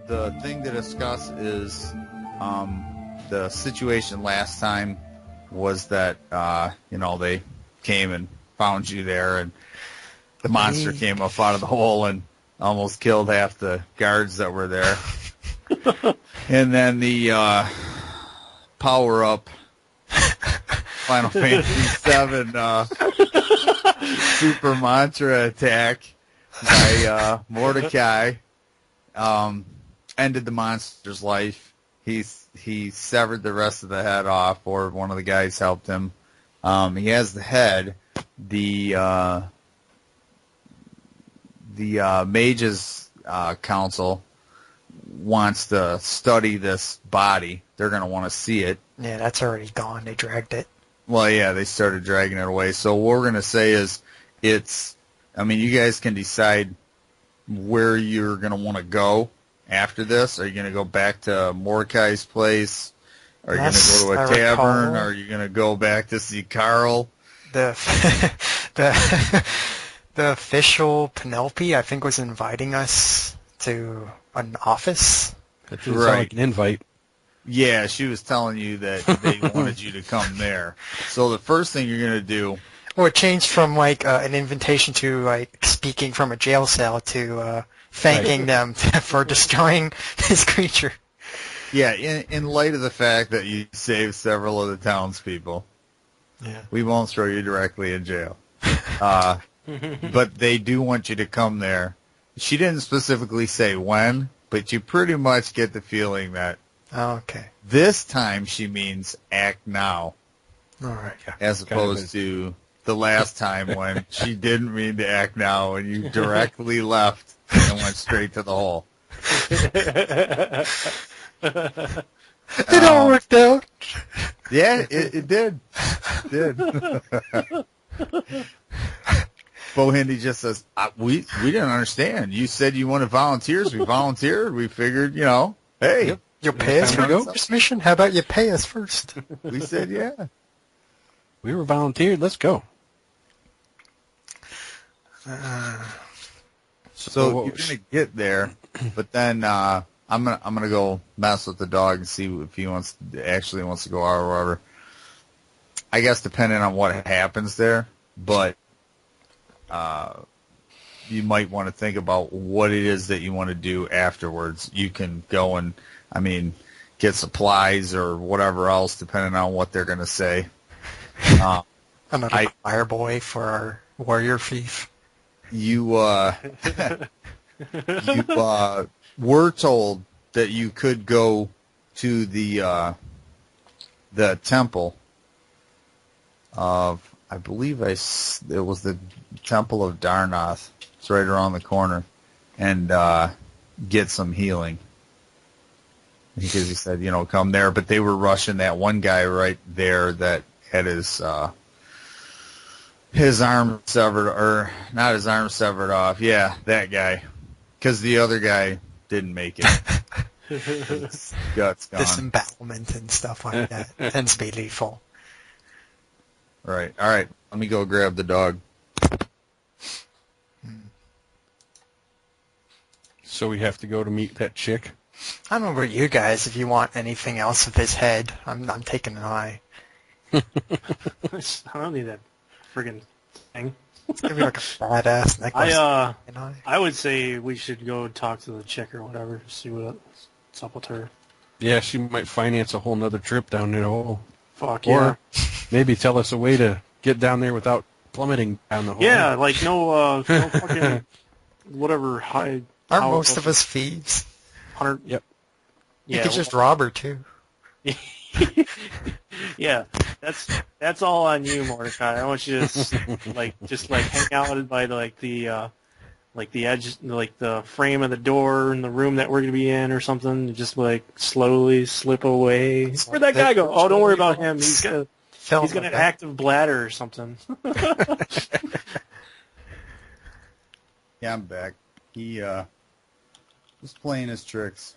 the thing to discuss is the situation last time was that they came and found you there, and the monster came up out of the hole and almost killed half the guards that were there. And then the power-up Final Fantasy VII Super Mantra attack by Mordecai ended the monster's life. He severed the rest of the head off, or one of the guys helped him. He has the head. The Mages Council wants to study this body. They're going to want to see it. Yeah, that's already gone. They dragged it. Well, yeah, they started dragging it away. So what we're going to say is you guys can decide where you're going to want to go after this. Are you going to go back to Mordecai's place? Are you going to go to a tavern? Are you going to go back to see Carl? The official Penelope, I think, was inviting us to an office. That didn't sound like an invite. Yeah, she was telling you that they wanted you to come there. So the first thing you're going to do... Well, it changed from an invitation to speaking from a jail cell to thanking them for destroying this creature. Yeah, in light of the fact that you saved several of the townspeople, we won't throw you directly in jail. But they do want you to come there. She didn't specifically say when, but you pretty much get the feeling that this time she means act now. All right. As opposed to the last time when she didn't mean to act now and you directly left and went straight to the hole. It all worked out. Yeah, it did. It did. Bohindi just says, we didn't understand. You said you wanted volunteers. We volunteered. We figured, hey. You'll pay us for the first mission? How about you pay us first? We said, yeah. We were volunteered. Let's go. So you're gonna get there, but then I'm gonna go mess with the dog and see if he wants to go out or whatever. I guess depending on what happens there, but you might want to think about what it is that you want to do afterwards. You can go and get supplies or whatever else, depending on what they're gonna say. Another fire boy for our warrior thief. You were told that you could go to the temple of, I believe it was the Temple of Darnath. It's right around the corner, and get some healing. Because he said, come there, but they were rushing that one guy right there that had his arm severed, or not his arm severed off. Yeah, that guy. Because the other guy didn't make it. His guts gone. Disembowelment and stuff like that tends to be lethal. Right. All right. Let me go grab the dog. So we have to go to meet that chick? I don't know about you guys. If you want anything else of his head, I'm taking an eye. I don't need that friggin' thing. It's gonna be like a badass necklace. I would say we should go talk to the chick or whatever, see what's up with her. Yeah, she might finance a whole nother trip down there. Fuck yeah. Or maybe tell us a way to get down there without plummeting down the hole. Yeah, no fucking whatever high. Aren't most of us thieves? 100. Yep. You could just rob her too. Yeah, that's all on you, Mordecai. I want you to just hang out by the edge, the frame of the door in the room that we're gonna be in, or something. And just slowly slip away. Where'd that guy go? Oh, don't worry about him. He's gonna have active bladder or something. Yeah, I'm back. He was playing his tricks.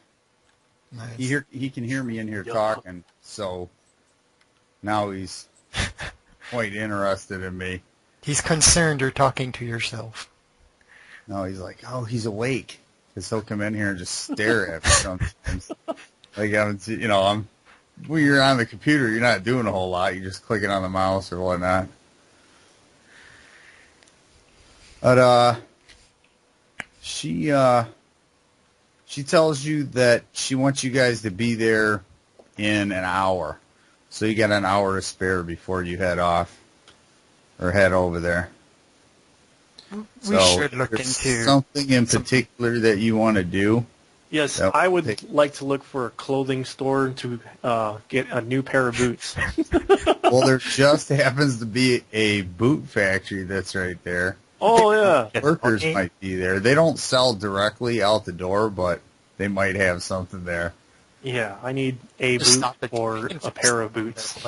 Nice. He can hear me in here talking, so now he's quite interested in me. He's concerned you're talking to yourself. No, he's like, oh, he's awake. because he'll come in here and just stare at me sometimes. Like when you're on the computer, you're not doing a whole lot. You're just clicking on the mouse or whatnot. But she tells you that she wants you guys to be there in an hour. So you got an hour to spare before you head off or head over there. We should look into something in particular that you want to do. Yes, I would like to look for a clothing store to get a new pair of boots. Well, there just happens to be a boot factory that's right there. Oh, yeah. Workers might be there. They don't sell directly out the door, but they might have something there. Yeah, I need a boot or a pair of boots.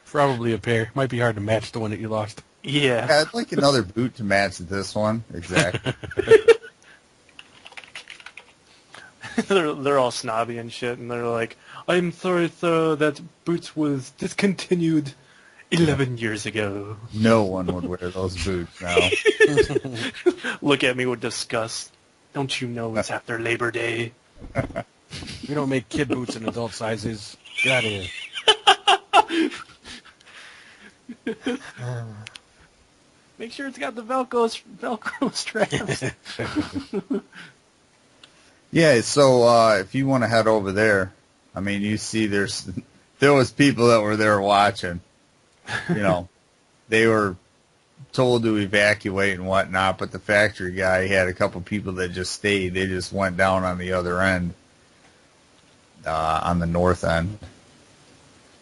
Probably a pair. Might be hard to match the one that you lost. Yeah. I'd like another boot to match this one. Exactly. They're all snobby and shit, and they're like, "I'm sorry, sir, that boots was discontinued 11 years ago." No one would wear those boots now. Look at me with disgust. Don't you know it's after Labor Day? We don't make kid boots in adult sizes. Get out of here. Make sure it's got the Velcro straps. Yeah, so if you want to head over there, I mean, you see there was people that were there watching. You know, they were told to evacuate and whatnot, but the factory guy had a couple people that just stayed. They just went down on the other end, on the north end.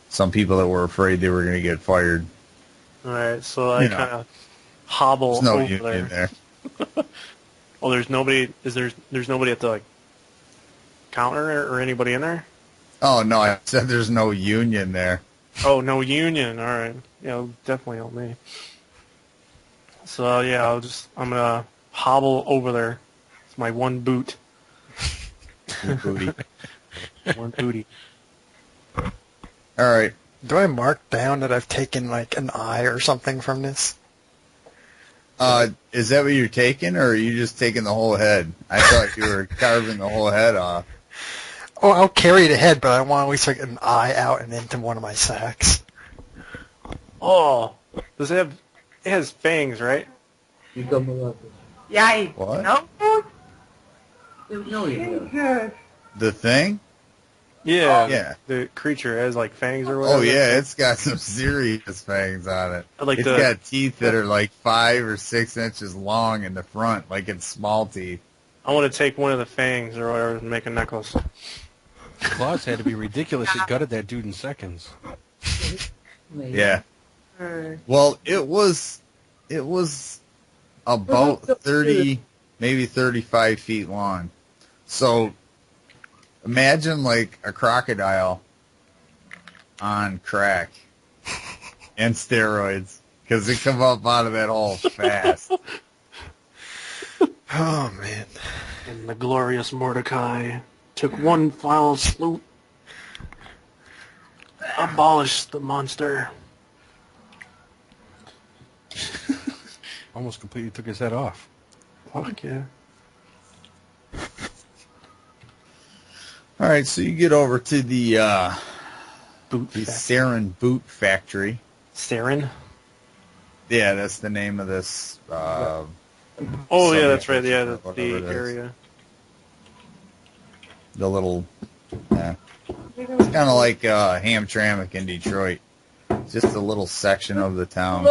Some people that were afraid they were going to get fired. All right, so I kind of hobble there's no over union there. Well, there's nobody. There's nobody at the counter or anybody in there? Oh no, I said there's no union there. Oh, no union. All right. Yeah, it'll definitely help me. So yeah, I'm gonna hobble over there. It's my one boot. Booty. One booty. All right. Do I mark down that I've taken like an eye or something from this? Is that what you're taking, or are you just taking the whole head? I thought you were carving the whole head off. Oh, I'll carry the head, but I want to at least take an eye out and into one of my sacks. Oh, does it have? It has fangs, right? Yeah. What? No. The thing? Yeah. Yeah. The creature has like fangs or whatever. Oh yeah, it's got some serious fangs on it. Like it's got teeth that are like 5 or 6 inches long in the front, like it's small teeth. I want to take one of the fangs or whatever and make a necklace. Claws had to be ridiculous. It gutted that dude in seconds. Yeah. Well, it was about 30, maybe 35 feet long. So imagine like a crocodile on crack and steroids, because it come up out of that hole fast. Oh man! And the glorious Mordecai took one foul swoop, abolished the monster. Almost completely took his head off. Fuck yeah. All right, so you get over to the Boot Sarin Boot Factory. Sarin? Yeah, that's the name of this. Oh yeah, that's right. Yeah, the area. The little, yeah. It's kind of like Hamtramck in Detroit. Just a little section of the town.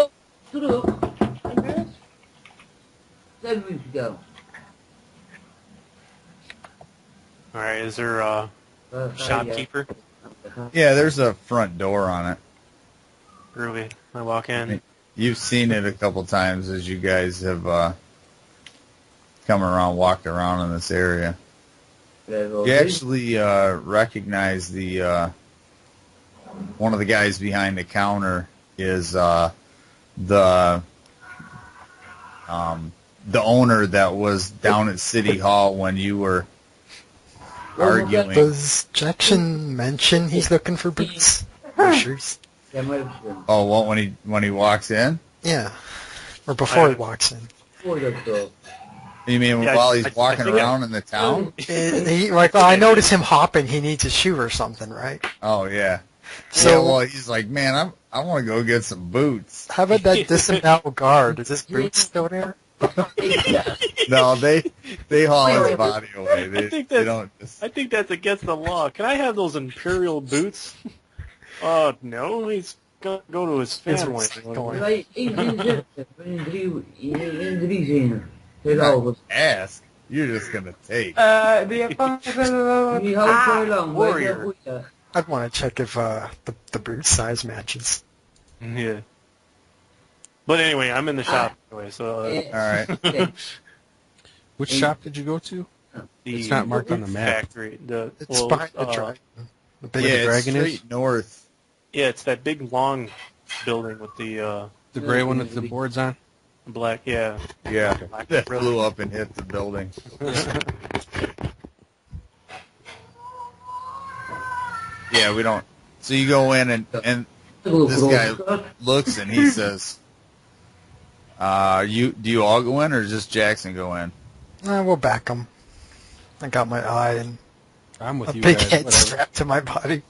7 weeks ago. All right, is there a shopkeeper? Yeah, there's a front door on it. Groovy. I walk in. You've seen it a couple times as you guys have come around, walked around in this area. You actually recognize the one of the guys behind the counter is the owner that was down at City Hall when you were arguing. Does Jackson mention he's looking for boots or shoes? Oh, what, when he walks in? Yeah, or before he walks in. You mean Yeah, while I he's walking think around in the town? I noticed him hopping. He needs a shoe or something, right? Oh yeah. So Yeah, well, he's like, man, I want to go get some boots. how about that disemboweled guard? Is his boots still there? No, they haul his body away. They, I think they that's don't just. I think that's against the law. Can I have those imperial boots? No, he's gonna go to his family. Wij inzetten in drie zinnen. Heel Not hoog. ask. You're just gonna take. Die houdt heel lang. warrior. I'd want to check if the boot size matches. Yeah. But anyway, I'm in the shop anyway, so All right. Which shop did you go to? the It's not marked on the map. factory. The It's behind the dragon. The big Yeah, it's dragon is? straight north. yeah, it's that big long building with the The gray one with the boards on? black. Yeah. Yeah, that flew up and hit the building. Yeah, we don't. So you go in and this guy looks and he says, do you all go in or just Jackson go in?" We'll back him. I got my eye and I'm with a you big guys. head Whatever. strapped to my body.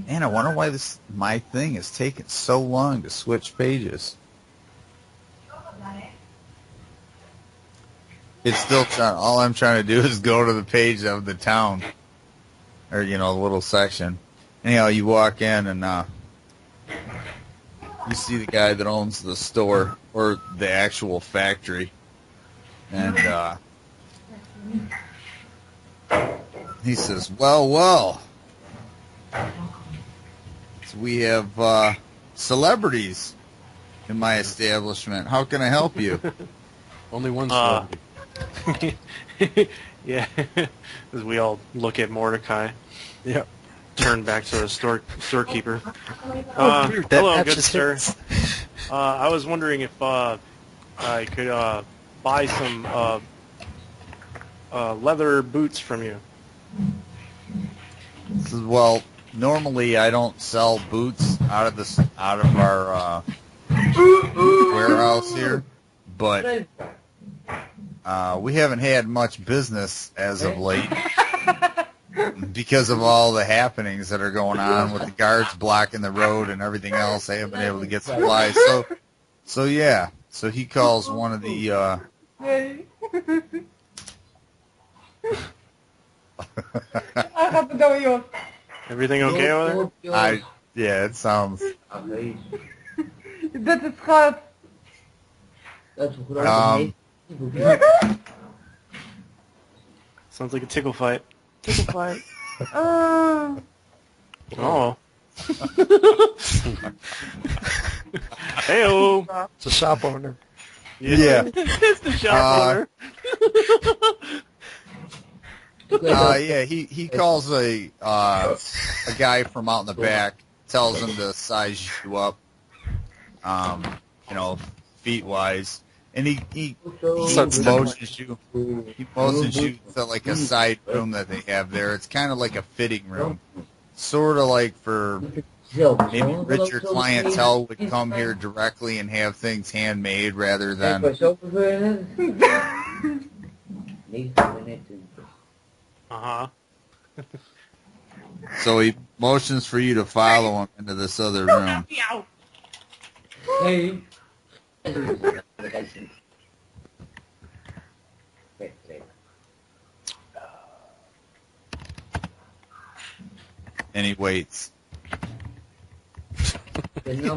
Man, I wonder why my thing is taking so long to switch pages. It's still trying. All I'm trying to do is go to the page of the town, or the little section. Anyhow, you walk in and you see the guy that owns the store or the actual factory, and he says, "Well, so we have celebrities in my establishment. How can I help you?" Only one celebrity. Yeah, as we all look at Mordecai. Yep. Turn back to the storekeeper. Weird, that Hello, good matches sir. his. I was wondering if I could buy some leather boots from you. He says, "Well, normally I don't sell boots out of our warehouse here, but we haven't had much business as of late because of all the happenings that are going on with the guards blocking the road and everything else. They haven't been able to get supplies. So yeah. So he calls one of the Everything okay over there? Yeah, it sounds. Dat is schat. Dat is een grote Sounds like a tickle fight. Tickle fight. Oh. Hey-o. It's a shop owner. Yeah. It's the shop owner. Yeah, he calls a guy from out in the back, tells him to size you up, feet wise, and he motions you to like a side room that they have there. It's kind of like a fitting room, sort of like for maybe richer clientele would come here directly and have things handmade rather than. Uh-huh. So he motions for you to follow him into this other room. Hey. And he waits. And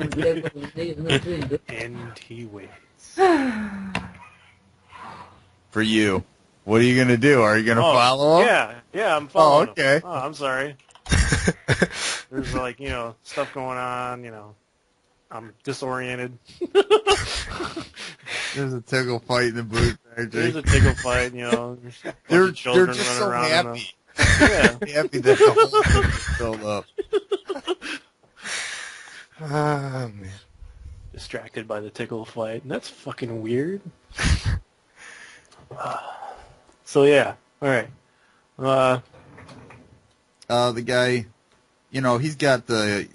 he waits. For you. What are you going to do? Are you going to follow him? Yeah, I'm following Oh, okay. him. Oh, I'm sorry. There's stuff going on, I'm disoriented. There's a tickle fight in the boot factory. There's a tickle fight, They're children just running so around. happy. Yeah. Happy that the whole thing is filled up. Ah, man. Distracted by the tickle fight. And that's fucking weird. So yeah, all right. The guy, he's got the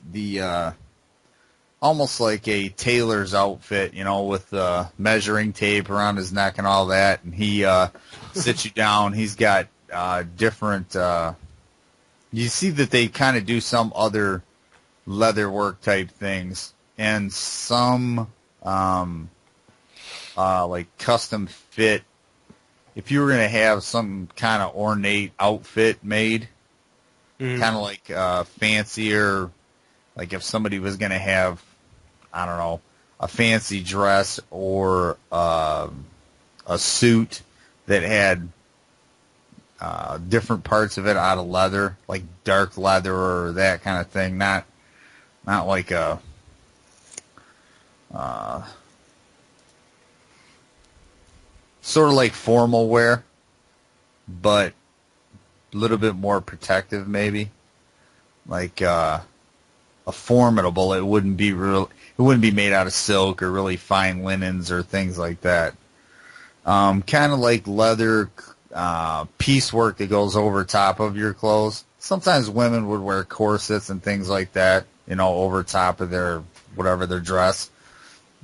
almost like a tailor's outfit, with the measuring tape around his neck and all that. And he sits you down. He's got different. You see that they kind of do some other leather work type things and some like custom fit. If you were going to have some kind of ornate outfit made, kind of like fancier, like if somebody was going to have, I don't know, a fancy dress or a suit that had different parts of it out of leather, like dark leather or that kind of thing, not like a sort of like formal wear, but a little bit more protective, maybe. Like a formidable. It wouldn't be made out of silk or really fine linens or things like that. Kind of like leather piecework that goes over top of your clothes. Sometimes women would wear corsets and things like that, over top of their whatever their dress.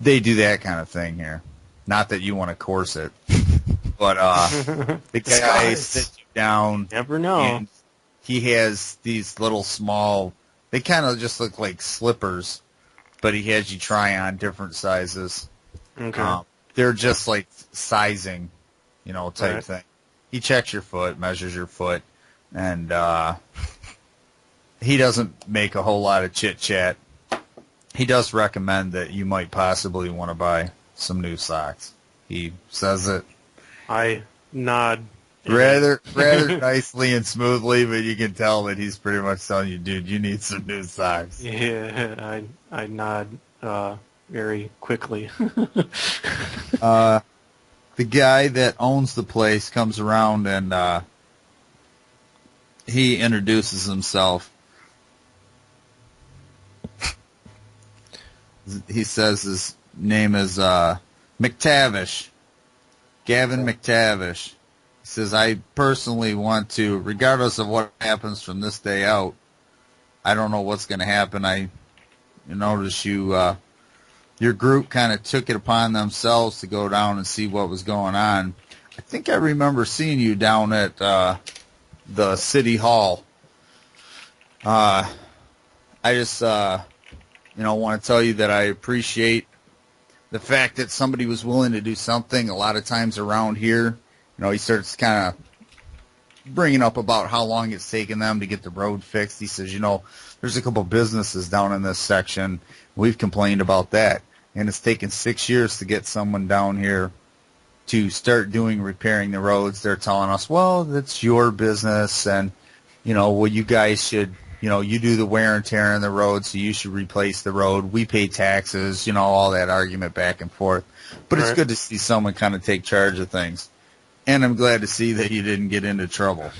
They do that kind of thing here. Not that you want a corset, but the guy sits you down. Never know. And he has these little small. They kind of just look like slippers, but he has you try on different sizes. Okay. They're just like sizing, type Right. thing. He checks your foot, measures your foot, and he doesn't make a whole lot of chit chat. He does recommend that you might possibly want to buy some new socks. He says it I nod. rather nicely and smoothly, but you can tell that he's pretty much telling you, dude, you need some new socks. Yeah, I nod very quickly. The guy that owns the place comes around and he introduces himself. He says his name is McTavish, Gavin McTavish. He says, I personally want to, regardless of what happens from this day out, I don't know what's going to happen. I notice your group kind of took it upon themselves to go down and see what was going on. I think I remember seeing you down at the city hall. I just, want to tell you that I appreciate the fact that somebody was willing to do something. A lot of times around here, he starts kind of bringing up about how long it's taken them to get the road fixed. He says, there's a couple businesses down in this section. We've complained about that. And it's taken 6 years to get someone down here to start repairing the roads. They're telling us, well, that's your business. And, you guys should, you do the wear and tear on the road, so you should replace the road. We pay taxes, all that argument back and forth. But It's good to see someone kind of take charge of things. And I'm glad to see that you didn't get into trouble.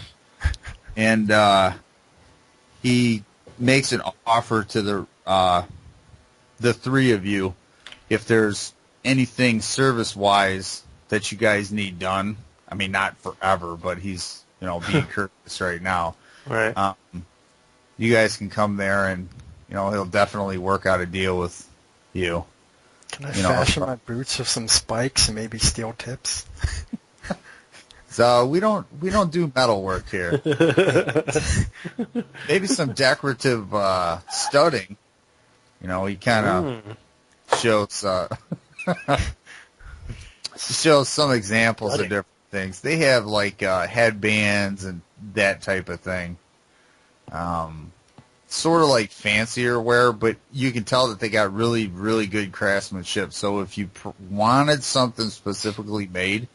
And he makes an offer to the three of you if there's anything service-wise that you guys need done. I mean, not forever, but he's, being courteous right now. Right. You guys can come there and, he'll definitely work out a deal with you. Can I fashion my boots with some spikes and maybe steel tips? So we don't do metal work here. Maybe some decorative studding. He kind of shows shows some examples of different things. They have like headbands and that type of thing. Sort of like fancier wear, but you can tell that they got really, really good craftsmanship. So if you wanted something specifically made,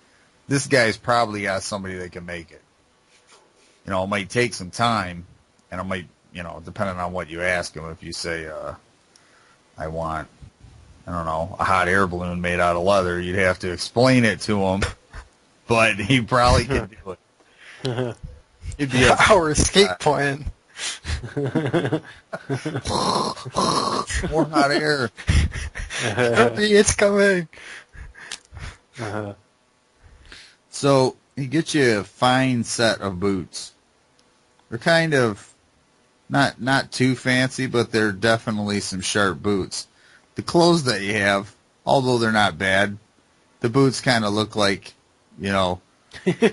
this guy's probably got somebody that can make it. It might take some time, and it might, depending on what you ask him, if you say, I want, I don't know, a hot air balloon made out of leather, you'd have to explain it to him, but he probably could do it. It'd be Our escape plan. more hot air. Hurry, it's coming. So he gets you a fine set of boots. They're kind of not too fancy, but they're definitely some sharp boots. the clothes that you have, although they're not bad, the boots kind of look like, you know, you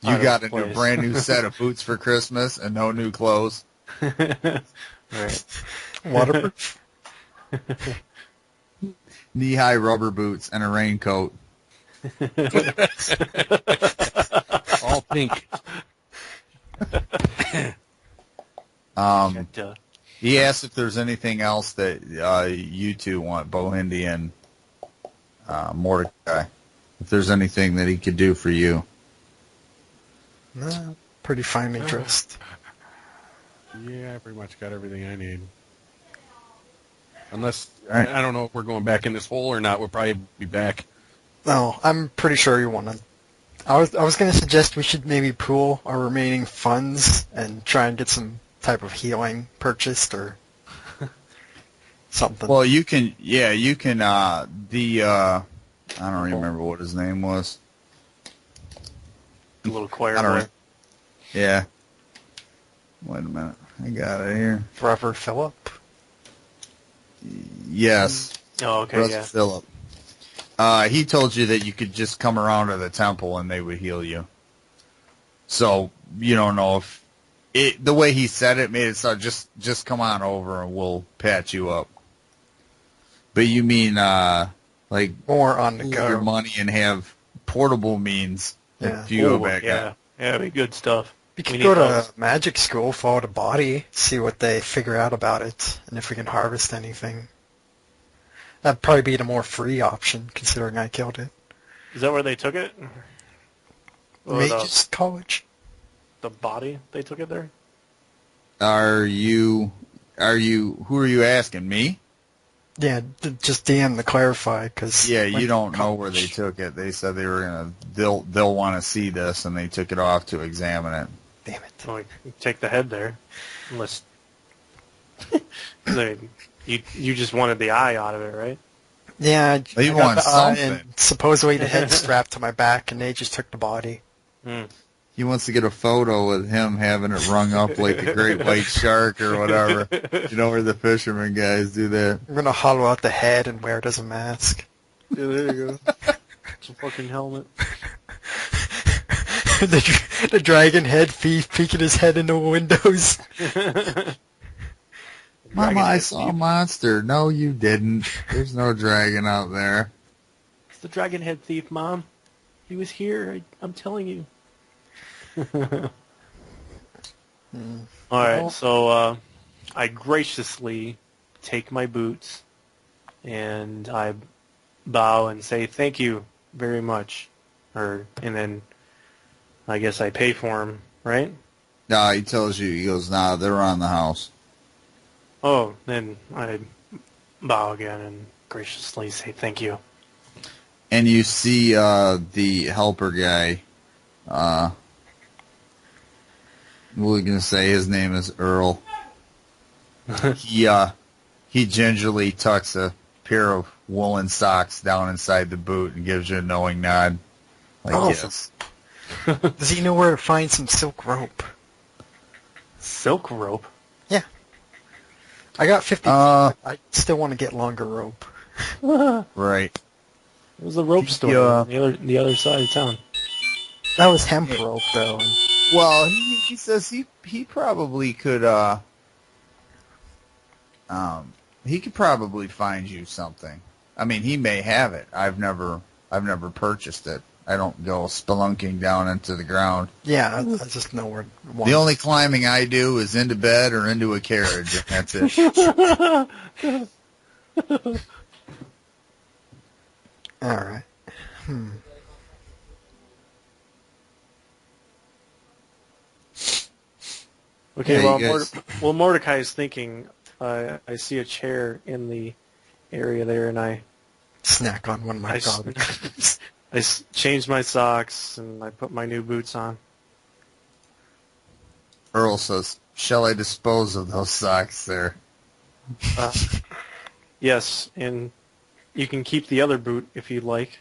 got a brand new set of boots for Christmas and no new clothes. Right. Waterproof. Knee-high rubber boots and a raincoat. All pink. He asked if there's anything else that you two want, Bohindi and Mordecai. If there's anything that he could do for you. No, pretty finely dressed. Yeah, I pretty much got everything I need. Unless, I don't know if we're going back in this hole or not. We'll probably be back. No, I'm pretty sure you want to. I was going to suggest we should maybe pool our remaining funds and try and get some type of healing purchased or something. Well, you can, I don't remember what his name was. The little choir boy. Yeah. Wait a minute. I got it here. Brother Philip? Yes. Oh, okay, Brother yeah. Philip. He told you that you could just come around to the temple and they would heal you. So, you don't know if... the way he said it made it sound, just come on over and we'll patch you up. But you mean, like... More on the go. Your money and have portable means if you go back up. Yeah, that'd be good stuff. We could go to magic school, follow the body, see what they figure out about it, and if we can harvest anything. That'd probably be the more free option, considering I killed it. Is that where they took it? Or Mage's College. The body, they took it there? Who are you asking, me? Yeah, just DM to clarify, because... Yeah, you don't know where they took it. They said they were they'll want to see this, and they took it off to examine it. Damn it. Well, you take the head there. Unless... you just wanted the eye out of it, right? Yeah, They I want got the eye, something. and supposedly the head's strapped to my back, and they just took the body. He wants to get a photo with him having it rung up like a great white shark or whatever. You know where the fishermen guys do that? I'm going to hollow out the head and wear it as a mask. Yeah, there you go. It's a fucking helmet. the dragon head thief peeking his head in the windows. Mama, I saw a monster. No, you didn't. There's no dragon out there. It's the dragon head thief, Mom. He was here. I'm telling you. Alright, so I graciously take my boots and I bow and say thank you very much. And then I guess I pay for them, right? No, he tells you, he goes, nah, they're on the house. Oh, then I bow again and graciously say thank you. And you see the helper guy, we're going to say his name is Earl. He gingerly tucks a pair of woolen socks down inside the boot and gives you a knowing nod. Like, yes. Does he know where to find some silk rope? Silk rope? Yeah. I got 50. I still want to get longer rope. Right. It was a rope store on the other side of town. That was hemp rope, though. Well, he says he probably could he could probably find you something. I mean, he may have it. I've never purchased it. I don't go spelunking down into the ground. Yeah, I just know where. The only climbing I do is into bed or into a carriage. That's it. All right. Okay, Yeah, well, Mordecai is thinking. I see a chair in the area there, and I Snack on one of my dogs. I changed my socks and I put my new boots on. Earl says, "Shall I dispose of those socks there?" Yes, and you can keep the other boot if you'd like.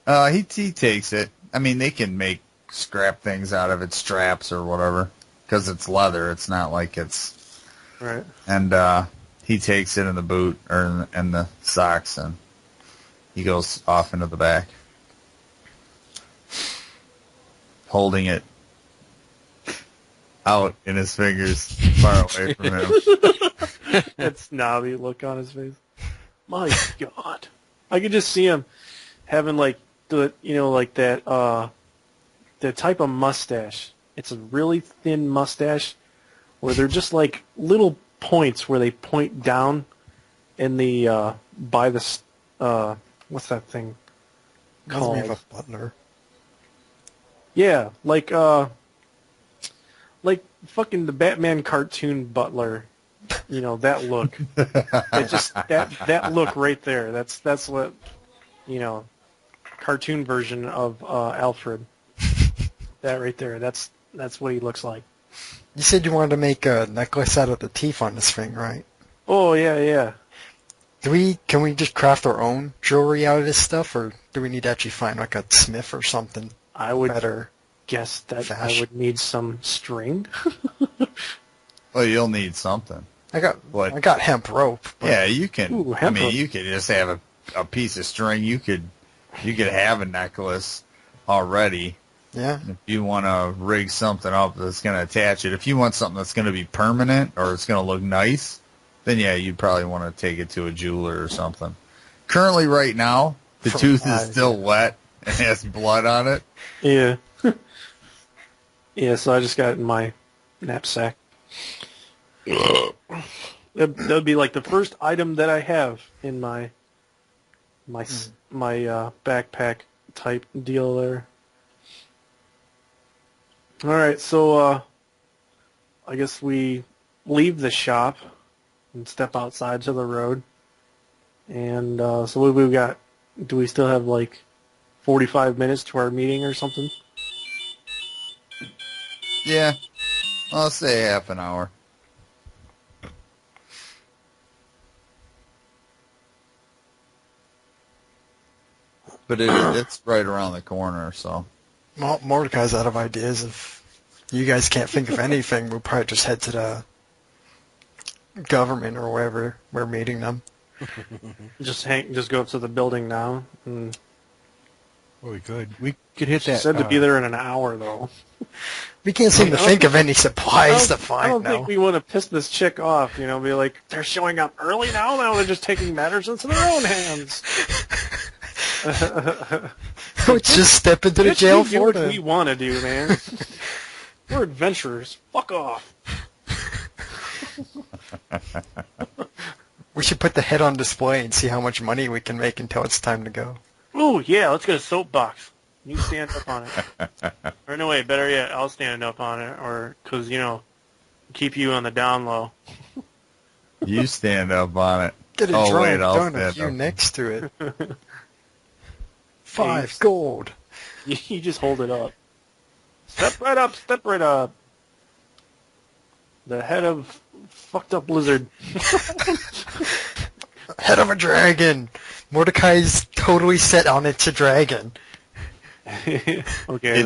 He takes it. I mean, they can make scrap things out of it, straps or whatever, because it's leather. It's not like it's... Right. And he takes it in the boot or in the socks, and he goes off into the back, holding it out in his fingers, far away from him. That snobby look on his face. My God, I could just see him having like the like that the type of mustache. It's a really thin mustache where they're just like little points where they point down in the by the what's that thing called? Reminds me of a butler. Yeah, like fucking the Batman cartoon butler. You know, that look. It's just that look right there. That's what, cartoon version of Alfred. That right there. That's what he looks like. You said you wanted to make a necklace out of the teeth on this thing, right? Oh yeah. Can we just craft our own jewelry out of this stuff, or do we need to actually find like a smith or something? I would better guess that fashion. I would need some string. Well, you'll need something. I got hemp rope. But Yeah, you can. Ooh, I hemp mean, rope. you could just have a piece of string. You could have a necklace already. yeah. If you want to rig something up that's going to attach it, if you want something that's going to be permanent or it's going to look nice, then yeah, you'd probably want to take it to a jeweler or something. Currently, right now, the tooth is still wet and has blood on it. Yeah. Yeah, so I just got it in my knapsack. That'd be like the first item that I have in my backpack type deal there. All right, so I guess we leave the shop and step outside to the road. And so what we've got? Do we still have like 45 minutes to our meeting or something? Yeah, I'll say half an hour. But it's right around the corner, so. Well, Mordecai's out of ideas. If you guys can't think of anything, we'll probably just head to the government or wherever we're meeting them. Just go up to the building now. And Oh, we could hit she that. said to be there in an hour, though. We can't seem to think of any supplies to find I don't now. think we want to piss this chick off, be like, they're showing up early now they're just taking matters into their own hands. Let's just step into the Bitch, jail we do for what them. we want to do, man. We're adventurers. Fuck off. We should put the head on display and see how much money we can make until it's time to go. Ooh, yeah, let's get a soapbox. You stand up on it. Or no, wait, better yet, I'll stand up on it, or, because, keep you on the down low. You stand up on it. Get a Oh, drunk, wait, I'll don't a stand few up. next to it. 5 gold. You just hold it up. Step right up, step right up. The head of fucked up lizard. Head of a dragon. Mordecai's totally set on it's a dragon. Okay,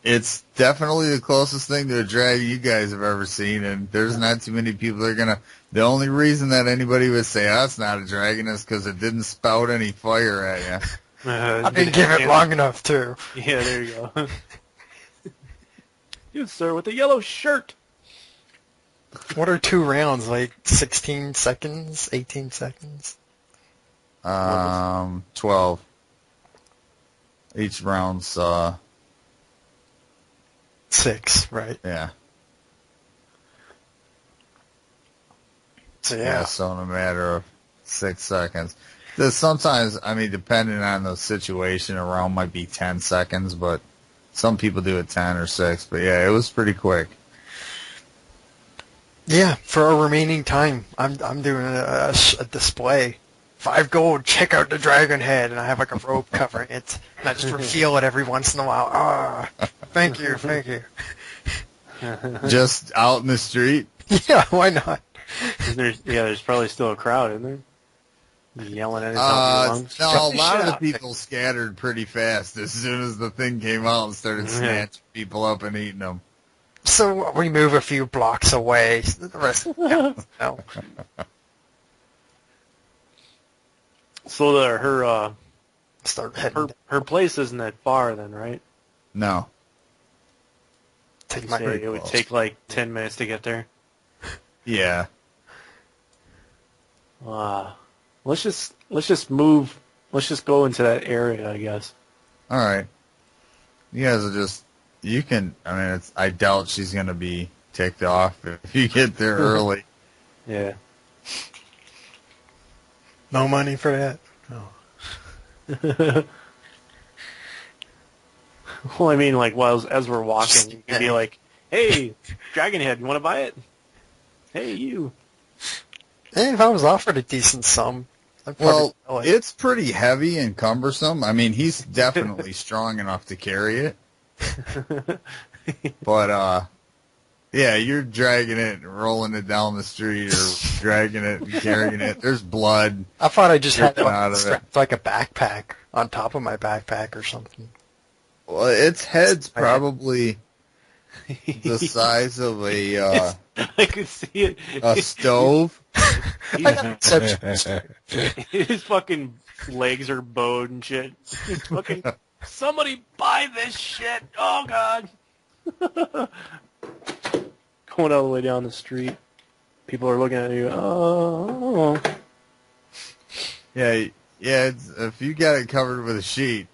It's definitely the closest thing to a dragon you guys have ever seen, and there's not too many people that are gonna. The only reason that anybody would say, "Oh, it's not a dragon," is because it didn't spout any fire at you. I didn't give it long enough, too. Yeah, there you go. You, sir, with the yellow shirt. What are 2 rounds, like 16 seconds, 18 seconds? 12. Each round's 6, right? yeah. So Yeah, so in a matter of 6 seconds. Sometimes, depending on the situation, a round might be 10 seconds, but some people do it 10 or 6. But yeah, it was pretty quick. Yeah, for our remaining time, I'm doing a display. 5 gold, check out the dragon head, and I have like a rope covering it. And I just reveal it every once in a while. Ah, thank you. Just out in the street. Yeah, why not? There's probably still a crowd, isn't there? Yelling at his lungs. No, a lot of the people scattered pretty fast as soon as the thing came out and started snatching people up and eating them. So we move a few blocks away. The rest, no. So her Start heading. her place isn't that far then, right? No. Take my. Say it would take like 10 minutes to get there. Yeah. Let's just move. Let's just go into that area, I guess. All right. You guys will just. You can. I mean, I doubt she's gonna be ticked off if you get there early. Yeah. No money for that. Oh. Well, I mean, like, as we're walking, you can be like, "Hey, Dragonhead, you want to buy it? Hey, you." Hey, if I was offered a decent sum, I'd probably sell it. It's pretty heavy and cumbersome. I mean, he's definitely strong enough to carry it. But, yeah, you're dragging it and rolling it down the street or dragging it and carrying it. There's blood. I thought I just had dripping out it of strapped like a backpack on top of my backpack or something. Well, its head's probably the size of a I could see it. a stove. His fucking legs are bowed and shit. Fucking somebody buy this shit! Oh god! Going all the way down the street, people are looking at you. Oh. Yeah. If you got it covered with a sheet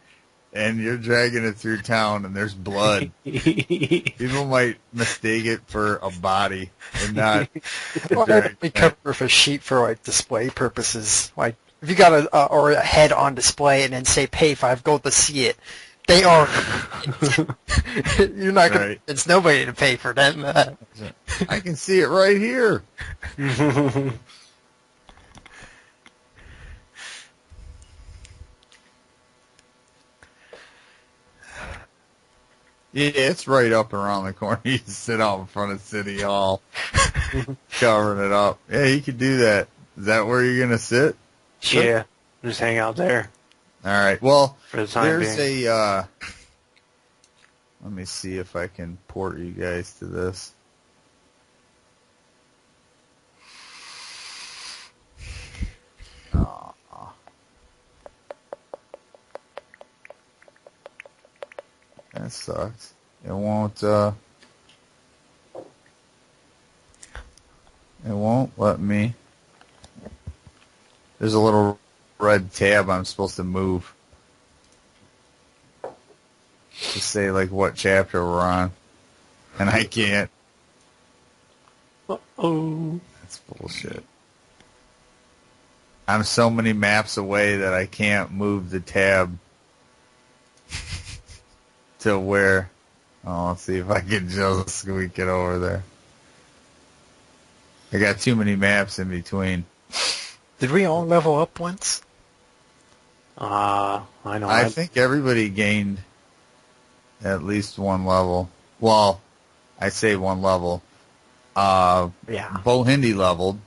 and you're dragging it through town and there's blood, people might mistake it for a body and not. Well, I'd be covered with a sheet for like display purposes. Like if you got a head on display and then say pay 5 gold to see it, they are. You're not gonna. Right. It's nobody to pay for them. I can see it right here. Yeah, it's right up around the corner. You can sit out in front of City Hall, covering it up. Yeah, you could do that. Is that where you're going to sit? Sure. Yeah, just hang out there All right. Well, for the time there's being. a... let me see if I can port you guys to this. That sucks. It won't let me. There's a little red tab I'm supposed to move to say like what chapter we're on, and I can't. Uh-oh. That's bullshit. I'm so many maps away that I can't move the tab to where. Oh, let's see if I can just squeak it over there. I got too many maps in between. Did we all level up once? I know. I think everybody gained at least one level. Well, I say one level. Yeah. Bo Hindi leveled,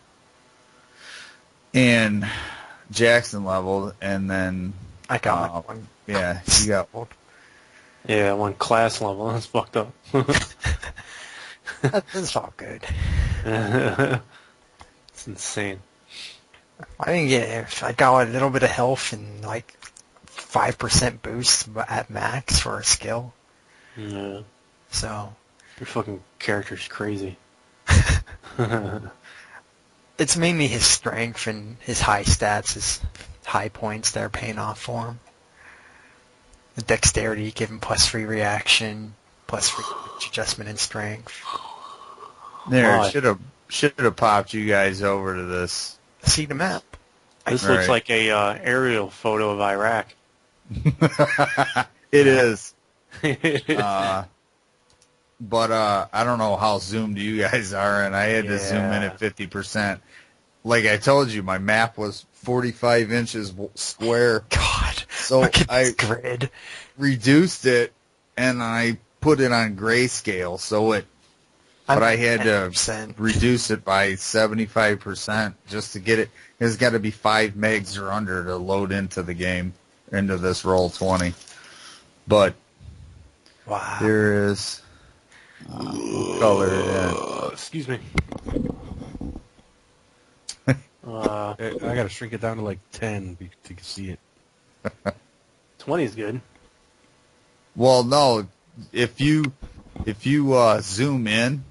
and Jackson leveled, and then I got one. yeah, you got one. Yeah, one class level. That's fucked up. That's all good. It's insane. I didn't get. I got a little bit of health and like 5% boost at max for a skill. Yeah. So Your fucking character's crazy. it's mainly his strength and his high stats, his high points that are paying off for him. The dexterity, give him +3 reaction, +3 adjustment in strength. There, Why? should have popped you guys over to this. See the map. This Right. looks like a aerial photo of Iraq. It is. But I don't know how zoomed you guys are, and I had to zoom in at 50%. Like I told you, my map was 45 inches square, God. so Look at I this grid. reduced it and I put it on grayscale. So it, but I had to 10%. reduce it by 75% just to get it. It's got to be 5 megs or under to load into the game, into this Roll20. But Wow. there is color. Yeah. Excuse me. I gotta shrink it down to like 10 to see it. 20 is good. Well, no, if you zoom in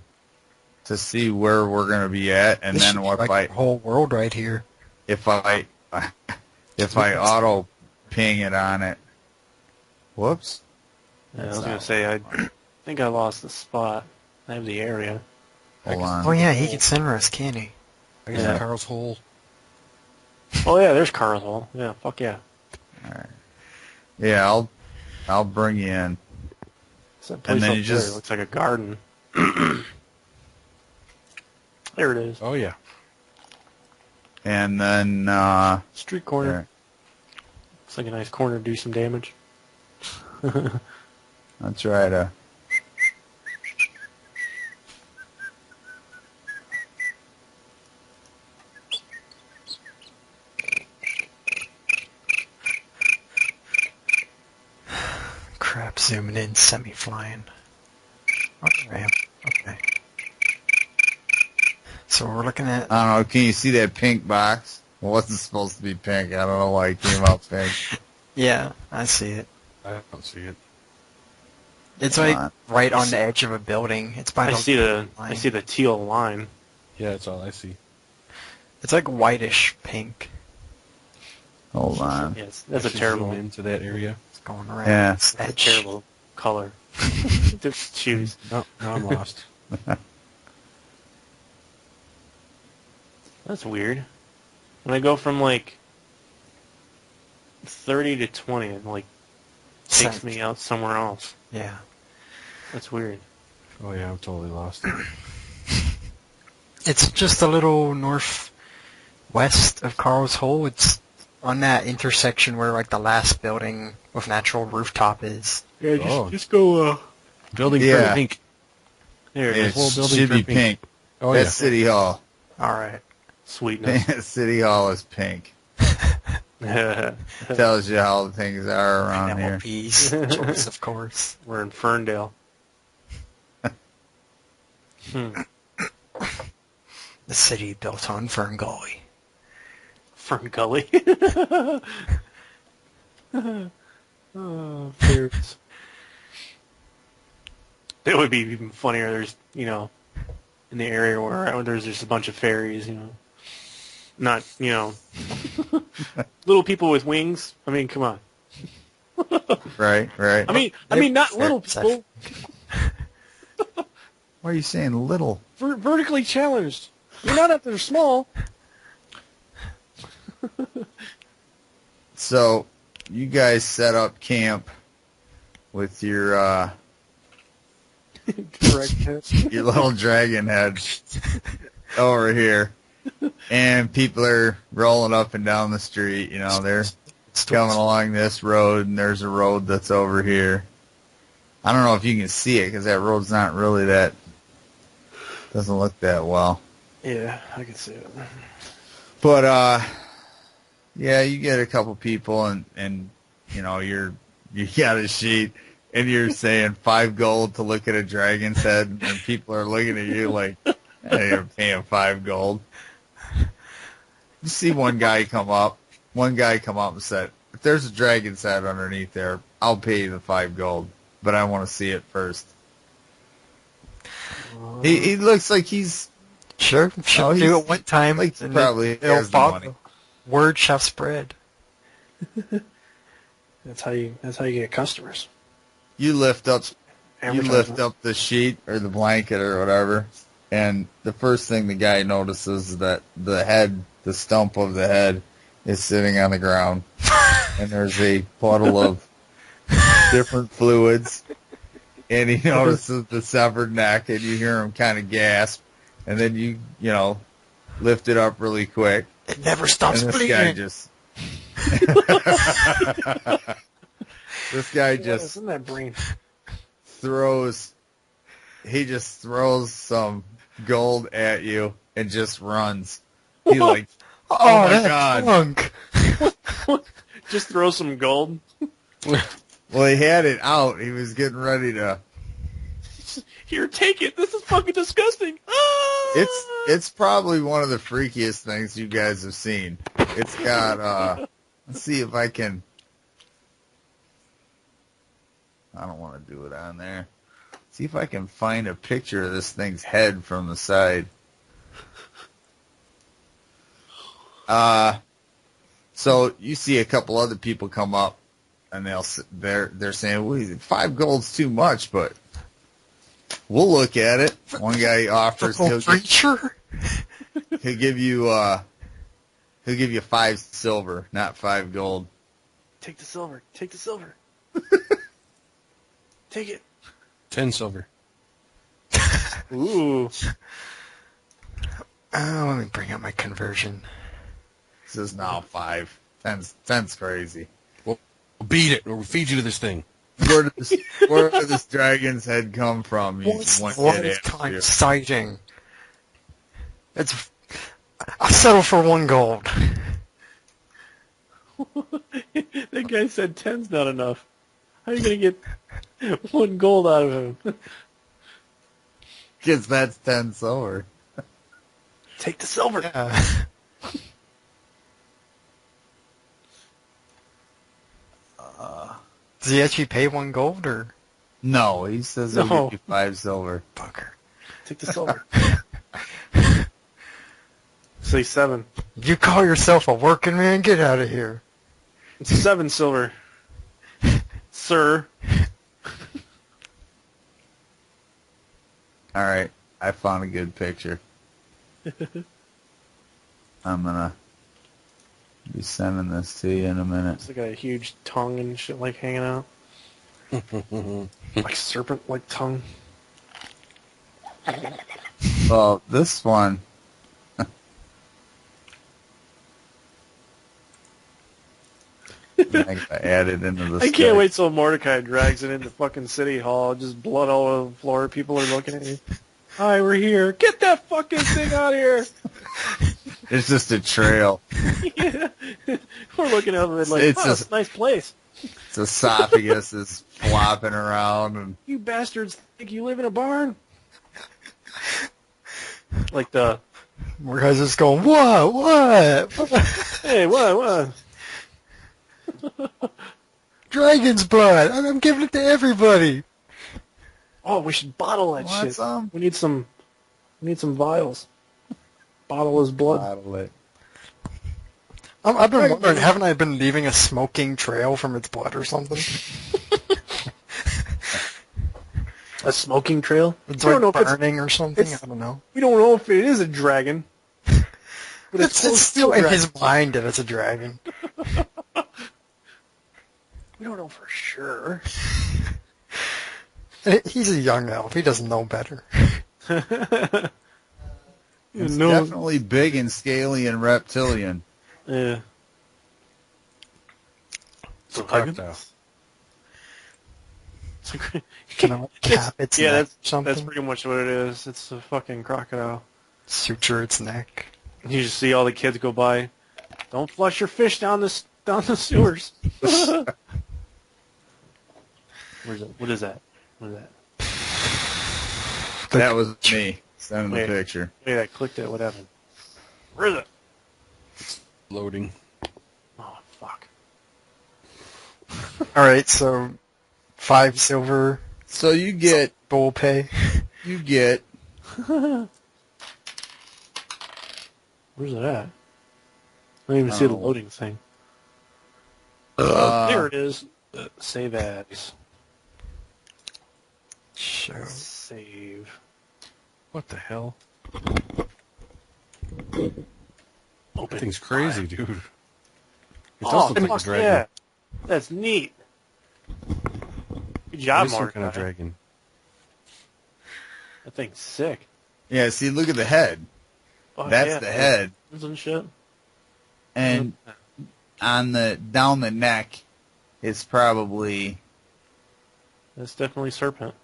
to see where we're gonna be at, and This then should be what like the whole world right here. if I auto ping it on it. Whoops. Yeah, I was going to say, I think I lost the spot. I have the area. Hold on. Oh yeah, he can center us, can he? I guess Yeah. Carl's hole. Oh, yeah, there's Carl's hole. Yeah, fuck yeah. Yeah, I'll bring you in. It's that place then up you there. just- It looks like a garden. There it is. Oh, yeah. And then Street corner. there. Looks like a nice corner to do some damage. I'll try to. Crap, zooming in, semi-flying. Oh, there I am. Okay. So we're looking at... I don't know. Can you see that pink box? It wasn't supposed to be pink. I don't know why it came out pink. Yeah, I see it. I don't see it. It's Come like on. right on the edge of a building. It's by I see the line. teal line. Yeah, that's all I see. It's like whitish pink. Hold on. Yes, that's a Actually terrible, zoom into that area. It's going around. Yeah. It's that's a edge. terrible color. Just choose. No, now I'm lost. That's weird. When I go from like 30 to 20, it like takes Sense. me out somewhere else. Yeah. That's weird. Oh, yeah, I'm totally lost. It's just a little northwest of Carl's Hole. It's on that intersection where like the last building with natural rooftop is. Yeah, just go. Building Yeah. for pink. There it It is. whole building should be turned pink. pink. Oh, That's yeah. City Hall. Alright. Sweetness. City Hall is pink. Tells you how things are around here. MLP's choice, of course. We're in Ferndale. The city built on Fern Gully. Fern Gully. Oh, fairies. It would be even funnier. There's, in the area where there's just a bunch of fairies, not, little people with wings. I mean, come on. Right. I mean, not little people. Why are you saying little? Vertically challenged. You're not that they're small. So, you guys set up camp with your your little dragon head over here, and people are rolling up and down the street. They're coming along this road, and there's a road that's over here. I don't know if you can see it because that road's not really doesn't look that well. Yeah, I can see it. But yeah, you get a couple people, and you got a sheet, and you're saying 5 gold to look at a dragon's head, and people are looking at you like, hey, you're paying 5 gold. You see one guy come up and said, if there's a dragon's head underneath there, I'll pay you the 5 gold, but I want to see it first. He looks like he's Sure, Oh, do he's- it one time. like and probably it'll has the follow. money. Word shall spread. That's how you get customers. You lift up Advertisement. the sheet or the blanket or whatever, and the first thing the guy notices is that the stump of the head is sitting on the ground, and there's a puddle of different fluids, and he notices the severed neck, and you hear him kind of gasp, and then you lift it up really quick, It never stops and this bleeding. guy just What's in that brain? throws some gold at you and just runs. He like, oh my that God. punk. Just throw some gold. well, he had it out. He was getting ready to. Here, take it. This is fucking disgusting. Ah! It's probably one of the freakiest things you guys have seen. It's got let's see if I can. I don't want to do it on there. See if I can find a picture of this thing's head from the side. So you see a couple other people come up, and they're saying, well, 5 gold's too much, but we'll look at it. One guy offers he'll give you 5 silver, not 5 gold. Take the silver. Take the silver. Take it. 10 silver. Ooh. Let me bring up my conversion. This is now 5. 10's crazy. We'll beat it, or we'll feed you to this thing. Where did this dragon's head come from? What's lifetime sighting? I'll settle for 1 gold. That guy said 10's not enough. How are you going to get 1 gold out of him? Because that's 10 silver. Take the silver. Yeah. Does he actually pay 1 gold, or? No, he says he'll give you 5 silver. Fucker. Take the silver. Say 7. You call yourself a working man? Get out of here. It's 7 silver. Sir. All right, I found a good picture. I'm gonna be sending this to you in a minute. It's like a huge tongue and shit like hanging out. Like serpent-like tongue. Well, this one. I add it into the. I can't wait till Mordecai drags it into fucking City Hall. Just blood all over the floor. People are looking at you. Hi, we're here. Get that fucking thing out of here. It's just a trail. Yeah. We're looking at it like, It's it's a nice place. Its esophagus is flopping around, and You bastards think you live in a barn? Like the... More guys just going, what? Hey, what? Dragon's blood. I'm giving it to everybody. Oh, we should bottle that Want shit. some? We need some vials. Bottle his blood. bottle it. I've been wondering, haven't I been leaving a smoking trail from its blood or something? A smoking trail? It's We don't know like if it's- burning or something? it's- I don't know. We don't know if it is a dragon. But It's close still to a in dragon. his mind that it's a dragon. We don't know for sure. He's a young elf. He doesn't know better. It's No. definitely big and scaly and reptilian. Yeah. It's a crocodile. Can I cap its Yeah, neck or that's something? pretty much what it is. It's a fucking crocodile. Suture its neck. You just see all the kids go by. Don't flush your fish down the sewers. Where's it? What is that? What is that? That was me sending the Wait. picture. Wait, I clicked it. What happened? Where is it? Loading. Oh, fuck. Alright, so 5 silver So you get bull pay. Where's it at? I don't even see the loading thing. Uh, There it is. Save as. Show. Save. What the hell? Open. That thing's crazy, dude. It does Oh, look like a fuck dragon. yeah. That's neat. Good job, It is some Mark. kind of dragon. That thing's sick. yeah, see, look at the head. Fuck That's yeah. the head. And shit. And on the down the neck, it's probably That's definitely serpent.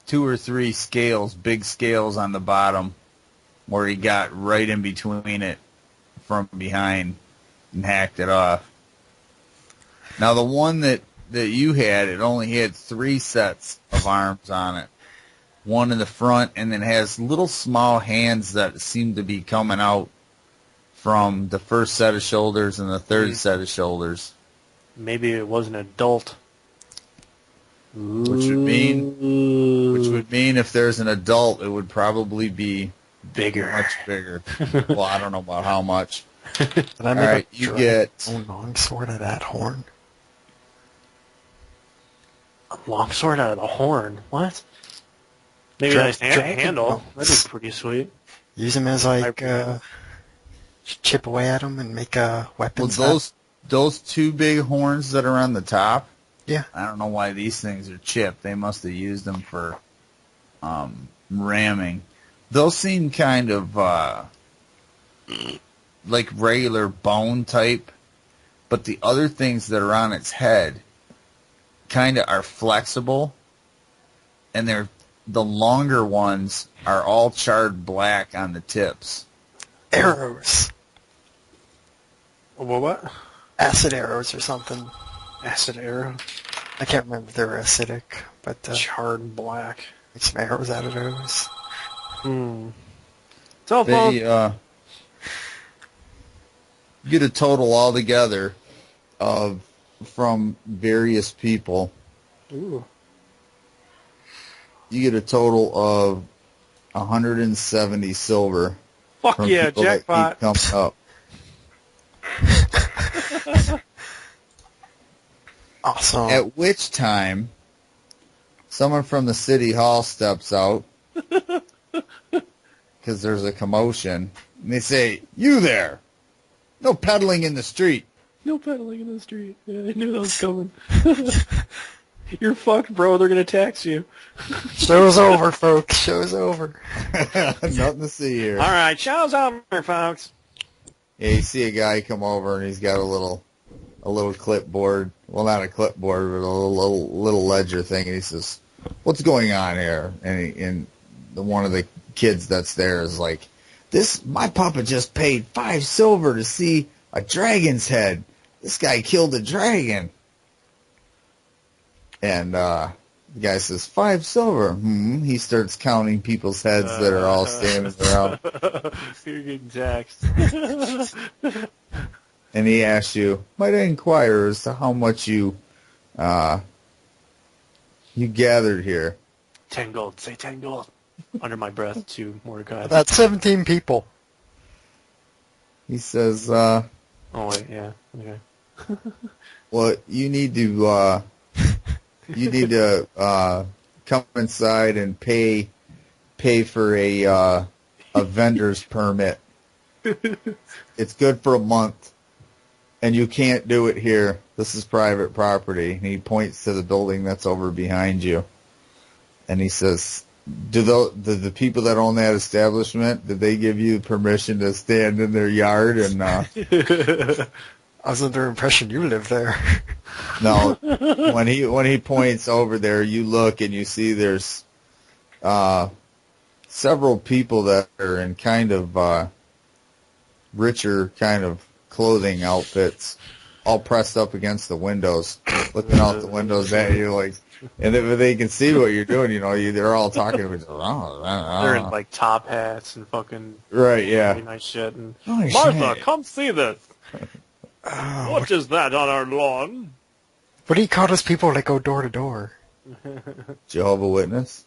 2 or 3 scales, big scales on the bottom, where he got right in between it from behind and hacked it off. Now the one that you had, it only had 3 sets of arms on it. one in the front, and then has little small hands that seem to be coming out from the first set of shoulders and the third set of shoulders. Maybe it was an adult. Which would mean if there's an adult, it would probably be bigger. Much bigger. Well, I don't know about how much. Did I All make right, a you get longsword of that horn? A longsword out of the horn? What? Maybe a nice handle. That'd be pretty sweet. Use them as chip away at them and make weapons. Well, those two big horns that are on the top. Yeah. I don't know why these things are chipped. They must have used them for ramming. Those seem kind of like regular bone type, but the other things that are on its head kind of are flexible, and the longer ones are all charred black on the tips. Arrows. What? Acid arrows or something. Acid arrow? I can't remember if they were acidic, but charred black. Make some arrows out of those. So They get a total altogether of from various people. Ooh. You get a total of 170 silver. Fuck from yeah, people that jackpot. keep coming up. Awesome. At which time, someone from the city hall steps out because there's a commotion, and they say, "You there! No peddling in the street." No peddling in the street. Yeah, I knew that was coming. You're fucked, bro. They're gonna tax you. Show's over, folks. Show's over. Nothing to see here. All right, show's over, folks. Yeah, you see a guy come over, and he's got a little clipboard. Well, not a clipboard, but a little ledger thing. And he says, "What's going on here?" And one of the kids that's there is like, my papa just paid 5 silver to see a dragon's head. This guy killed a dragon." And the guy says, 5 silver. He starts counting people's heads that are all standing around. You're getting taxed. And he asks you, "Might I inquire as to how much you gathered here?" 10 gold. Say 10 gold. Under my breath to Mordecai. That's 17 people. He says, Oh, wait, yeah. Okay. "Well, you need to come inside and pay for a vendor's permit. It's good for a month, and you can't do it here. This is private property." And he points to the building that's over behind you, and he says, "Do the people that own that establishment, did they give you permission to stand in their yard and?" I was under the impression you live there. No, when he points over there, you look and you see there's several people that are in kind of richer kind of clothing outfits, all pressed up against the windows, looking out the windows at you like, and if they can see what you're doing, they're all talking to each other. They're in like top hats and fucking right, yeah, really nice shit. And Holy Martha, shit. come see this. What is that on our lawn? What do you call those people that go door to door? Jehovah's Witness.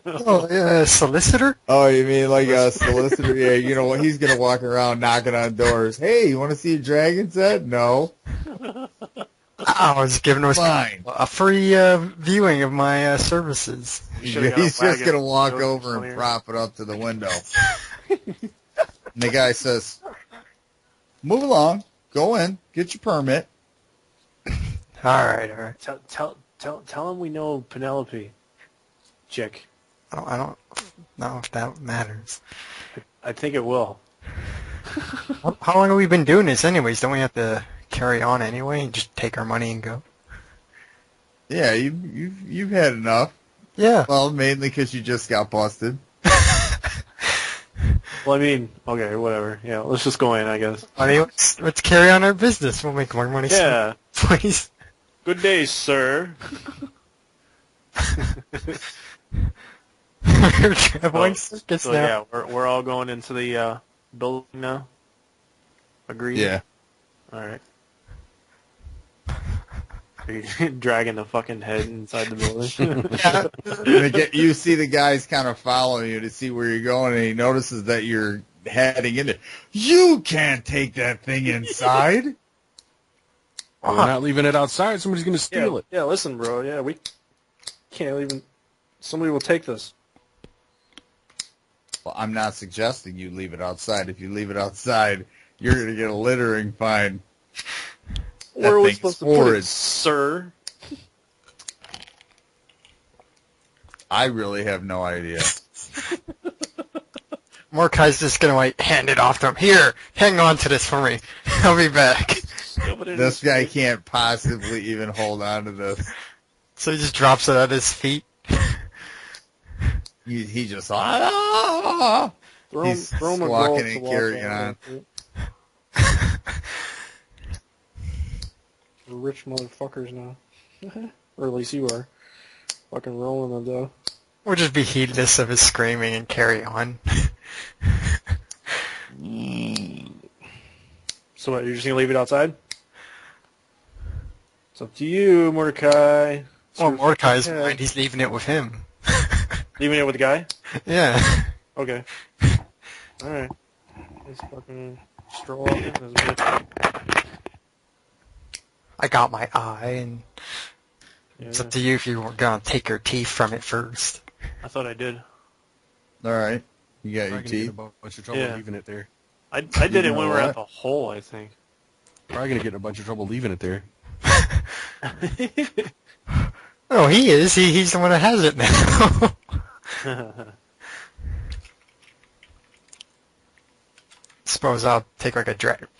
Oh, yeah, solicitor? Oh, you mean like a solicitor? Yeah, what? He's gonna walk around knocking on doors. "Hey, you want to see a dragon's head?" "No." I was giving those Fine. a free viewing of my services. He's just gonna walk over and prop it up to the window. And the guy says, "Move along. Go in. Get your permit." All right. Tell him we know Penelope. Chick. I don't know if that matters. I think it will. How long have we been doing this anyways? Don't we have to carry on anyway and just take our money and go? Yeah, you've had enough. Yeah. Well, mainly because you just got busted. Well, I mean, okay, whatever. Yeah, let's just go in, I guess. I mean, let's carry on our business. We'll make more money. Yeah. Please. Good day, sir. We're traveling circus So now. yeah, we're all going into the building now. Agreed. Yeah. All right. Are you dragging the fucking head inside the building? You see the guys kind of following you to see where you're going, and he notices that you're heading into. You can't take that thing inside. We're not leaving it outside. Somebody's going to steal it. Yeah, listen, bro. Yeah, we can't even. Somebody will take this. Well, I'm not suggesting you leave it outside. If you leave it outside, you're going to get a littering fine. Where are we thing's supposed to put horrid. it, sir? I really have no idea. Mordecai's just gonna like hand it off to him. Here, hang on to this for me. I'll be back. This guy can't possibly even hold on to this. So he just drops it at his feet. He just Throw he's him a squawking goal and to walk carrying out. on. We're rich motherfuckers now. Or at least you are. Fucking rolling the dough. Or just be heedless of his screaming and carry on. So what, you're just gonna leave it outside? It's up to you, Mordecai. Well, Mordecai's mind, he's leaving it with him. Leaving it with the guy? Yeah. Okay. Alright. Let's fucking stroll off into this bitch. I got my eye, and it's Yeah. up to you if you were gonna take your teeth from it first. I thought I did. All right, you got your Probably going to get teeth. in a bunch of trouble Yeah. leaving it there. I did it know when we were what? at the hole, I think. Probably going to get in a bunch of trouble leaving it there. Oh, he is. He's the one that has it now. Suppose I'll take like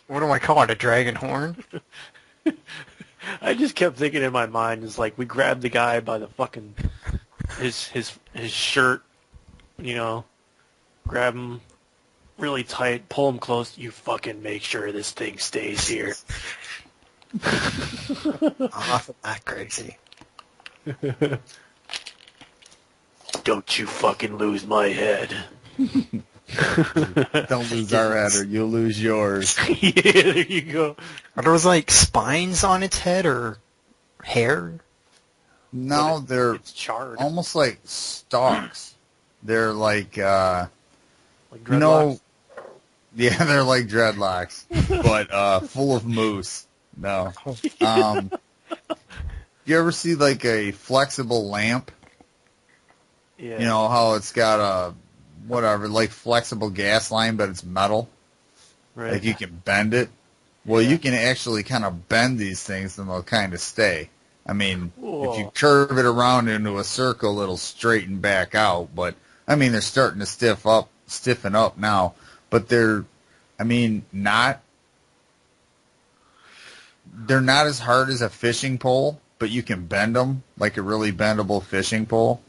what do I call it? A dragon horn? I just kept thinking in my mind, is like we grabbed the guy by the fucking his shirt, you know, grab him really tight, pull him close. You fucking make sure this thing stays here. Off that crazy. Don't you fucking lose my head. Don't lose our head, or you'll lose yours. Yeah, there you go. Are those like spines on its head or hair? No, they're It's charred. almost like stalks. They're like, Like you know, dreadlocks. yeah, they're like dreadlocks, but full of moose. No. You ever see like a flexible lamp? Yeah. You know how it's got a whatever, like flexible gas line, but it's metal. right. Like you can bend it. Well, you can actually kind of bend these things, and they'll kind of stay. I mean, if you Whoa. curve it around into a circle, it'll straighten back out. But I mean, they're starting to stiffen up now. But they're not as hard as a fishing pole, but you can bend them like a really bendable fishing pole.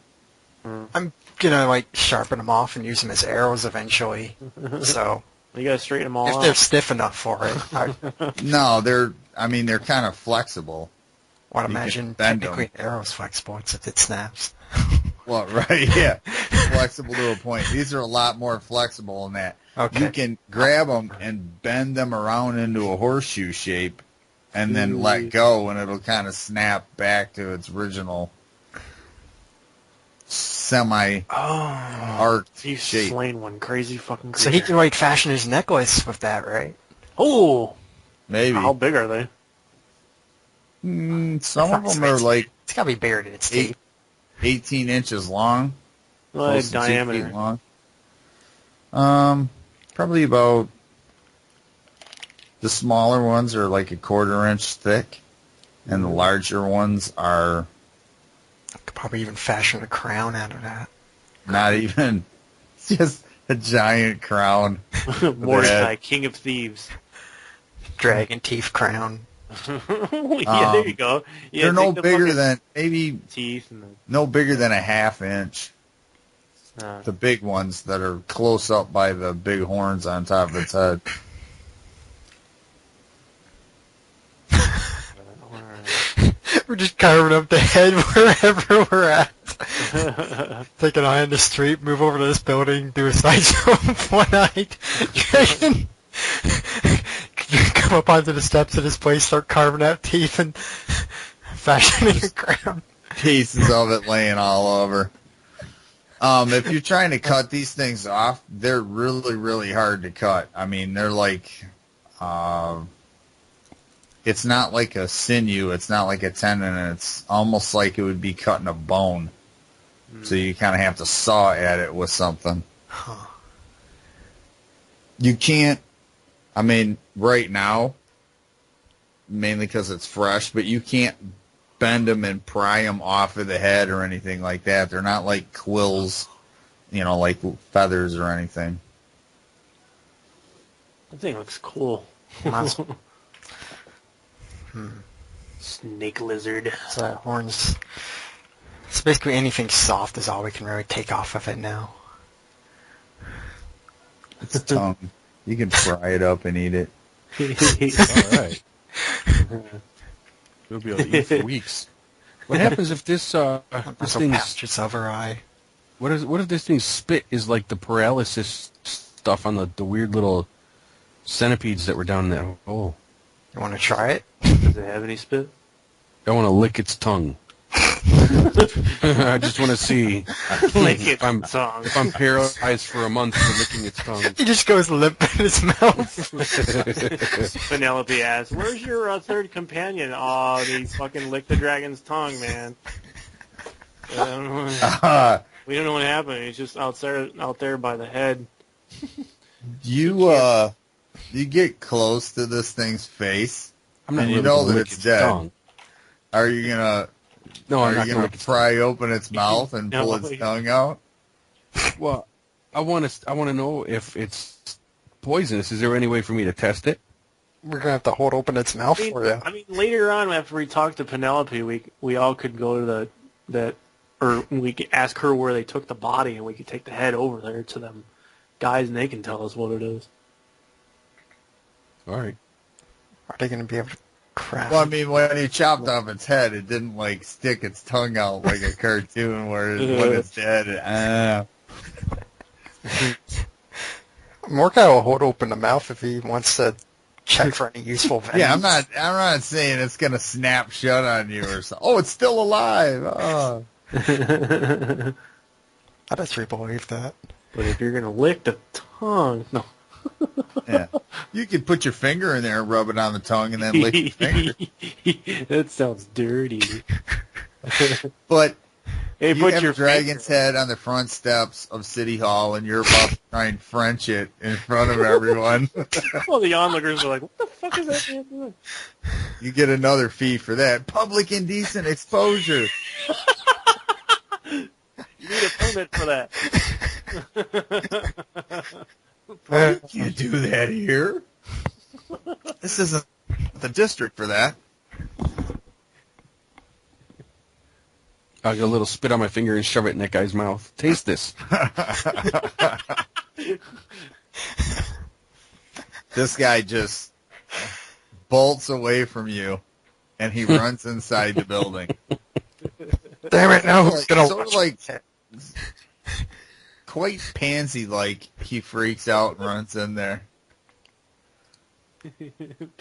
I'm gonna like sharpen them off and use them as arrows eventually. So You gotta straighten them all if out. they're stiff enough for it, I No, they're kind of flexible. would You can imagine bend technically an arrow's flexible except it snaps. Well, right, yeah. Flexible to a point. These are a lot more flexible than that. Okay. You can grab them and bend them around into a horseshoe shape and then let go, and it'll kind of snap back to its original semi-arced You've shape. slain one crazy fucking creature. So he can like fashion his necklace with that, right? Oh! Maybe. How big are they? Some of them are like It's gotta be buried in its teeth. 18 inches long. Like close to 2 diameter. feet long. Probably about, the smaller ones are like a 1/4 inch thick, and the larger ones are Could probably even fashion a crown out of that. not even, it's just a giant crown. Mordecai, King of Thieves. Dragon teeth crown. Yeah, there you go. Yeah, They're no take the bigger fucking than, maybe teeth and no bigger than a 1/2 inch. the. The big ones that are close up by the big horns on top of its head. We're just carving up the head wherever we're at. Take an eye on the street, move over to this building, do a sideshow of one-eyed dragon. Come up onto the steps of this place, start carving out teeth and fashioning a crown. Pieces of it laying all over. If you're trying to cut these things off, they're really, really hard to cut. I mean, they're like, it's not like a sinew, it's not like a tendon, it's almost like it would be cutting a bone. So you kind of have to saw at it with something. Huh. You can't, I mean, right now, mainly because it's fresh, but you can't bend them and pry them off of the head or anything like that. They're not like quills, you know, like feathers or anything. That thing looks cool. Snake lizard. So that horns. So basically anything soft is all we can really take off of it now. It's tongue. You can fry it up and eat it. All right. We'll be able to eat for weeks. What happens if this this That's a thing's patch over eye. what if this thing's spit is like the paralysis stuff on the weird little centipedes that were down in that hole? You want to try it? Does it have any spit? I want to lick its tongue. I just want to see Lick if I'm paralyzed for a month for licking its tongue. He just goes limp in his mouth. Penelope asks, "Where's your third companion?" Oh, they fucking licked the dragon's tongue, man. We don't know what happened. He's just out there by the head. You get close to this thing's face, I'm not and really you know gonna that lick it's its dead. tongue. Are you gonna? No, I'm Are not you gonna gonna pry open its mouth and No. pull its tongue out? Well, I want to know if it's poisonous. Is there any way for me to test it? We're going to have to hold open its mouth for you. I mean, later on after we talked to Penelope, we all could go to or we could ask her where they took the body, and we could take the head over there to them guys, and they can tell us what it is. All right. Are they going to be able to craft? Well, I mean, when you chopped off its head, it didn't like stick its tongue out like a cartoon where when it's dead. Mordecai will hold open the mouth if he wants to check for any useful venom. Yeah, I'm not saying it's gonna snap shut on you or something. Oh, it's still alive. Oh. I'd actually believe that. But if you're gonna lick the tongue, no. Yeah, you could put your finger in there and rub it on the tongue and then lick your finger. That sounds dirty. But Hey, you put have your a dragon's head on the front steps of City Hall, and you're about to try and French it in front of everyone. Well, the onlookers are like, "What the fuck is that man doing?" You get another fee for that. Public indecent exposure. You need a permit for that. You can't do that here. This isn't the district for that. I'll get a little spit on my finger and shove it in that guy's mouth. Taste this. This guy just bolts away from you, and he runs inside the building. Damn it, now who's going to Sort of like quite pansy-like, he freaks out and runs in there.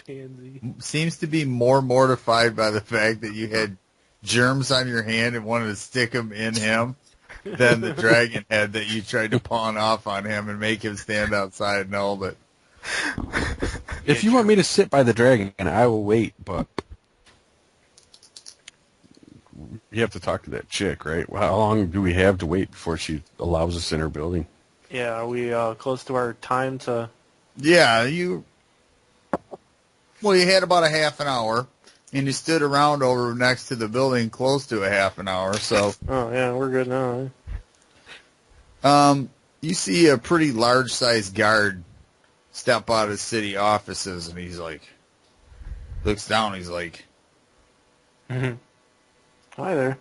Pansy. Seems to be more mortified by the fact that you had germs on your hand and wanted to stick them in him than the dragon head that you tried to pawn off on him and make him stand outside and hold it. If you want me to sit by the dragon, I will wait, but you have to talk to that chick, right? Well, how long do we have to wait before she allows us in her building? Yeah, are we close to our time to... Yeah, you had about a half an hour, and you stood around over next to the building close to a half an hour, so... Oh, yeah, we're good now. Eh? You see a pretty large-sized guard step out of city offices, and he's like... Looks down, he's like... Hi there.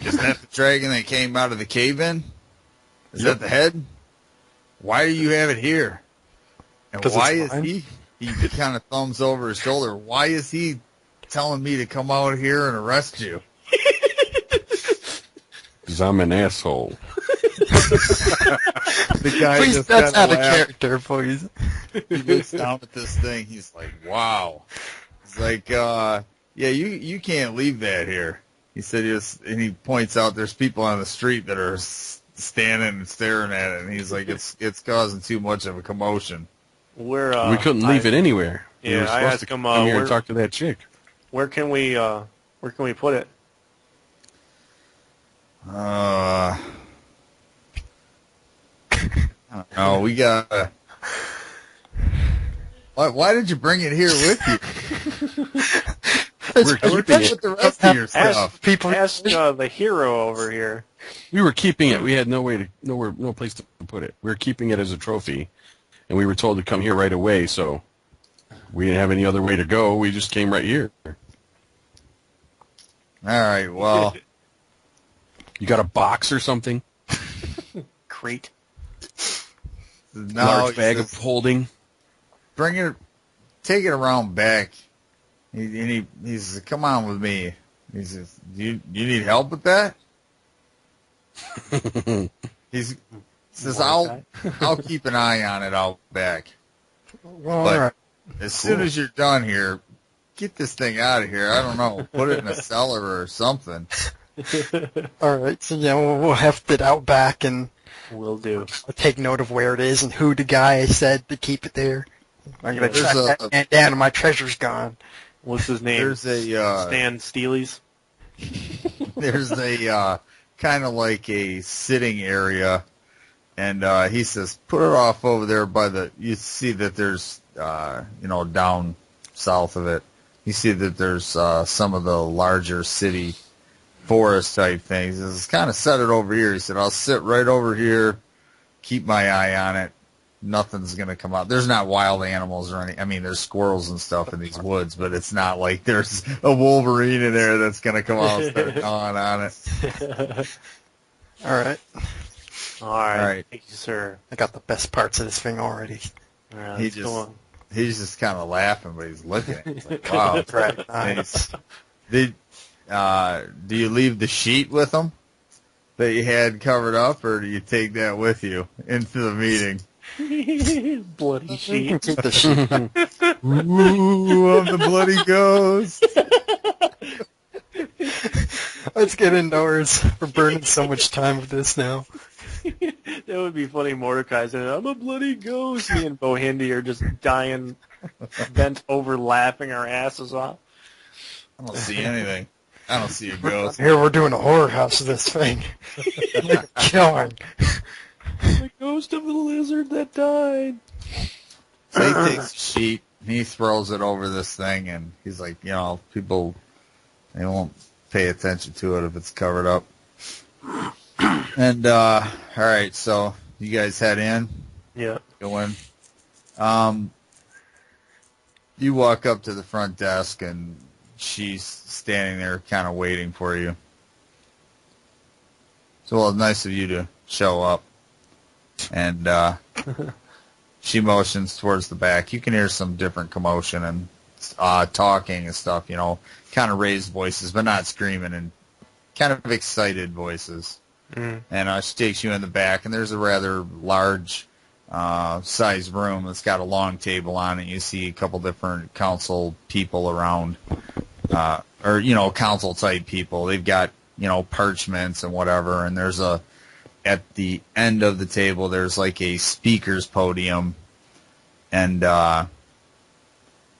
Isn't that the dragon that came out of the cave-in? Is that the head? Why do you have it here? And 'Cause why it's is mine. he kind of thumbs over his shoulder, why is he telling me to come out here and arrest you? Because I'm an asshole. The guy Please, just that's kinda out of laughed. character, please. He looks down at this thing. He's like, wow. He's like, yeah, you can't leave that here. He said, and he points out there's people on the street that are standing and staring at it, and he's like, it's causing too much of a commotion. We're we couldn't leave it anywhere. We Yeah, were I supposed asked to him, come here where- and talk to that chick. Where can we put it? I don't know. We got. Why did you bring it here with you? We're Where's keeping it. with the rest of your stuff? People, Ask the hero over here. We were keeping it. We had no place to put it. We were keeping it as a trophy, and we were told to come here right away. So we didn't have any other way to go. We just came right here. All right. Well, You got a box or something? Crate. no. Large he bag says, of holding. bring it. Take it around back. He says, "Come on with me." He says, "You need help with that?" He says, "I'll keep an eye on it out back. well, But all right. as soon as you're done here, get this thing out of here. I don't know, put it in a cellar or something." All right, so yeah, we'll heft it out back, and Will do. I'll take note of where it is and who the guy said to keep it there. I'm gonna There's track a- that man down, and my treasure's gone. What's his name? There's a Stan Steely's. there's a kind of like a sitting area, and he says, "Put it off over there by the." You see that there's down south of it. You see that there's some of the larger city forest type things. He says, "Kind of set it over here." He said, "I'll sit right over here, keep my eye on it. Nothing's gonna come out. There's not wild animals or any. I mean, there's squirrels and stuff in these woods, but it's not like there's a Wolverine in there that's gonna come out and start gnawing on it." All right, All right. All right. Thank you, sir. I got the best parts of this thing already. All right, He let's go just- on. He's just kind of laughing, but he's looking at it. He's like, wow. Right. Nice. Do you leave the sheet with them that you had covered up, or do you take that with you into the meeting? Bloody You can sheet. keep the sheet. Ooh, I'm the bloody ghost. Let's get indoors. We're burning so much time with this now. That would be funny. Mordecai said, "I'm a bloody ghost." Me and Bohindi are just dying, bent over, laughing our asses off. I don't see anything. I don't see a ghost. Here we're doing a horror house of this thing. Killing. The ghost of the lizard that died. So he takes the sheet and he throws it over this thing, and he's like, people, they won't pay attention to it if it's covered up. And all right, so you guys head in. Yeah. Go in. You walk up to the front desk, and she's standing there kind of waiting for you. So, well, it's nice of you to show up. And she motions towards the back. You can hear some different commotion and talking and stuff, kind of raised voices, but not screaming, and kind of excited voices. Mm. And she takes you in the back, and there's a rather large sized room that's got a long table on it. You see a couple different council people around, or council type people. They've got parchments and whatever, and there's at the end of the table there's like a speaker's podium, and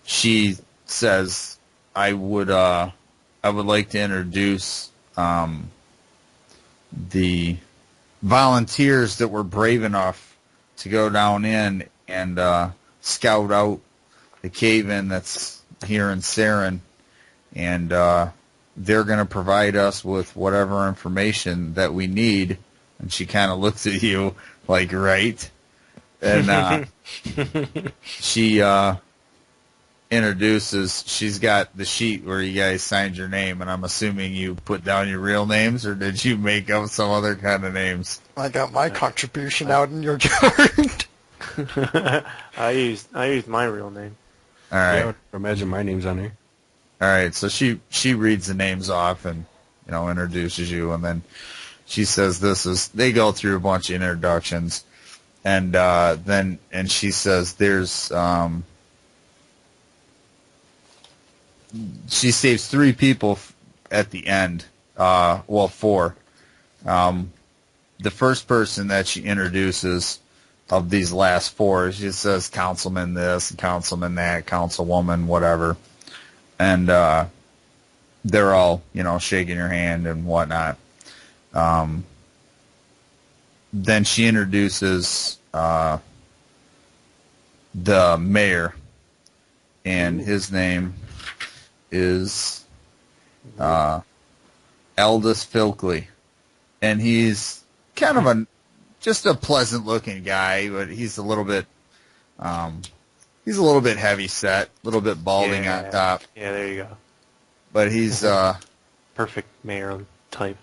she says, I would like to introduce the volunteers that were brave enough to go down in and scout out the cave-in that's here in Saren, and they're going to provide us with whatever information that we need. And she kind of looks at you like, right? And she introduces, she's got the sheet where you guys signed your name, and I'm assuming you put down your real names, or did you make up some other kind of names? I got my contribution out in your yard. I used my real name. All right. Yeah, I would imagine my name's on there. All right, so she reads the names off and, introduces you, and then she says they go through a bunch of introductions, and she says she saves 3 people at the end, 4. The first person that she introduces of these last 4, she says councilman this, councilman that, councilwoman, whatever. And they're all, shaking her hand and whatnot. Then she introduces the mayor, and his name is Aldous Filkley. And he's kind of just a pleasant-looking guy, but he's a little bit heavy set, a little bit balding on top. Yeah, there you go. But he's perfect mayor type.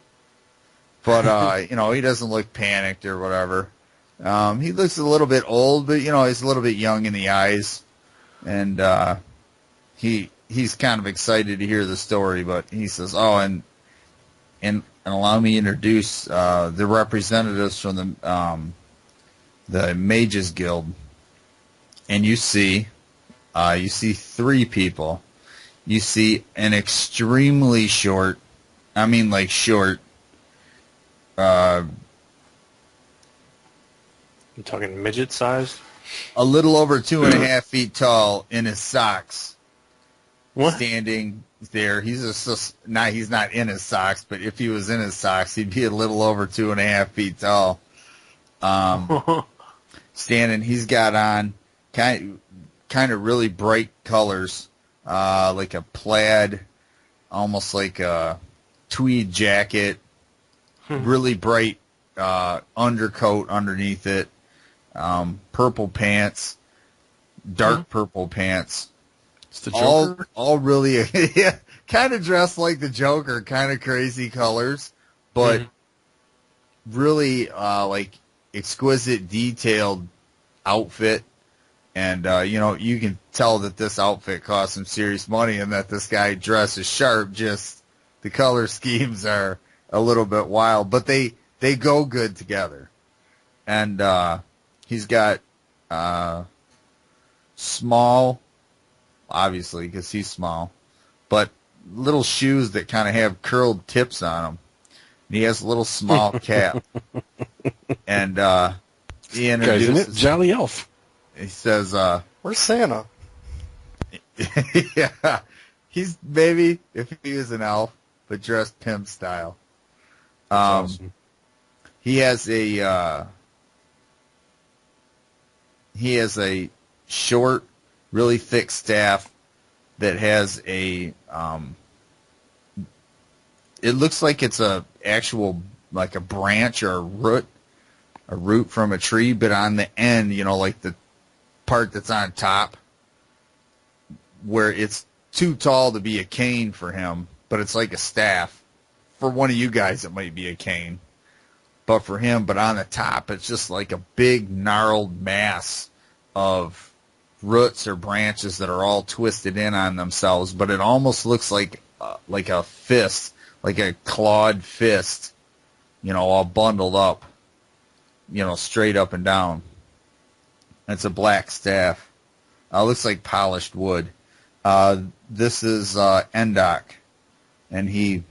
But he doesn't look panicked or whatever. He looks a little bit old, but he's a little bit young in the eyes, and he's kind of excited to hear the story. But he says, "Oh, and allow me to introduce the representatives from the Mages Guild." And you see 3 people. You see an extremely short, short. You talking midget sized? A little over 2.5 feet tall in his socks. What? Standing there. He's not in his socks, but if he was in his socks, he'd be a little over 2.5 feet tall. Standing, he's got on kind of really bright colors, like a plaid, almost like a tweed jacket, really bright undercoat underneath it, purple pants, dark purple pants. It's the Joker? All really, yeah, kind of dressed like the Joker, kind of crazy colors, but really like exquisite, detailed outfit. And, you can tell that this outfit cost some serious money and that this guy dresses sharp, just the color schemes are a little bit wild, but they go good together. And he's got small, obviously, because he's small, but little shoes that kind of have curled tips on them. And he has a little small cap. And he introduces... Guy's in it? Jolly Elf. He says, Where's Santa? yeah, he's maybe if he was an elf, but dressed pimp style. Awesome. He has a short, really thick staff that has a it looks like it's a actual like a branch or a root from a tree, but on the end, like the part that's on top where it's too tall to be a cane for him, but it's like a staff. For one of you guys, it might be a cane, but for him, but on the top, it's just like a big gnarled mass of roots or branches that are all twisted in on themselves, but it almost looks like a fist, like a clawed fist, all bundled up, straight up and down. It's a black staff. Looks like polished wood. This is Endok, and he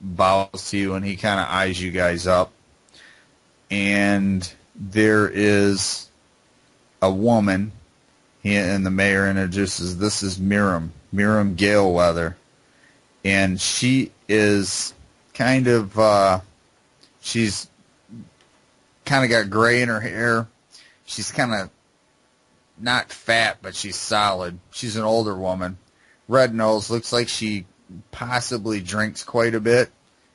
bows to you and he kind of eyes you guys up. And there is a woman, and the mayor introduces, this is Miriam Galeweather. And she is kind of, she's kind of got gray in her hair. She's kind of not fat, but she's solid. She's an older woman. Red nose, looks like she possibly drinks quite a bit.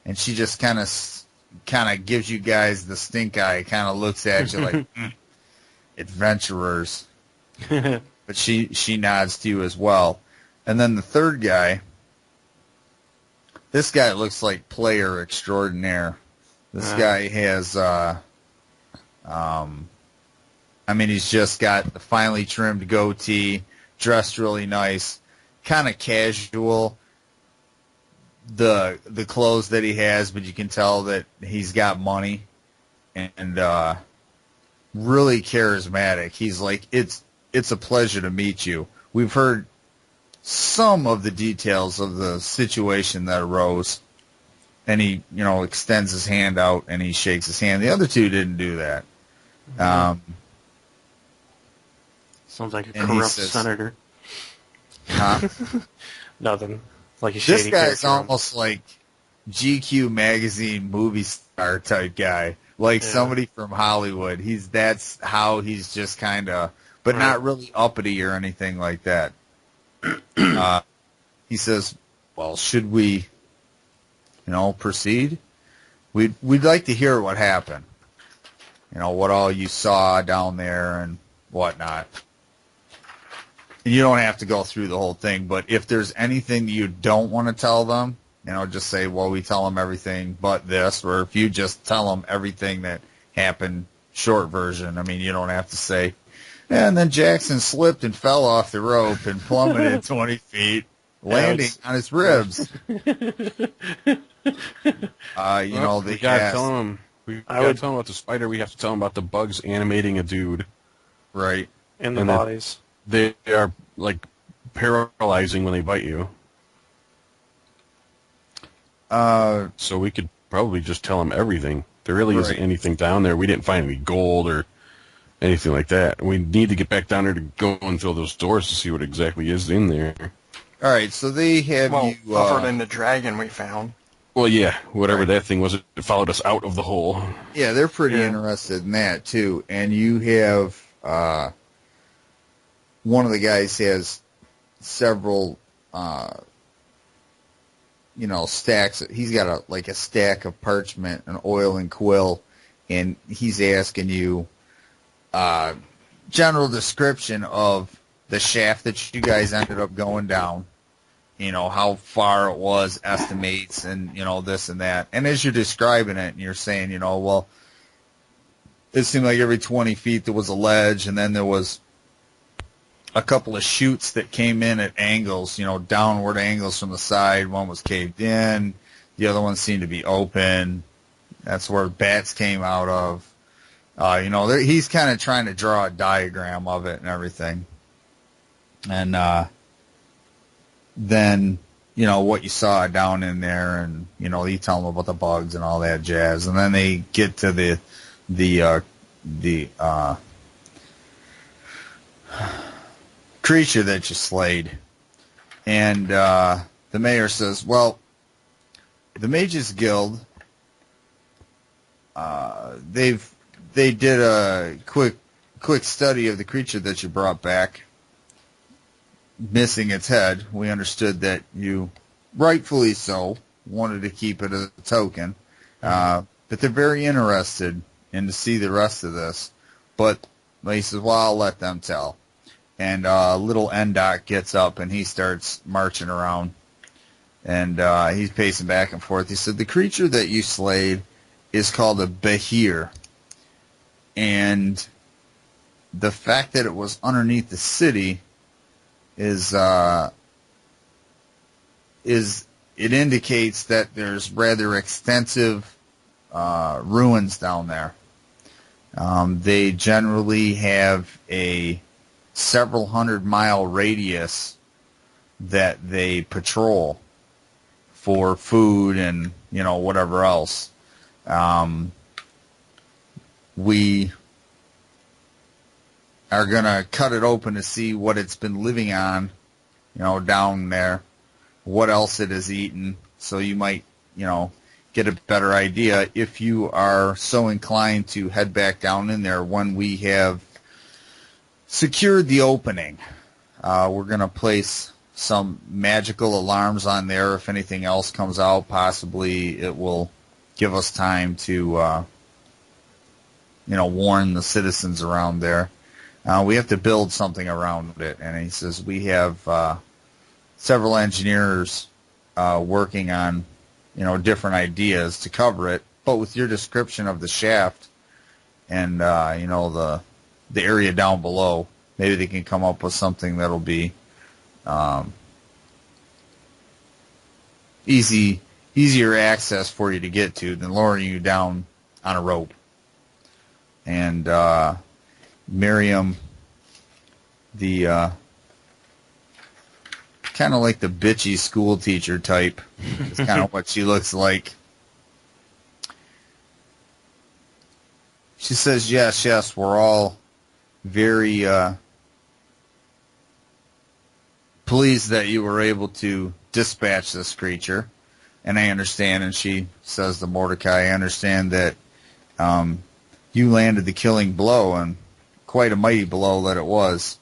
And she just kind of gives you guys the stink eye, kind of looks at you like, adventurers. But she nods to you as well. And then the third guy, this guy looks like player extraordinaire. This guy has, he's just got the finely trimmed goatee, dressed really nice, kind of casual. The clothes that he has, but you can tell that he's got money, and really charismatic. He's like, it's a pleasure to meet you. We've heard some of the details of the situation that arose, and he, extends his hand out and he shakes his hand. The other two didn't do that. Sounds like a and he corrupt says- senator. Huh? Nothing. Like a shady This guy's character. almost like GQ magazine movie star type guy, like Yeah. somebody from Hollywood. That's how he's just kind of, but Right. not really uppity or anything like that. He says, "Well, should we, proceed? We'd like to hear what happened. What all you saw down there and whatnot." And you don't have to go through the whole thing, but if there's anything you don't want to tell them, just say, well, we tell them everything but this, or if you just tell them everything that happened, short version. I mean, you don't have to say, and then Jackson slipped and fell off the rope and plummeted 20 feet, landing on his ribs. We they gotta tell them. We I gotta would- tell them about the spider. We have to tell them about the bugs animating a dude. right. In the and then- bodies. They are like paralyzing when they bite you. So we could probably just tell them everything. There really isn't Right. anything down there. We didn't find any gold or anything like that. We need to get back down there to go and through those doors to see what exactly is in there. All right, so they have Well, you. covered in the dragon we found. Well, yeah, whatever Right. that thing was, it followed us out of the hole. Yeah, they're pretty Yeah. interested in that too. And you have one of the guys has several, stacks. He's got a stack of parchment and oil and quill, and he's asking you general description of the shaft that you guys ended up going down. How far it was, estimates, and, this and that. And as you're describing it, and you're saying, well, it seemed like every 20 feet there was a ledge, and then there was a couple of chutes that came in at angles, downward angles from the side. One was caved in. The other one seemed to be open. That's where bats came out of. He's kind of trying to draw a diagram of it and everything. And then, what you saw down in there, and, you tell them about the bugs and all that jazz. And then they get to the creature that you slayed. And the mayor says, well, the Mages Guild, they did a quick study of the creature that you brought back, missing its head. We understood that you, rightfully so, wanted to keep it as a token. But they're very interested in to see the rest of this. But he says, well, I'll let them tell. And little Endok gets up and he starts marching around. And he's pacing back and forth. He said, the creature that you slayed is called a Behir. And the fact that it was underneath the city is it indicates that there's rather extensive ruins down there. They generally have a several 100-mile radius that they patrol for food and whatever else. We are gonna cut it open to see what it's been living on, down there, what else it has eaten, so you might, get a better idea if you are so inclined to head back down in there when we have secured the opening. We're gonna place some magical alarms on there. If anything else comes out, possibly it will give us time to, warn the citizens around there. We have to build something around it. And he says, we have several engineers working on, different ideas to cover it. But with your description of the shaft and, the area down below, maybe they can come up with something that'll be easier access for you to get to than lowering you down on a rope. And Miriam, the kind of like the bitchy school teacher type, is kind of what she looks like. She says, yes, we're all very pleased that you were able to dispatch this creature. And I understand, and she says to Mordecai, I understand that you landed the killing blow, and quite a mighty blow that it was.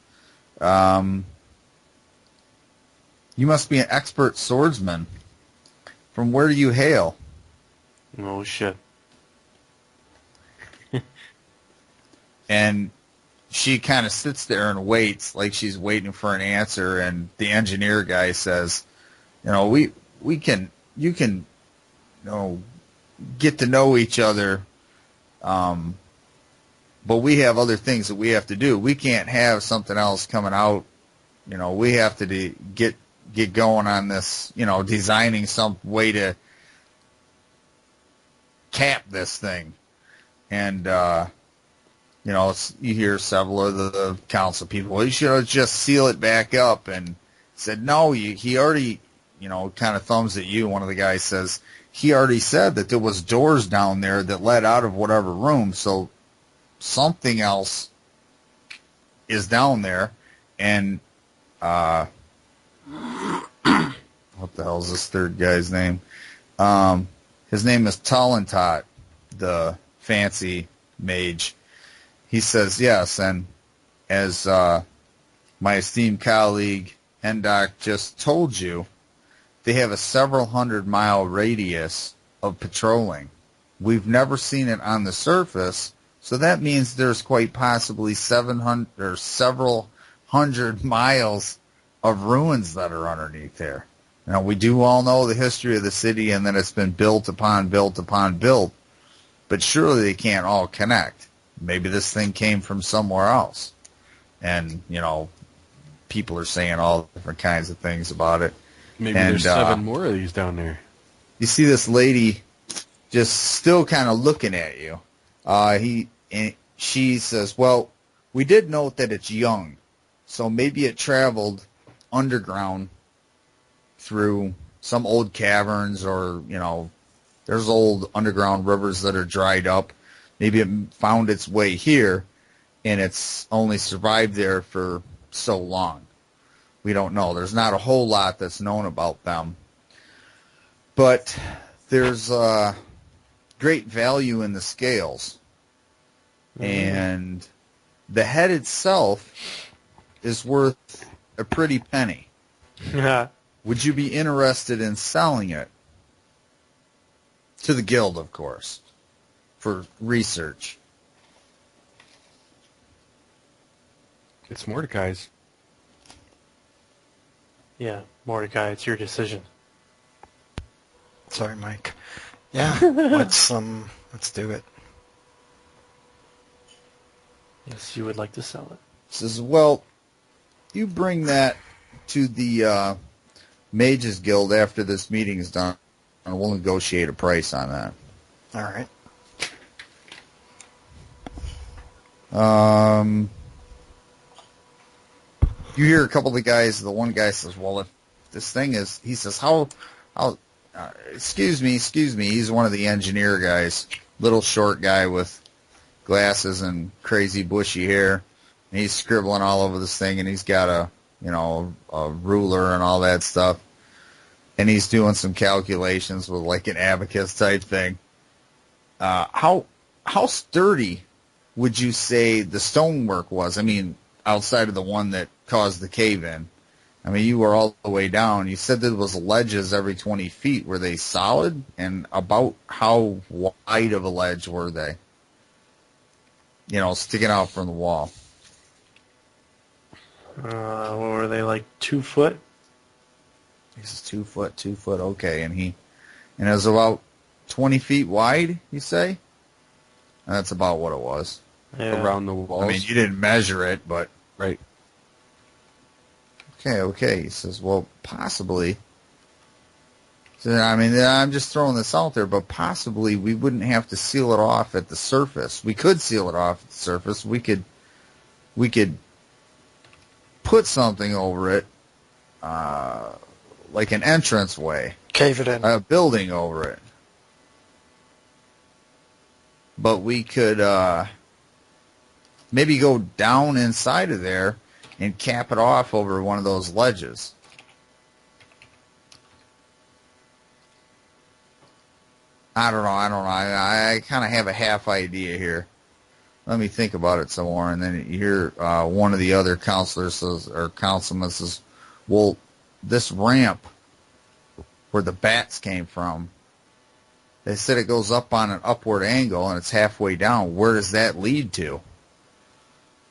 You must be an expert swordsman. From where do you hail? Oh, shit. And she kind of sits there and waits, like she's waiting for an answer. And the engineer guy says, you can, get to know each other. But we have other things that we have to do. We can't have something else coming out. We have to get going on this, designing some way to cap this thing. And, you hear several of the council people, well, you should just seal it back up. And said, no, he already, kind of thumbs at you. One of the guys says, he already said that there was doors down there that led out of whatever room. So something else is down there. And, what the hell is this third guy's name? His name is Talentot, the fancy mage. He says, yes, and as my esteemed colleague Endok just told you, they have a several 100-mile radius of patrolling. We've never seen it on the surface, so that means there's quite possibly 700 or several hundred miles of ruins that are underneath there. Now, we do all know the history of the city and that it's been built upon built upon built, but surely they can't all connect. Maybe this thing came from somewhere else. And, people are saying all different kinds of things about it. Maybe there's 7 more of these down there. You see this lady just still kind of looking at you. She says, well, we did note that it's young, so maybe it traveled underground through some old caverns or, there's old underground rivers that are dried up. Maybe it found its way here, and it's only survived there for so long. We don't know. There's not a whole lot that's known about them. But there's great value in the scales. And the head itself is worth a pretty penny. Would you be interested in selling it? To the guild, of course. For research. It's Mordecai's. Yeah, Mordecai, it's your decision. Sorry, Mike. Yeah, let's do it. Yes, you would like to sell it. Says, well, you bring that to the Mages Guild after this meeting is done, and we'll negotiate a price on that. All right. You hear a couple of the guys. The one guy says, well, if this thing is, he says, excuse me. He's one of the engineer guys, little short guy with glasses and crazy bushy hair. And he's scribbling all over this thing, and he's got a ruler and all that stuff. And he's doing some calculations with like an abacus type thing. How sturdy would you say the stonework was? I mean, outside of the one that caused the cave-in. I mean, you were all the way down. You said there was ledges every 20 feet. Were they solid? And about how wide of a ledge were they? Sticking out from the wall. What were they, like 2 foot? He says 2 foot, okay. And it was about 20 feet wide, you say? And that's about what it was. Yeah. Around the walls. I mean, you didn't measure it, but... Right. Okay. He says, well, possibly. He I mean, I'm just throwing this out there, but possibly we wouldn't have to seal it off at the surface. We could seal it off at the surface. We could put something over it, like an entranceway, Cave it in. a building over it. But we could maybe go down inside of there and cap it off over one of those ledges. I don't know. I kind of have a half idea here. Let me think about it some more. And then you hear one of the other counselors says, or councilman says, well, this ramp where the bats came from, they said it goes up on an upward angle and it's halfway down. Where does that lead to?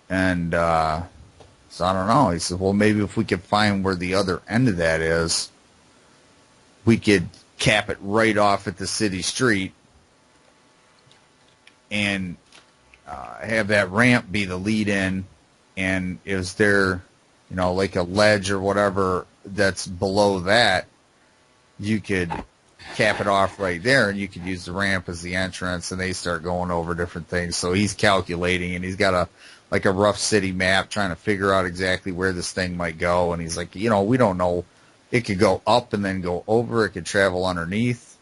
And so I don't know. He said, well, maybe if we could find where the other end of that is, we could cap it right off at the city street and have that ramp be the lead in, and is there, you know, like a ledge or whatever that's below that, you could cap it off right there, and you could use the ramp as the entrance, and they start going over different things. So he's calculating, and he's got a rough city map trying to figure out exactly where this thing might go, and he's like, you know, we don't know. It could go up and then go over. It could travel underneath.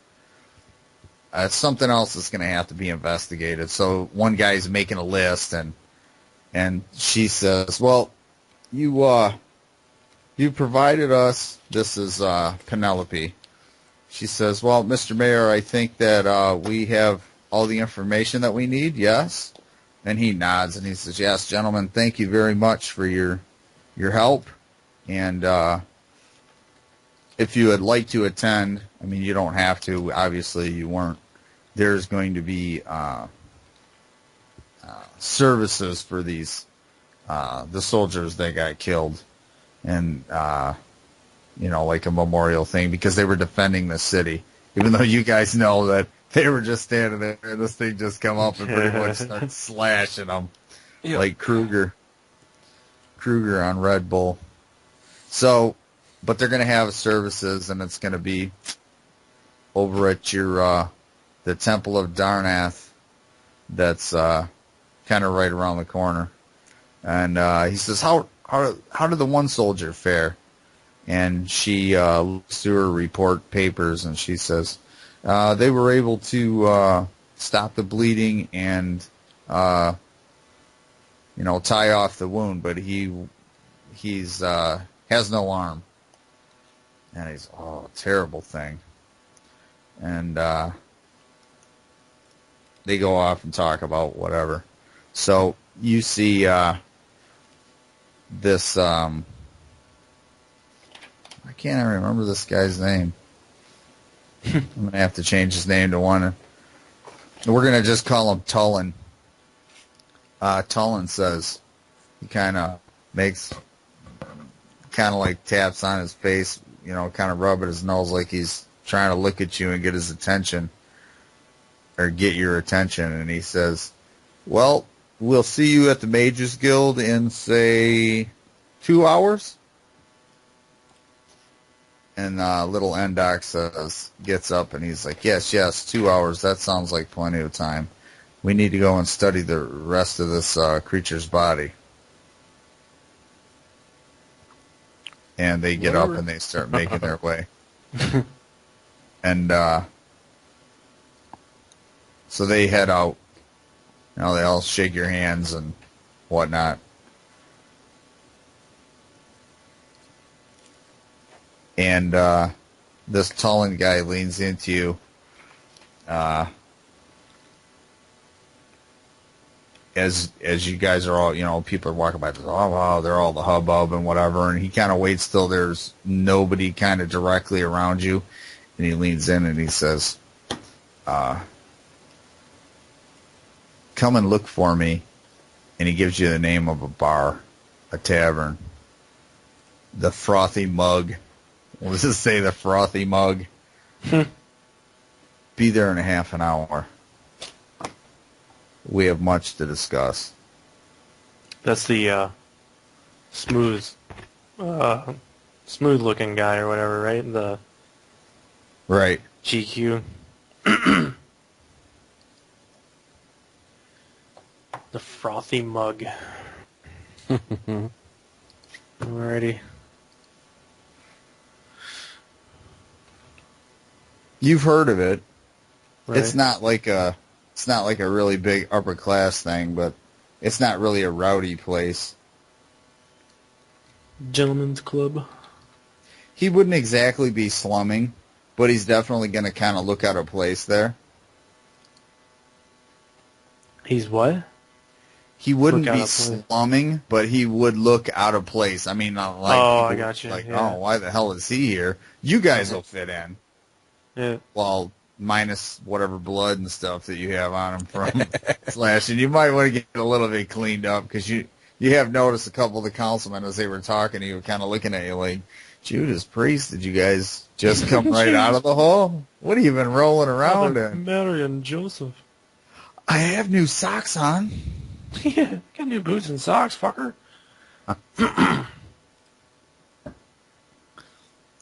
Something else is going to have to be investigated. So one guy's making a list, and she says, well, you provided us, this is Penelope. She says, well, Mr. Mayor, I think that we have all the information that we need, yes? And he nods, and he says, yes, gentlemen, thank you very much for your help. And if you would like to attend, I mean, you don't have to. Obviously, you weren't. There's going to be services for these the soldiers that got killed, and you know, like a memorial thing, because they were defending the city. Even though you guys know that they were just standing there, and this thing just come up and pretty much start slashing them, like Kruger on Red Bull. So. But they're going to have services, and it's going to be over at your the Temple of Darnath. That's kind of right around the corner. And he says, "How did the one soldier fare?" And she looks through her report papers, and she says, "They were able to stop the bleeding and tie off the wound, but he's has no arm." And he's, terrible thing. And they go off and talk about whatever. So you see this, I can't even remember this guy's name. I'm going to have to change his name to one. We're going to just call him Tullen. Tullen says, he kind of like taps on his face, you know, kind of rubbing his nose like he's trying to look at you and get his attention, or get your attention. And he says, well, we'll see you at the Mages Guild in, say, 2 hours. And little Endox gets up and he's like, yes, 2 hours. That sounds like plenty of time. We need to go and study the rest of this creature's body. And they get up and they start making their way. And so they head out. You know, they all shake your hands and whatnot. And this Tullen guy leans into you. As you guys are all, you know, people are walking by, oh, wow, they're all the hubbub and whatever, and he kind of waits till there's nobody kind of directly around you, and he leans in and he says, come and look for me, and he gives you the name of a bar, a tavern, the Frothy Mug. What does it say, the Frothy Mug? Be there in a half an hour. We have much to discuss. That's the smooth-looking guy or whatever, right? Right. GQ. The frothy mug. Alrighty. You've heard of it. Right. It's not like a really big upper class thing, but it's not really a rowdy place. Gentleman's Club. He wouldn't exactly be slumming, but he's definitely going to kind of look out of place there. He's what? He wouldn't Look out be of place. slumming, but he would look out of place. I mean, not like Oh, people I got you, like, yeah. oh, why the hell is he here? You guys will fit in. Yeah. Well, minus whatever blood and stuff that you have on him from slashing. You might want to get a little bit cleaned up because you have noticed a couple of the councilmen as they were talking to you were kind of looking at you like, Judas Priest, did you guys just come right out of the hole? What have you been rolling around in? Mary and Joseph. I have new socks on. Yeah, got new boots and socks, fucker. All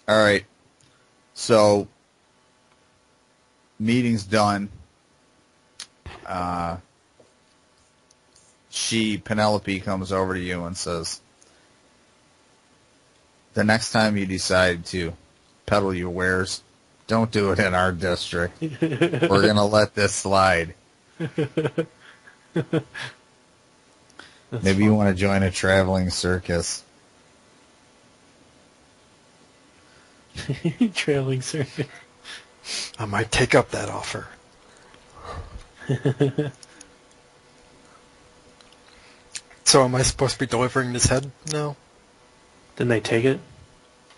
right. So, meeting's done. Penelope comes over to you and says, the next time you decide to peddle your wares, don't do it in our district. We're going to let this slide. Maybe you want to join a traveling circus. Trailing circuit. I might take up that offer. So am I supposed to be delivering this head now? Didn't they take it?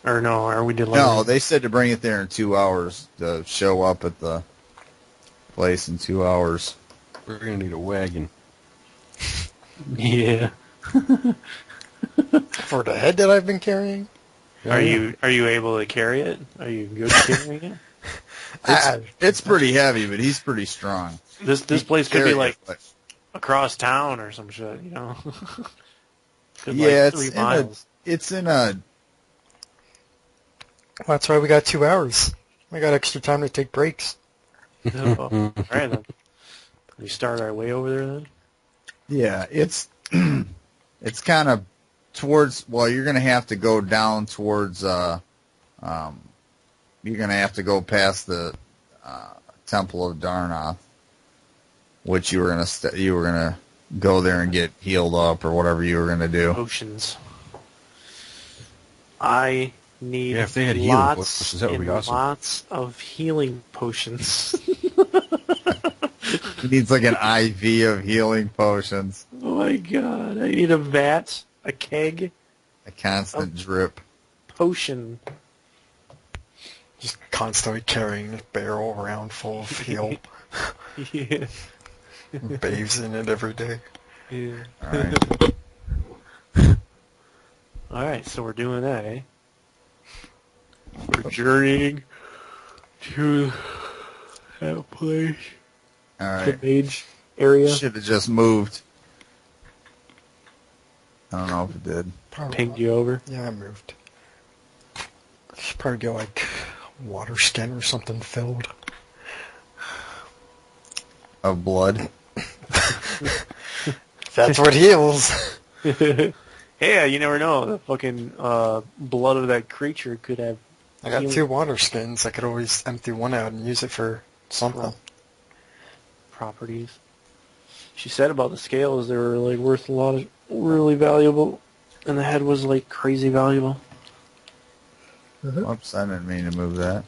Or no, are we delivering? No, they said to bring it there in 2 hours, to show up at the place in 2 hours. We're going to need a wagon. Yeah. For the head that I've been carrying? Are you able to carry it? Are you good carrying it? It's pretty heavy, but he's pretty strong. This place could be Carry like it, but- across town or some shit, you know? Could yeah, like 3 miles. it's in a. Well, that's why we got 2 hours. We got extra time to take breaks. Oh, all right then. We start our way over there then. Yeah, it's it's kind of towards. Well, you're going to have to go down towards. You're going to have to go past the Temple of Darnoth, which you were going to go there and get healed up or whatever you were going to do. Potions. I need Yeah, if they had healing lots potions, that would be and awesome. lots of healing potions. He needs like an IV of healing potions, Oh my god, I need a vat, a keg, a constant drip. potion. Just constantly carrying this barrel around full of heal. Yeah. Bathes in it every day. Yeah. All right. Alright, so we're doing that, eh? We're journeying to that place. All The right. mage area. Should have just moved. I don't know if it did. Pinged you over. Yeah, I moved. Should probably get like water skin or something filled. Of blood. That's what heals. Hey, you never know. The fucking blood of that creature could have I got healing 2 water skins. I could always empty one out and use it for something. properties. She said about the scales they were like worth a lot of really valuable, and the head was like crazy valuable. Oops, I didn't mean to move that.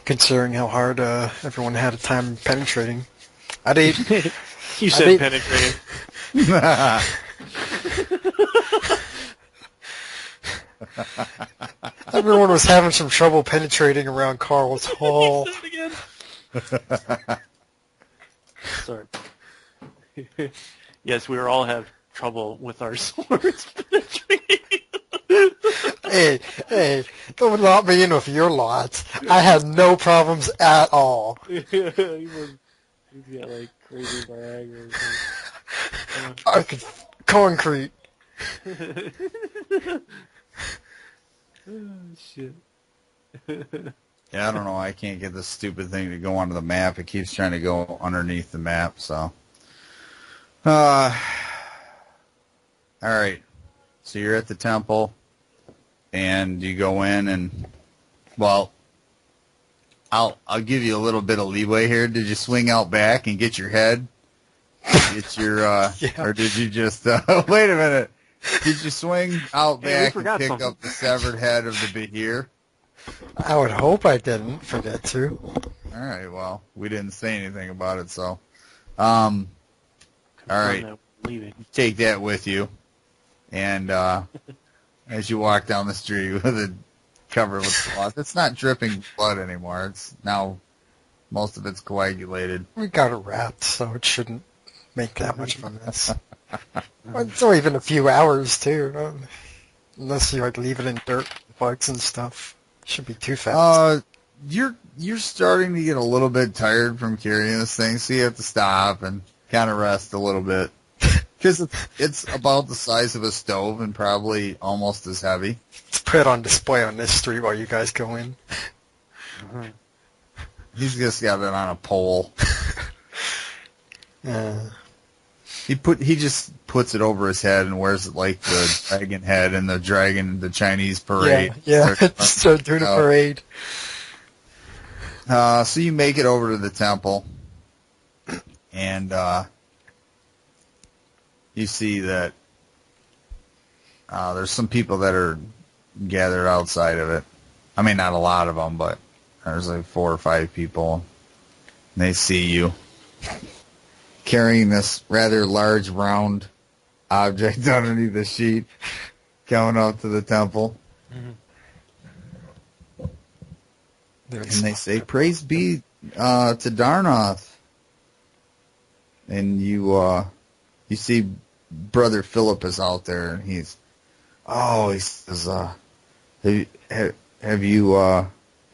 Considering how hard everyone had a time penetrating. I'd eat. You I said mean- penetrating. Everyone was having some trouble penetrating around Carl's hall. Say it again. Sorry. Yes, we all have trouble with our swords penetrating. Hey, don't lot me in with your lots. I had no problems at all. He's got like crazy Viagra or something. I could concrete. Oh, shit. Yeah, I don't know. I can't get this stupid thing to go onto the map. It keeps trying to go underneath the map, so. All right. So you're at the temple, and you go in, and, well, I'll give you a little bit of leeway here. Did you swing out back and get your head? Get your, Yeah. Or did you just, wait a minute. Did you swing out Hey, we back and forgot pick something. up the severed head of the Bahir? I would hope I didn't forget to. All right, well, we didn't say anything about it, so. All right, Confirm that we're leaving. take that with you. And as you walk down the street with it covered with cloth, it's not dripping blood anymore. It's now, most of it's coagulated. We got it wrapped, so it shouldn't make that much of a mess. It's only been a few hours, too. Unless you like leave it in dirt, bugs and stuff. Shouldn't be too fast. You're starting to get a little bit tired from carrying this thing, so you have to stop and kind of rest a little bit. Because it's about the size of a stove and probably almost as heavy. Let's put it on display on this street while you guys go in. He's just got it on a pole. He just puts it over his head and wears it like the dragon head in the Chinese parade. Yeah. Start doing a parade. So you make it over to the temple, and you see that there's some people that are gathered outside of it. I mean, not a lot of them, but there's like 4 or 5 people. And they see you carrying this rather large round object underneath the sheet coming up to the temple. And they say, "Praise be to Darnoth." And you see Brother Philip is out there, and he says, have you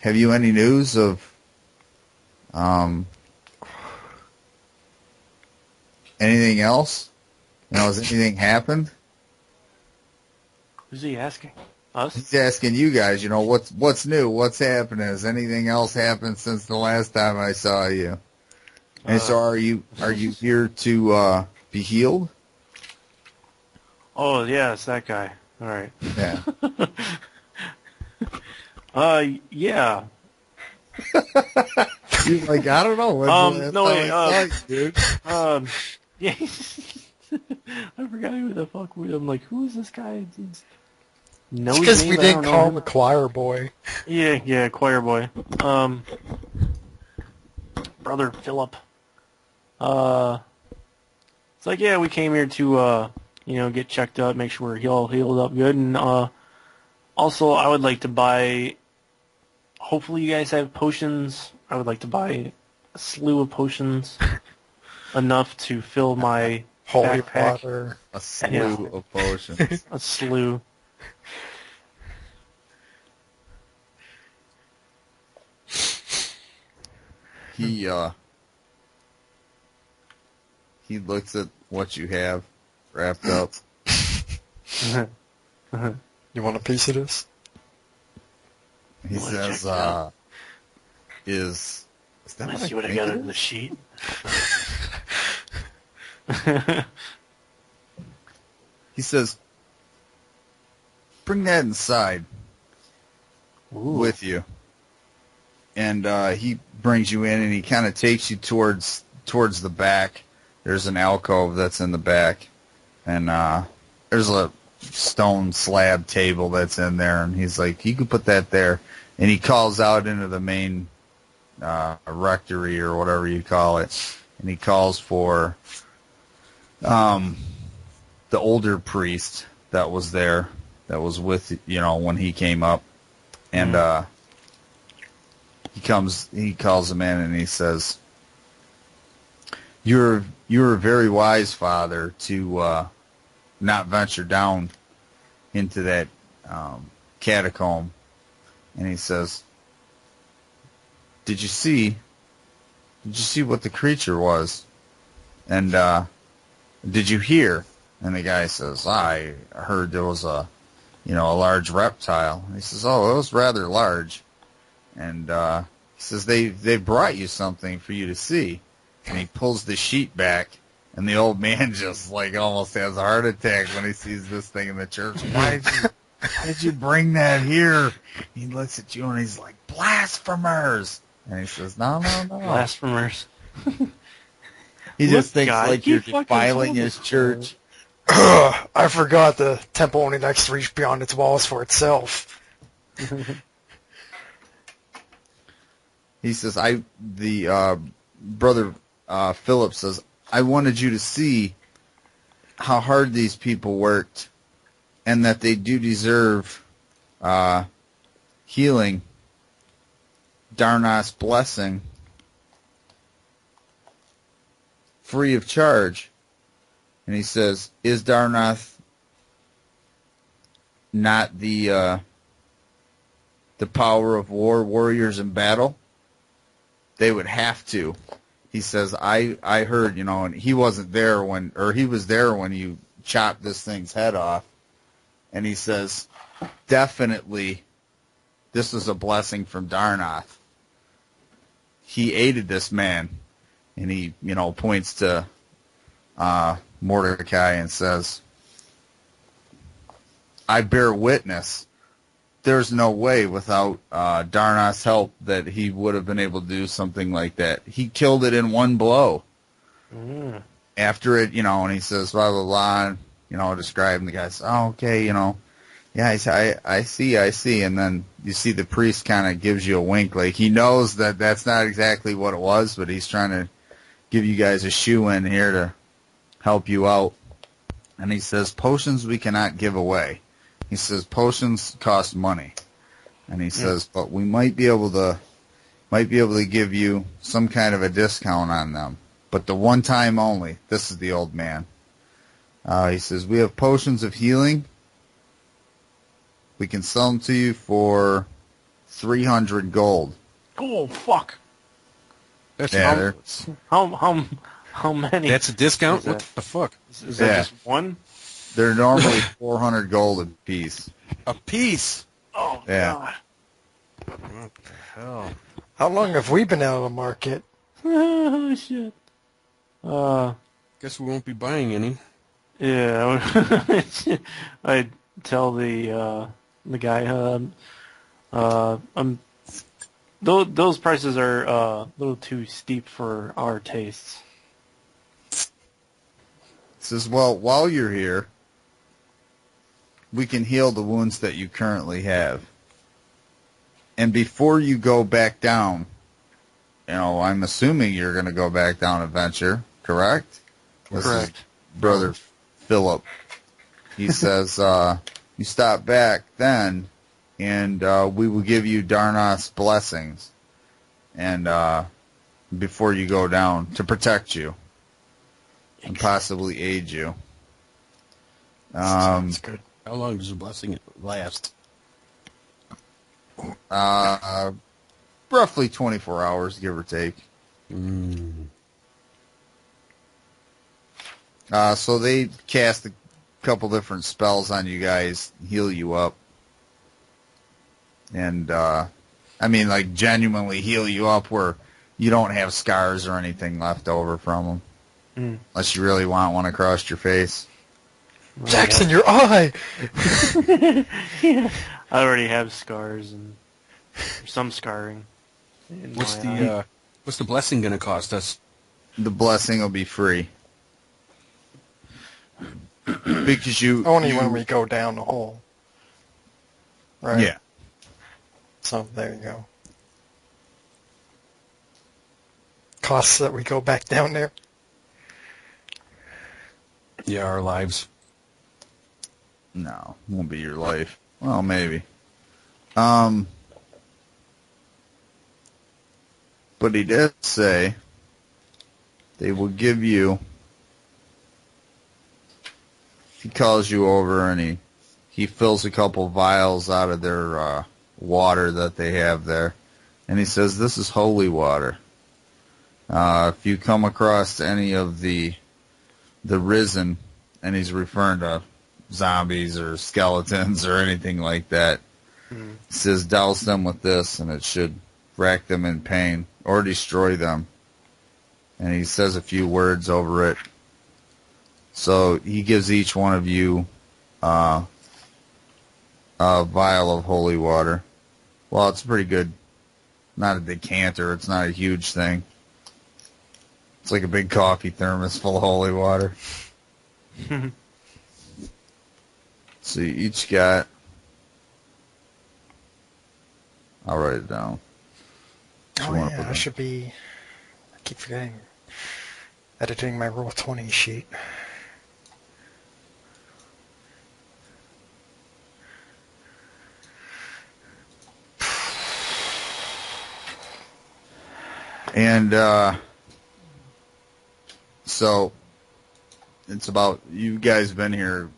any news of anything else? Has anything happened? Who's he asking? Us? He's asking you guys, what's new? What's happening? Has anything else happened since the last time I saw you? And so are you here to be healed? Oh, yeah, it's that guy. All right. Yeah. Yeah. You're like, I don't know. No, wait, dude. Yeah. I forgot who the fuck I'm like, who is this guy? It's because we didn't call him a choir boy. Yeah, choir boy. Brother Philip. It's like, yeah, we came here to, get checked out, make sure we're all healed up good, and also I would like to buy. Hopefully, you guys have potions. I would like to buy a slew of potions, enough to fill my Holy backpack. water. A slew of potions. A slew. He looks at what you have wrapped up. You want a piece of this? He says, is that Let's what see what I got in the sheet. He says, bring that inside with you. And he brings you in, and he kind of takes you towards the back. There's an alcove that's in the back, and there's a stone slab table that's in there, and he's like, you can put that there. And he calls out into the main rectory, or whatever you call it, and he calls for the older priest that was there, that was with, when he came up. And he calls him in, and he says, You're a very wise, Father, to not venture down into that catacomb. And he says, Did you see what the creature was? And did you hear? And the guy says, I heard there was a large reptile. And he says, oh, it was rather large. And he says, they brought you something for you to see. And he pulls the sheet back, and the old man just, like, almost has a heart attack when he sees this thing in the church. Why did you bring that here? He looks at you, and he's like, blasphemers! And he says, no. Blasphemers. He just Look, thinks, guy, like, he you're fucking defiling told his us. church. I forgot the temple only likes to reach beyond its walls for itself. He says, Brother Philip says, I wanted you to see how hard these people worked and that they do deserve healing, Darnath's blessing, free of charge. And he says, is Darnath not the power of warriors in battle? They would have to. He says, I heard, and he wasn't there he was there when you chopped this thing's head off. And he says, definitely, this was a blessing from Darnath. He aided this man. And he, points to Mordecai and says, I bear witness. There's no way without Darnath's help that he would have been able to do something like that. He killed it in one blow. Mm. After it, and he says, blah, blah, blah, describing the guy says, oh, okay, yeah, I see. And then you see the priest kind of gives you a wink. Like, he knows that that's not exactly what it was, but he's trying to give you guys a shoe in here to help you out. And he says, potions we cannot give away. He says, potions cost money. And he says, but we might be able to give you some kind of a discount on them. But the one time only. This is the old man. He says, we have potions of healing. We can sell them to you for 300 gold. Oh, fuck. That's How many? That's a discount? Is What that- the fuck? Is that Yeah. just one? They're normally 400 gold a piece. A piece? Oh, Yeah. God. What the hell? How long have we been out of the market? Oh, shit. Guess we won't be buying any. Yeah. I'd tell the guy, those prices are a little too steep for our tastes. He says, well, while you're here, we can heal the wounds that you currently have. And before you go back down, I'm assuming you're going to go back down Adventure, correct? This is Correct. Brother Philip. He says, you stop back then, and we will give you Darnath's blessings and before you go down to protect you and possibly aid you. Sounds good. How long does the blessing last? Roughly 24 hours, give or take. So they cast a couple different spells on you guys, heal you up. And, like, genuinely heal you up where you don't have scars or anything left over from them. Unless you really want one across your face. Jackson, your eye! Yeah. I already have scars and some scarring. in What's my the eye. what's the blessing gonna cost us? The blessing will be free. Because Only when we go down the hole. Right? Yeah. So, there you go. Costs that we go back down there. Yeah, our lives. No, won't be your life. Well, maybe. But he did say they will give you. He calls you over and he fills a couple vials out of their water that they have there, and he says, "This is holy water. If you come across any of the risen," and he's referring to zombies or skeletons or anything like that, he says, "Douse them with this, and it should rack them in pain or destroy them. And he says a few words over it. So he gives each one of you a vial of holy water. Well, it's pretty good. Not a decanter. It's not a huge thing. It's like a big coffee thermos full of holy water. So you each got... I'll write it down. Oh, yeah, I should be... I keep forgetting. Editing my Roll20 sheet. And, so, it's about... You guys been here...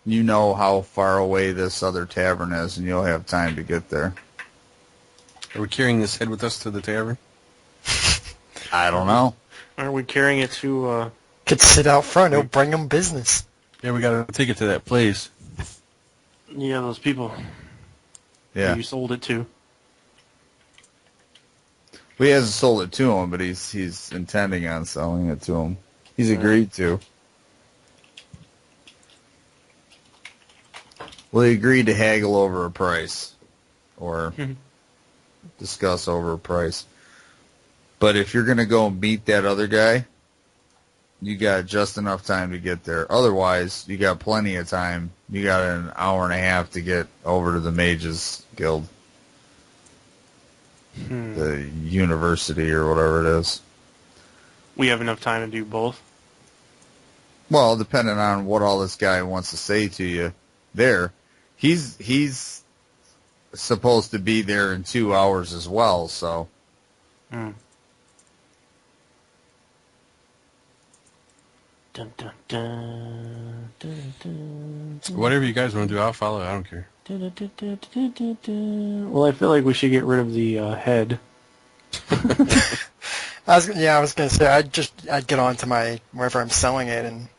you know how far away this other tavern is, and you'll have time to get there. Are we carrying this head with us to the tavern? I don't know. Aren't we carrying it to, Could sit out front, it'll bring them business. Yeah, we gotta take it to that place. yeah, those people Yeah. you sold it to? Well, he hasn't sold it to him, but he's intending on selling it to him. He's agreed to. Well, he agreed to haggle over a price, or discuss over a price. But if you're going to go and beat that other guy, you got just enough time to get there. Otherwise, you got plenty of time. You got an hour and a half to get over to the Mages Guild. The university or whatever it is. We have enough time to do both. Well, depending on what all this guy wants to say to you there. He's supposed to be there in 2 hours as well, so. Dun, dun, dun, dun, dun, dun. Whatever you guys want to do, I'll follow. I don't care. Well, I feel like we should get rid of the head. I was gonna say I'd get on to my wherever I'm selling it and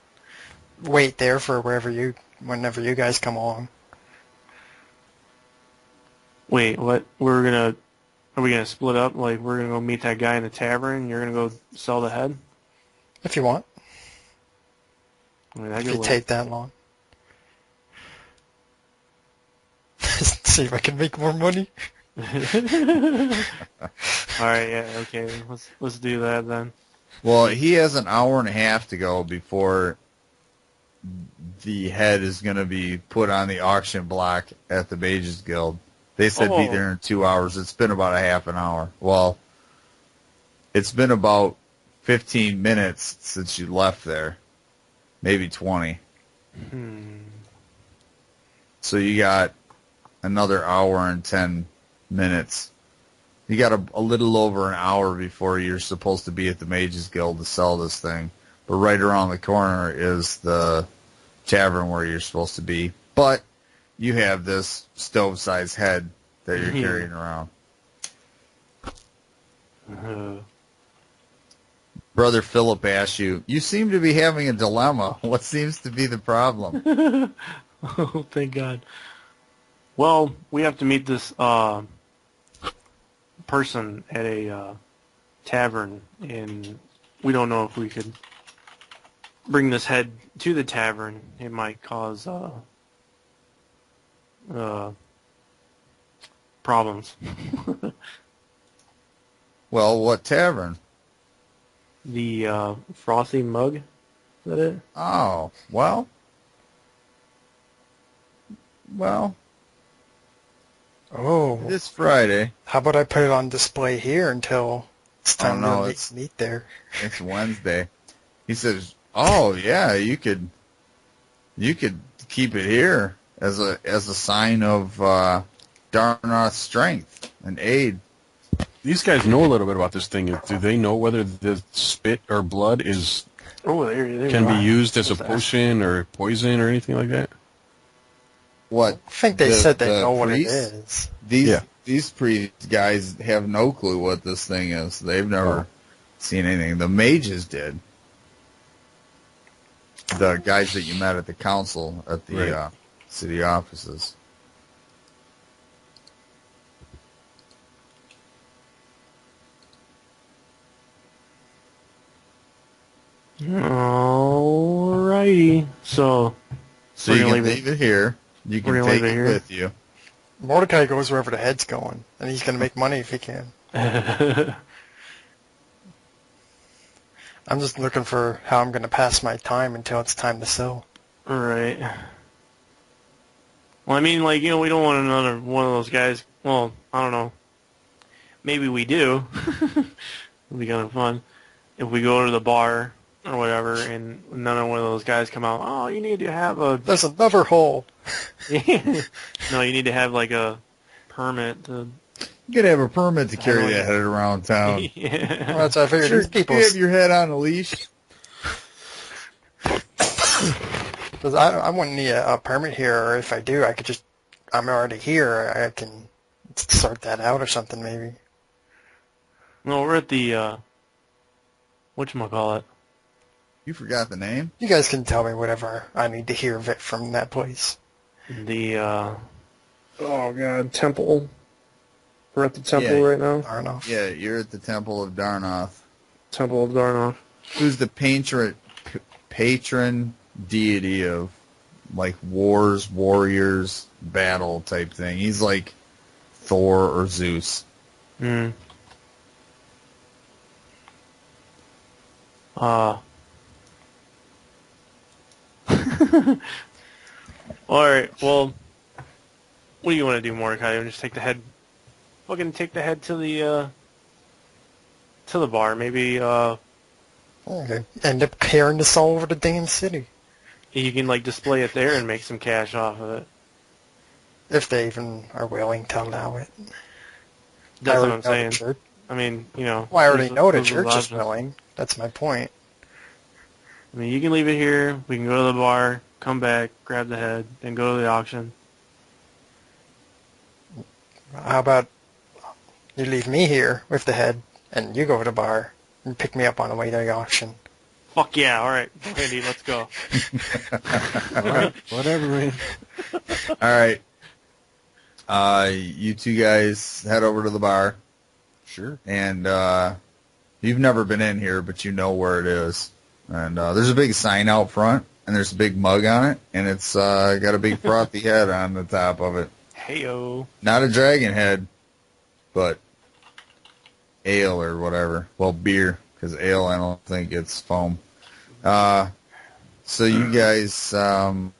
wait there for whenever you guys come along. Wait, what? Are we gonna split up? Like, we're gonna go meet that guy in the tavern, and you're gonna go sell the head? If you want. I mean, that If could it take that long. See if I can make more money. All right, yeah, okay. Let's do that then. Well, he has an hour and a half to go before the head is going to be put on the auction block at the Mages Guild. They said be there in 2 hours. It's been about a half an hour. Well, it's been about 15 minutes since you left there. Maybe 20. So you got another hour and 10 minutes. You got a little over an hour before you're supposed to be at the Mages Guild to sell this thing. But right around the corner is the tavern where you're supposed to be. But you have this stove-sized head that you're carrying around. Brother Philip asked you, you seem to be having a dilemma. What seems to be the problem? Oh, thank God. Well, we have to meet this person at a tavern, and we don't know if we could bring this head to the tavern. It might cause problems. Well, what tavern? The Frothy Mug? Is that it? Oh, well. Oh, It's Friday. how about I put it on display here until it's time no, to it's- meet there? It's Wednesday. He says, "Oh yeah, you could keep it here as a sign of Darnoth's strength and aid." These guys know a little bit about this thing. Do they know whether the spit or blood can be used as a potion or poison or anything like that? What? I think they said they know what it priests? is. These priest guys have no clue what this thing is. They've never seen anything. The mages did. The guys that you met at the council at the city offices. Alrighty. So So we're you gonna can leave leave it here. You We're can gonna take leave it it here. with you. Mordecai goes wherever the head's going, and he's going to make money if he can. it. I'm just looking for how I'm going to pass my time until it's time to sell. Right. Well, I mean, like, you know, we don't want another one of those guys. Well, I don't know. Maybe we do. It'll be kind of fun if we go to the bar or whatever, and none of one of those guys come out. Oh, you need to have a. There's another hole. No, you need to have like a permit to. You gotta have a permit to I carry don't that know. head around town. Yeah. Well, that's what I figured. Sure, These people, you have your head on a leash. because I wouldn't need a permit here, or if I do, I could just, I'm already here. I can sort that out or something maybe. No, we're at the whatchamacallit. You forgot the name? You guys can tell me whatever I need to hear of it from that place. The oh god, temple. We're at the temple Yeah. right now. I don't know. Yeah, you're at the Temple of Darnoth. Temple of Darnoth. Who's the patron deity of like wars, warriors, battle type thing? He's like Thor or Zeus. Hmm. Alright, well, what do you want to do, Mordecai? Just take the head, fucking take the head to the bar. Maybe, Okay. End up carrying this all over the damn city. you can, like, display it there and make some cash off of it. If they even are willing to allow it. That's I what already I'm know the saying. church- I mean, you know. Well, I already there's- know the there's those church is options. willing. That's my point. I mean, you can leave it here, we can go to the bar, come back, grab the head, then go to the auction. How about you leave me here with the head, and you go to the bar and pick me up on the way to the auction? Fuck yeah, alright, Randy, let's go. All right, whatever, man. All right. You two guys head over to the bar, Sure. and you've never been in here, but you know where it is. And there's a big sign out front, and there's a big mug on it, and it's got a big frothy head on the top of it. Heyo. Not a dragon head, but ale or whatever. Well, beer, because ale I don't think it's foam. So you guys head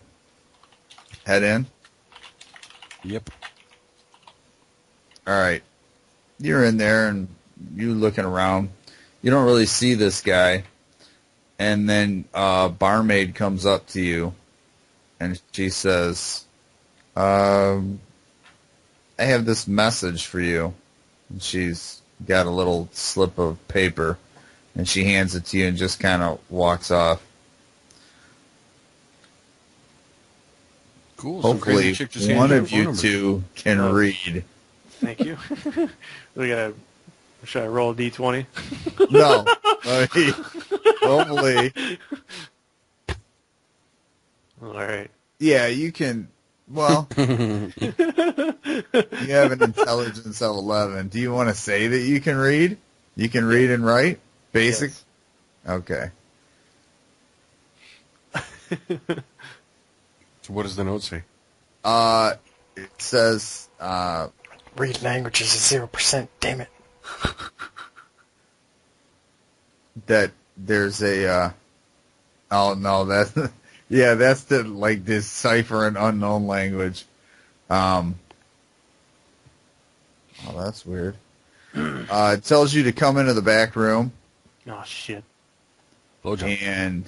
in. Yep. All right. You're in there, and you looking around. You don't really see this guy. And then barmaid comes up to you, and she says, I have this message for you. And she's got a little slip of paper, and she hands it to you and just kind of walks off. Cool. Some Hopefully, crazy chick just handed one her of phone you number. two can Oh. read. Thank you. We gotta. Should I roll a d20? No. Hopefully. Alright. Yeah, you can. Well, you have an intelligence of 11. Do you want to say that you can read? You can read and write? Basic? Yes. Okay. So what does the note say? It says, Read languages is 0%. Damn it. that there's a, oh no, that's, yeah, that's to, like, decipher an unknown language. Oh, that's weird. It tells you to come into the back room, Oh shit. Blowjob. and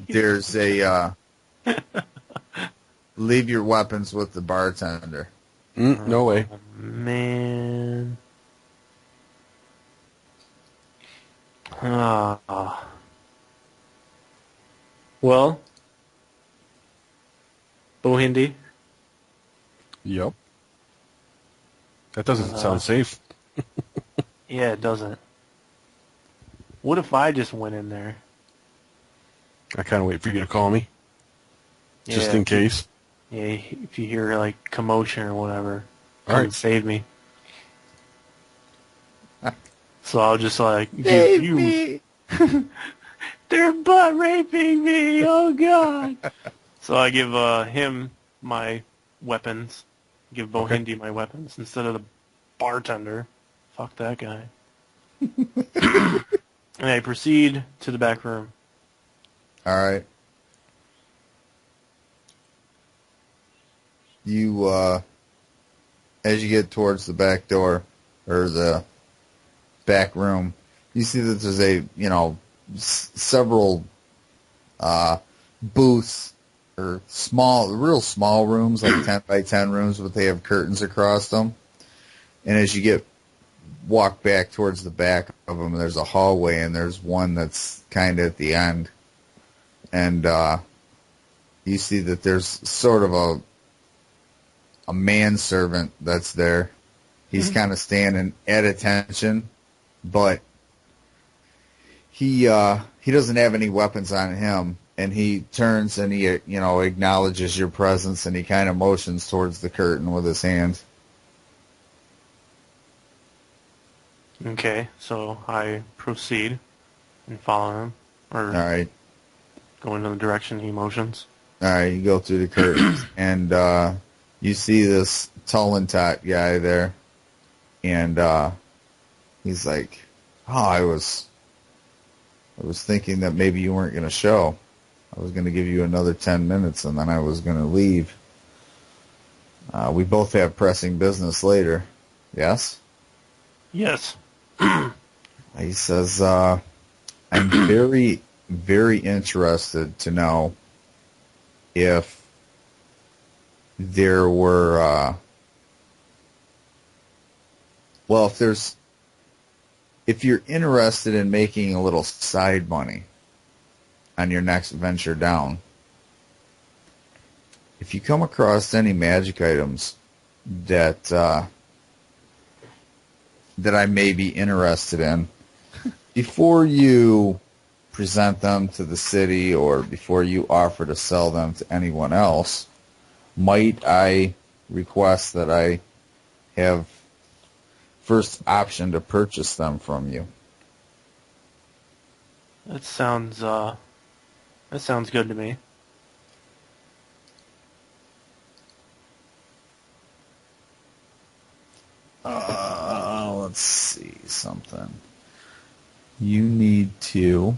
there's a, leave your weapons with the bartender. No way. Man. Ah. Well. Hindi. Yep. That doesn't sound safe. Yeah, it doesn't. What if I just went in there? I kind of wait for you to call me, just Yeah, in case. Yeah, if you hear like commotion or whatever, All come right. and save me. So I'll just like give you. me. They're butt raping me. Oh God. So I give him my weapons. Give Bohindi my weapons instead of the bartender. Fuck that guy. And I proceed to the back room. All right. You, as you get towards the back door, or the back room, you see that there's several booths, or real small rooms, like 10 by 10 rooms, but they have curtains across them. And as you walk back towards the back of them, there's a hallway, and there's one that's kind of at the end. And you see that there's sort of a manservant that's there. He's kind of standing at attention, but he doesn't have any weapons on him. And he turns and he acknowledges your presence, and he kind of motions towards the curtain with his hand. Okay, so I proceed and follow him, or All right. go into the direction he motions. All right, you go through the curtains, and you see this Tullentot guy there, and he's like, "Oh, I was thinking that maybe you weren't going to show. I was going to give you another 10 minutes, and then I was going to leave. We both have pressing business later. Yes?" Yes. He says, "I'm very, very interested to know if there were, if you're interested in making a little side money on your next venture down, if you come across any magic items that I may be interested in, before you present them to the city or before you offer to sell them to anyone else, might I request that I have first option to purchase them from you?" That sounds good to me. Let's see something. You need to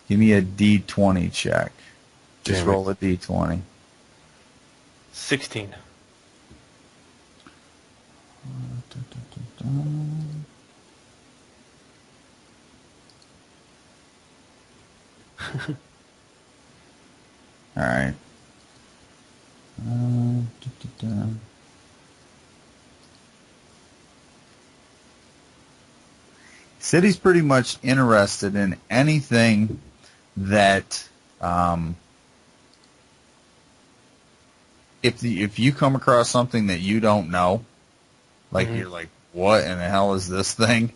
give me a D20 check. Just Damn it. roll a D20. 16. All right. City's pretty much interested in anything that, if you come across something that you don't know, like you're like, what in the hell is this thing?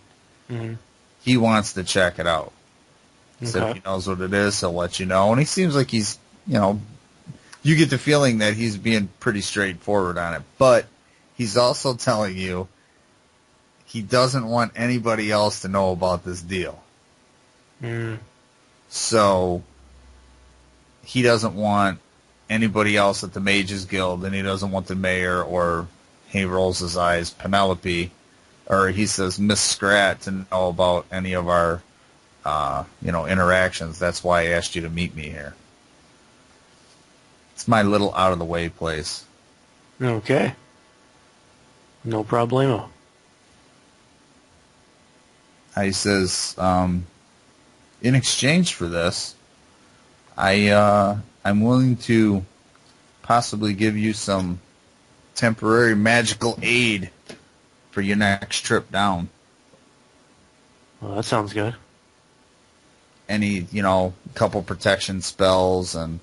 Mm-hmm. He wants to check it out. So if he knows what it is, he'll let you know. And he seems like he's, you get the feeling that he's being pretty straightforward on it. But he's also telling you he doesn't want anybody else to know about this deal. Mm. So he doesn't want anybody else at the Mages Guild, and he doesn't want the mayor, or he rolls his eyes, Penelope, or he says Miss Scrat, to know about any of our interactions. That's why I asked you to meet me here. It's my little out-of-the-way place. Okay. No problemo. He says, in exchange for this, I'm willing to possibly give you some temporary magical aid for your next trip down. Well, that sounds good. Any, couple protection spells, and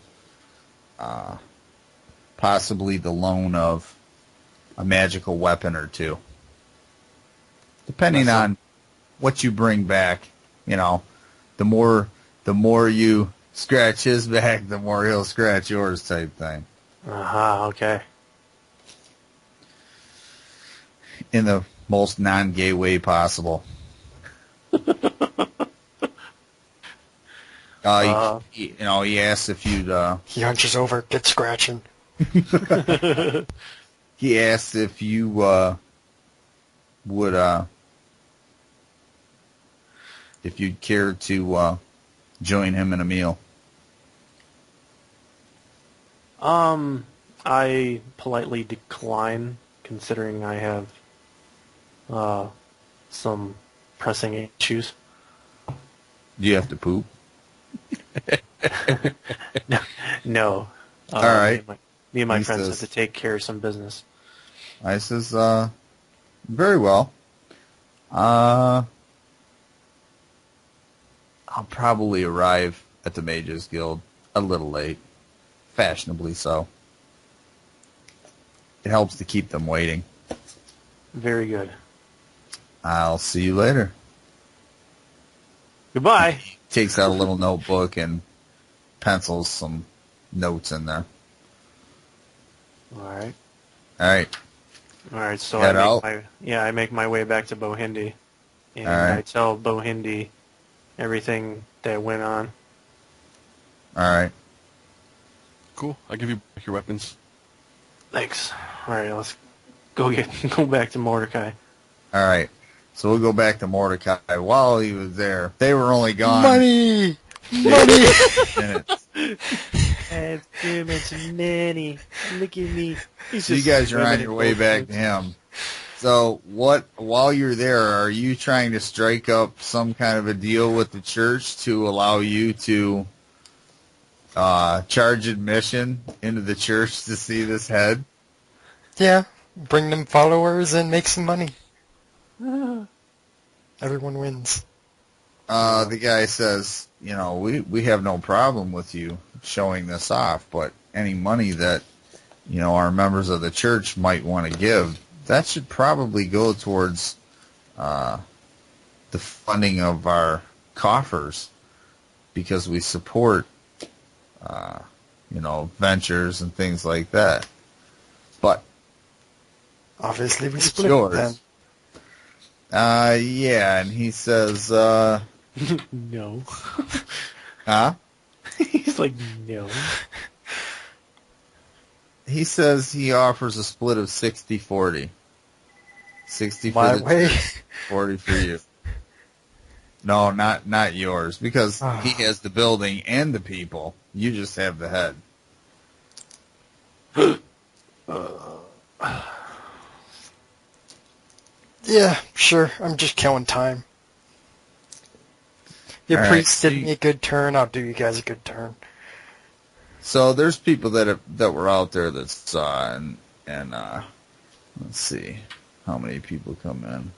possibly the loan of a magical weapon or two. Depending on what you bring back, the more you scratch his back, the more he'll scratch yours, type thing. Okay. In the most non-gay way possible. He asked if you'd. He hunches over, gets scratching. He asked if you would, if you'd care to join him in a meal. I politely decline, considering I have some pressing issues. Do you have to poop? No. All right. Me and my He friends says- have to take care of some business. I says, very well. I'll probably arrive at the Mages Guild a little late. Fashionably so. It helps to keep them waiting. Very good. I'll see you later. Goodbye. Takes out a little notebook and pencils some notes in there. All right. All right. All right. So Head out. I make my way back to Bohindi, and All right. I tell Bohindi everything that went on. All right. Cool. I'll give you back your weapons. Thanks. All right. Let's go back to Mordecai. All right. So we'll go back to Mordecai. While he was there, they were only gone Money! Money! minutes. Have too much money. Look at me. So you guys are on your way back to him. So while you're there, are you trying to strike up some kind of a deal with the church to allow you to charge admission into the church to see this head? Yeah, bring them followers and make some money. Everyone wins. The guy says, we have no problem with you showing this off, but any money that, our members of the church might want to give, that should probably go towards the funding of our coffers, because we support, ventures and things like that. But Obviously, we it's split yours. then. Yeah, and he says, No. huh? He's like, no. He says he offers a split of 60-40. 60 for My the way. church, 40 for you. No, not yours, because he has the building and the people. You just have the head. Yeah, sure. I'm just killing time. Your All right, priest so did me a good turn. I'll do you guys a good turn. So there's people that were out there that saw, and let's see how many people come in.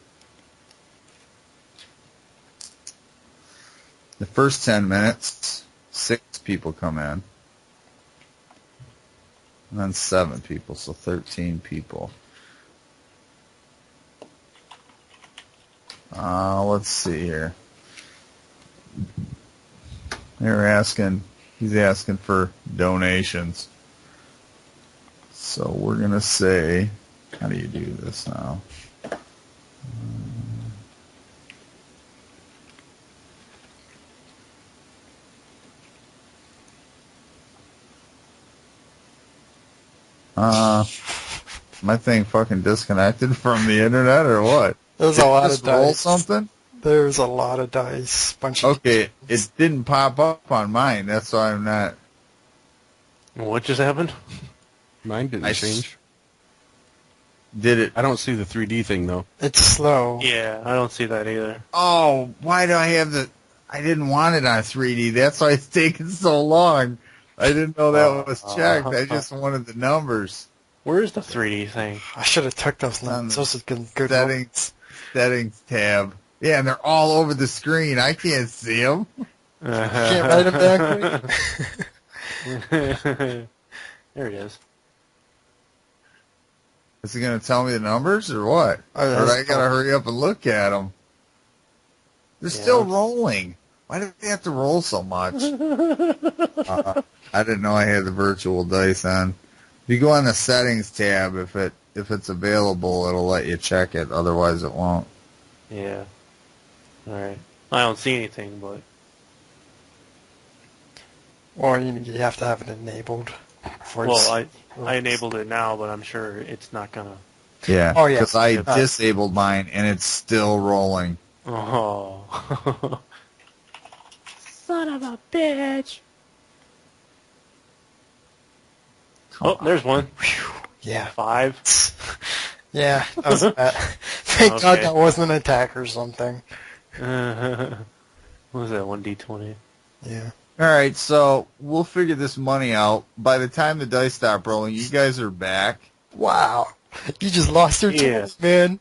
The first 10 minutes, 6 people come in, and then 7 people, so 13 people. Let's see here. He's asking for donations. So we're going to say, how do you do this now? My thing fucking disconnected from the internet or what? There's Did a it lot of just roll dice. something? There's a lot of dice. Bunch of Okay, it didn't pop up on mine. That's why I'm not. What just happened? Mine didn't I change. Did it? I don't see the 3D thing, though. It's slow. Yeah, I don't see that either. Oh, why do I have the? I didn't want it on 3D. That's why it's taking so long. I didn't know that was checked. I just wanted the numbers. Where's the 3D thing? I should have took those On notes. the Those are good Settings tab. Yeah, and they're all over the screen. I can't see them. Can't write them back. There it is. Is it going to tell me the numbers or what? Oh, Or do I that's got to cool. hurry up and look at them? They're Yeah. still rolling. Why do they have to roll so much? I didn't know I had the virtual dice on. If you go on the settings tab, if if it's available, it'll let you check it. Otherwise, it won't. Yeah. All right. I don't see anything, but Or you have to have it enabled. I enabled it now, but I'm sure it's not gonna. Yeah. Oh, yeah. Because I disabled mine, and it's still rolling. Oh. Son of a bitch. Oh, there's one. Yeah. 5. Yeah, that was bad. Thank God Okay. that wasn't an attack or something. What was that, 1d20? Yeah. All right, so we'll figure this money out. By the time the dice stop rolling, you guys are back. Wow. You just lost your Yeah. tools, man.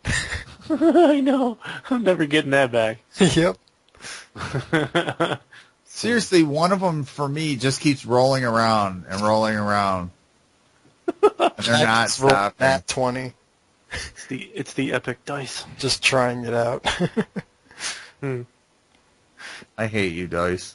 I know. I'm never getting that back. Yep. Seriously, one of them for me just keeps rolling around and rolling around. And they're not Just rolled stopping. Nat 20. It's the epic dice. Just trying it out. I hate you, dice.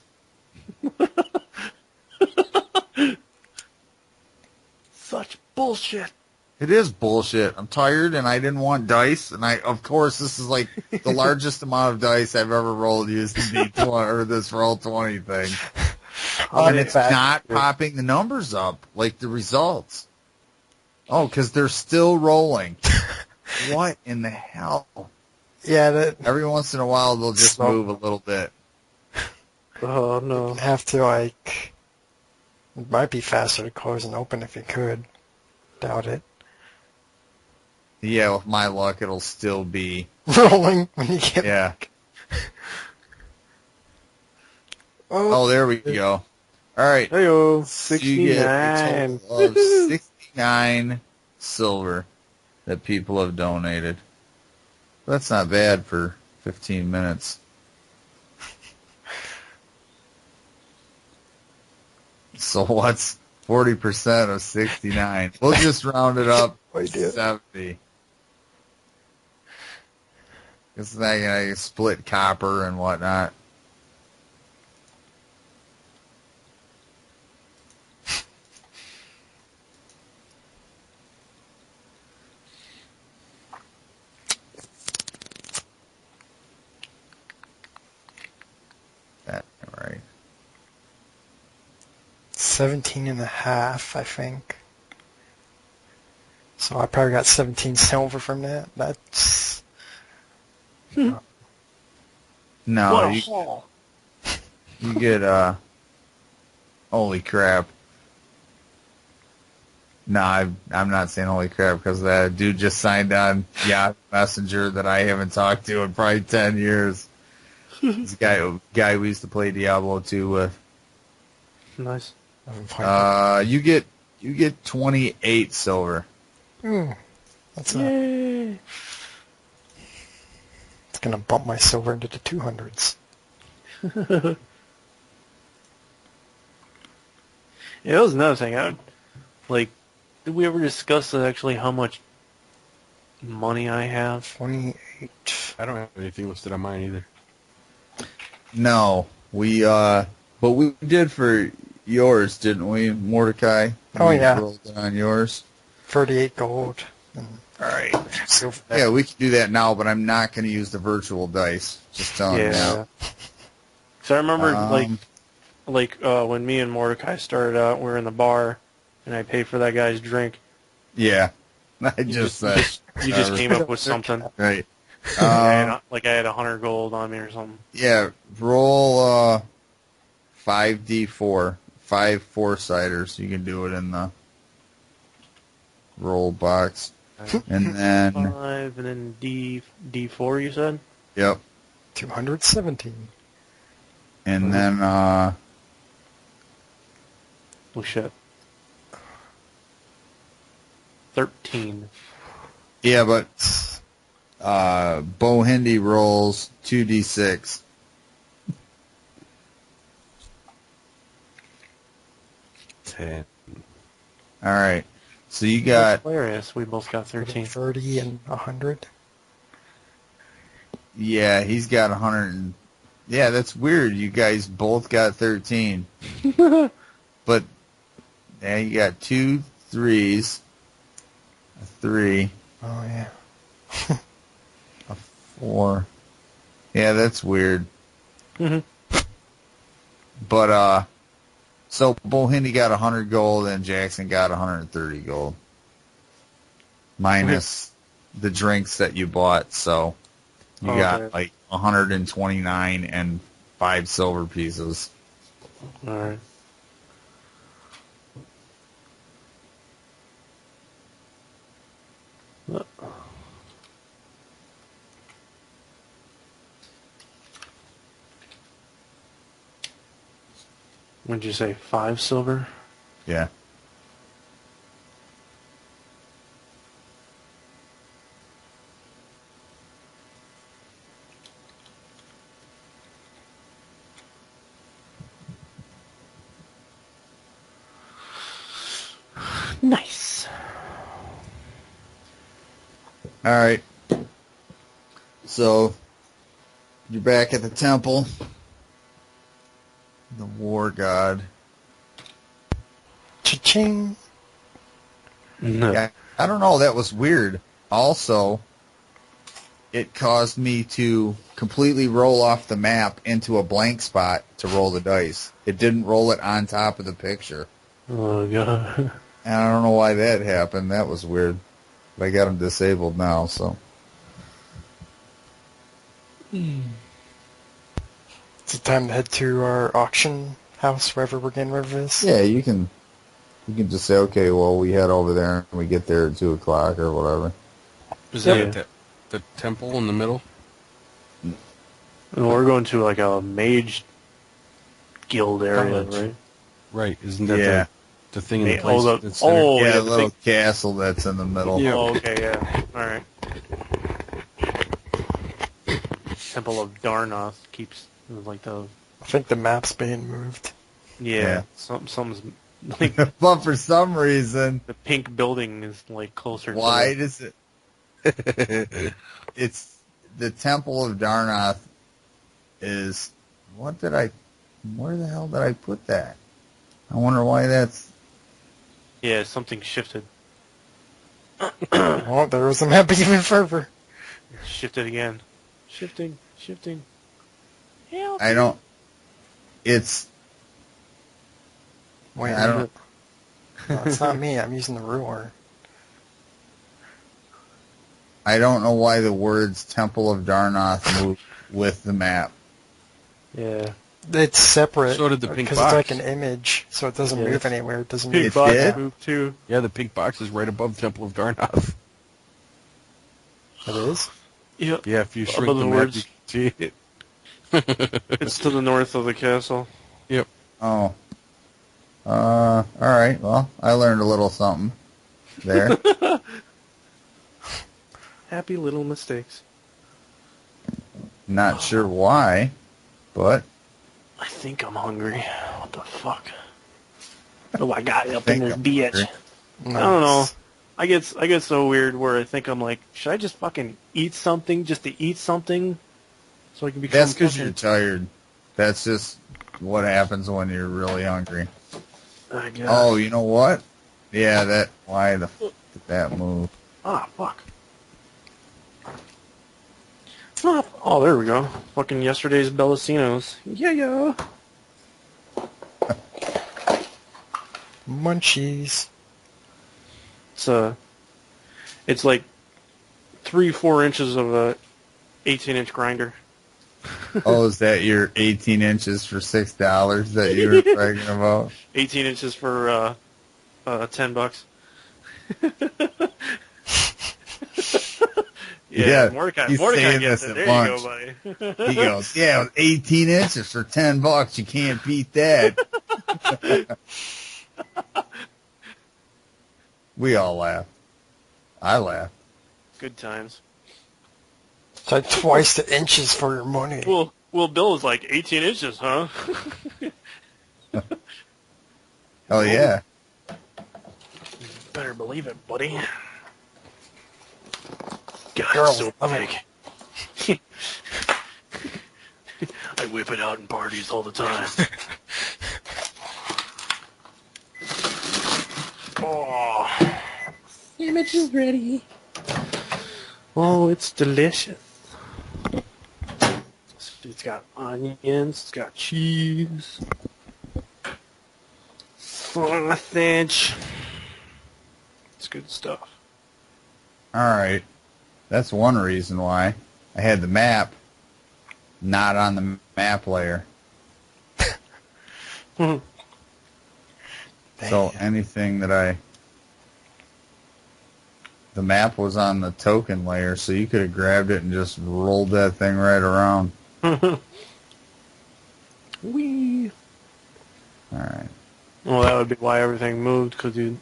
Such bullshit. It is bullshit. I'm tired, and I didn't want dice, and of course, this is like the largest amount of dice I've ever rolled using D20 or this roll 20 thing, and it's not popping the numbers up like the results. Oh, because they're still rolling. What in the hell? Yeah, Every once in a while, they'll just move a little bit. Oh, no. have to, like... It might be faster to close and open if you could. Doubt it. Yeah, with my luck, it'll still be. Rolling when you get... Yeah. Oh, Oh, there we go. All right. Hey-o, So you get a 69. total of 69 silver that people have donated. That's not bad for 15 minutes. So what's 40% of 69? We'll just round it up to 70. It's not gonna split copper and whatnot. That right. 17 and a half, I think. So I probably got 17 silver from that. That's... No, What a you, haul. you get holy crap. No, I'm not saying holy crap because that dude just signed on Yahoo Messenger that I haven't talked to in probably 10 years. This guy we used to play Diablo 2 with. Nice. You get 28 silver. That's not... Yay. It's going to bump my silver into the 200s. Yeah, that was another thing. Did we ever discuss actually how much money I have? 28. I don't have anything listed on mine either. No, but we did for yours, didn't we, Mordecai? Oh, We yeah. rolled it on yours. 38 gold. And All right. silver. Yeah, we can do that now, but I'm not going to use the virtual dice. Just telling you now. So I remember, when me and Mordecai started out, we were in the bar, and I paid for that guy's drink. Yeah. I just said. You just came up with something. Right. I had 100 gold on me or something. Yeah, roll 5d4. 5 4-siders. You can do it in the roll box. And then, 5, and then D4, you said? yep. 217. And then, Oh, shit. 13. yeah, but Bo Hindi rolls 2d6. 10. All right. So you got, Hilarious. We both got 13. 30 and 100. yeah, he's got 100. Yeah, that's weird. You guys both got 13. But, yeah, you got 2 3s. a 3, Oh, yeah. a 4. Yeah, that's weird. Mm-hmm. But, so Bohindi got 100 gold and Jackson got 130 gold. Minus the drinks that you bought, so you got like 129 and 5 silver pieces. All right. What'd you say? 5 silver? Yeah. Nice. All right. So you're back at the temple. The war god. Cha-ching. No. Yeah, I don't know. That was weird. Also, it caused me to completely roll off the map into a blank spot to roll the dice. It didn't roll it on top of the picture. Oh, God. And I don't know why that happened. That was weird. But I got them disabled now, so. It's time to head to our auction house, wherever we're getting rid of this. Yeah, you can just say, okay, well, we head over there and we get there at 2 o'clock or whatever. Is Yeah. that the temple in the middle? And we're going to like a mage guild area, College. right? Right. Isn't that Yeah. the thing in the Oh, place? the- that's there? oh, Yeah, yeah, the the little big- castle that's in the middle. Yeah. Oh, okay, yeah. All right. Temple of Darnoth keeps like the I think the map's being moved. Yeah. something's like But for some reason, the pink building is like closer. why to does it? It's the Temple of Darnoth is. Where the hell did I put that? I wonder why that's. Yeah, something shifted. Oh, there was the map even further. Shifted again. Shifting. Help. I don't. It's. Wait, I don't. no, it's not me. I'm using the ruler. I don't know why the words Temple of Darnoth move with the map. Yeah. It's separate. So did the pink because box. it's like an image, so it doesn't Yeah, move it's- anywhere. It doesn't Pink move. box did? moved too. Yeah, the pink box is right above Temple of Darnoth. It is. Yeah. Yeah, if you shrink Above the the map, words. you can see it. It's to the north of the castle. Yep. Oh. All right. Well, I learned a little something there. Happy little mistakes. Not sure why, but I think I'm hungry. What the fuck? Oh, I got it up think in this I'm bitch. hungry. I don't know. I get so weird where I think I'm like, should I just fucking eat something just to eat something, so I can become? That's because fucking- you're tired. That's just what happens when you're really hungry. I guess. Oh, you know what? Yeah, that. Why the fuck did that move? Ah, fuck. Oh, there we go. Fucking yesterday's Bellasinos. Yeah. Munchies. It's like 3-4 inches of a 18-inch grinder. Oh, is that your 18 inches for $6 that you were bragging about? 18 inches for $10. Yeah, Mordecai he's saying gets this it. at There lunch. you go, buddy. He goes, yeah, 18 inches for $10. You can't beat that. We all laugh. I laugh. Good times. It's like twice the inches for your money. Well, Bill was like 18 inches, huh? Oh, yeah. Better believe it, buddy. God, Girl, it's so love big. I whip it out in parties all the time. Oh. Sandwich is ready. Oh, it's delicious. It's got onions, it's got cheese, sausage. It's good stuff. All right. That's one reason why I had the map not on the map layer. So anything that the map was on the token layer, so you could have grabbed it and just rolled that thing right around. Wee. All right. Well, that would be why everything moved, because you,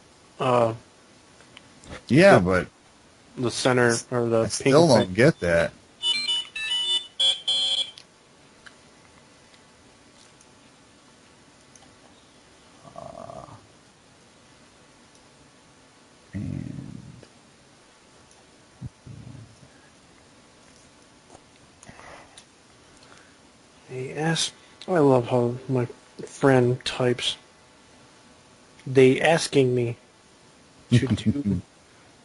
Yeah, but the center or the I pink still don't thing. get that. And Yes. I love how my friend types. They asking me to do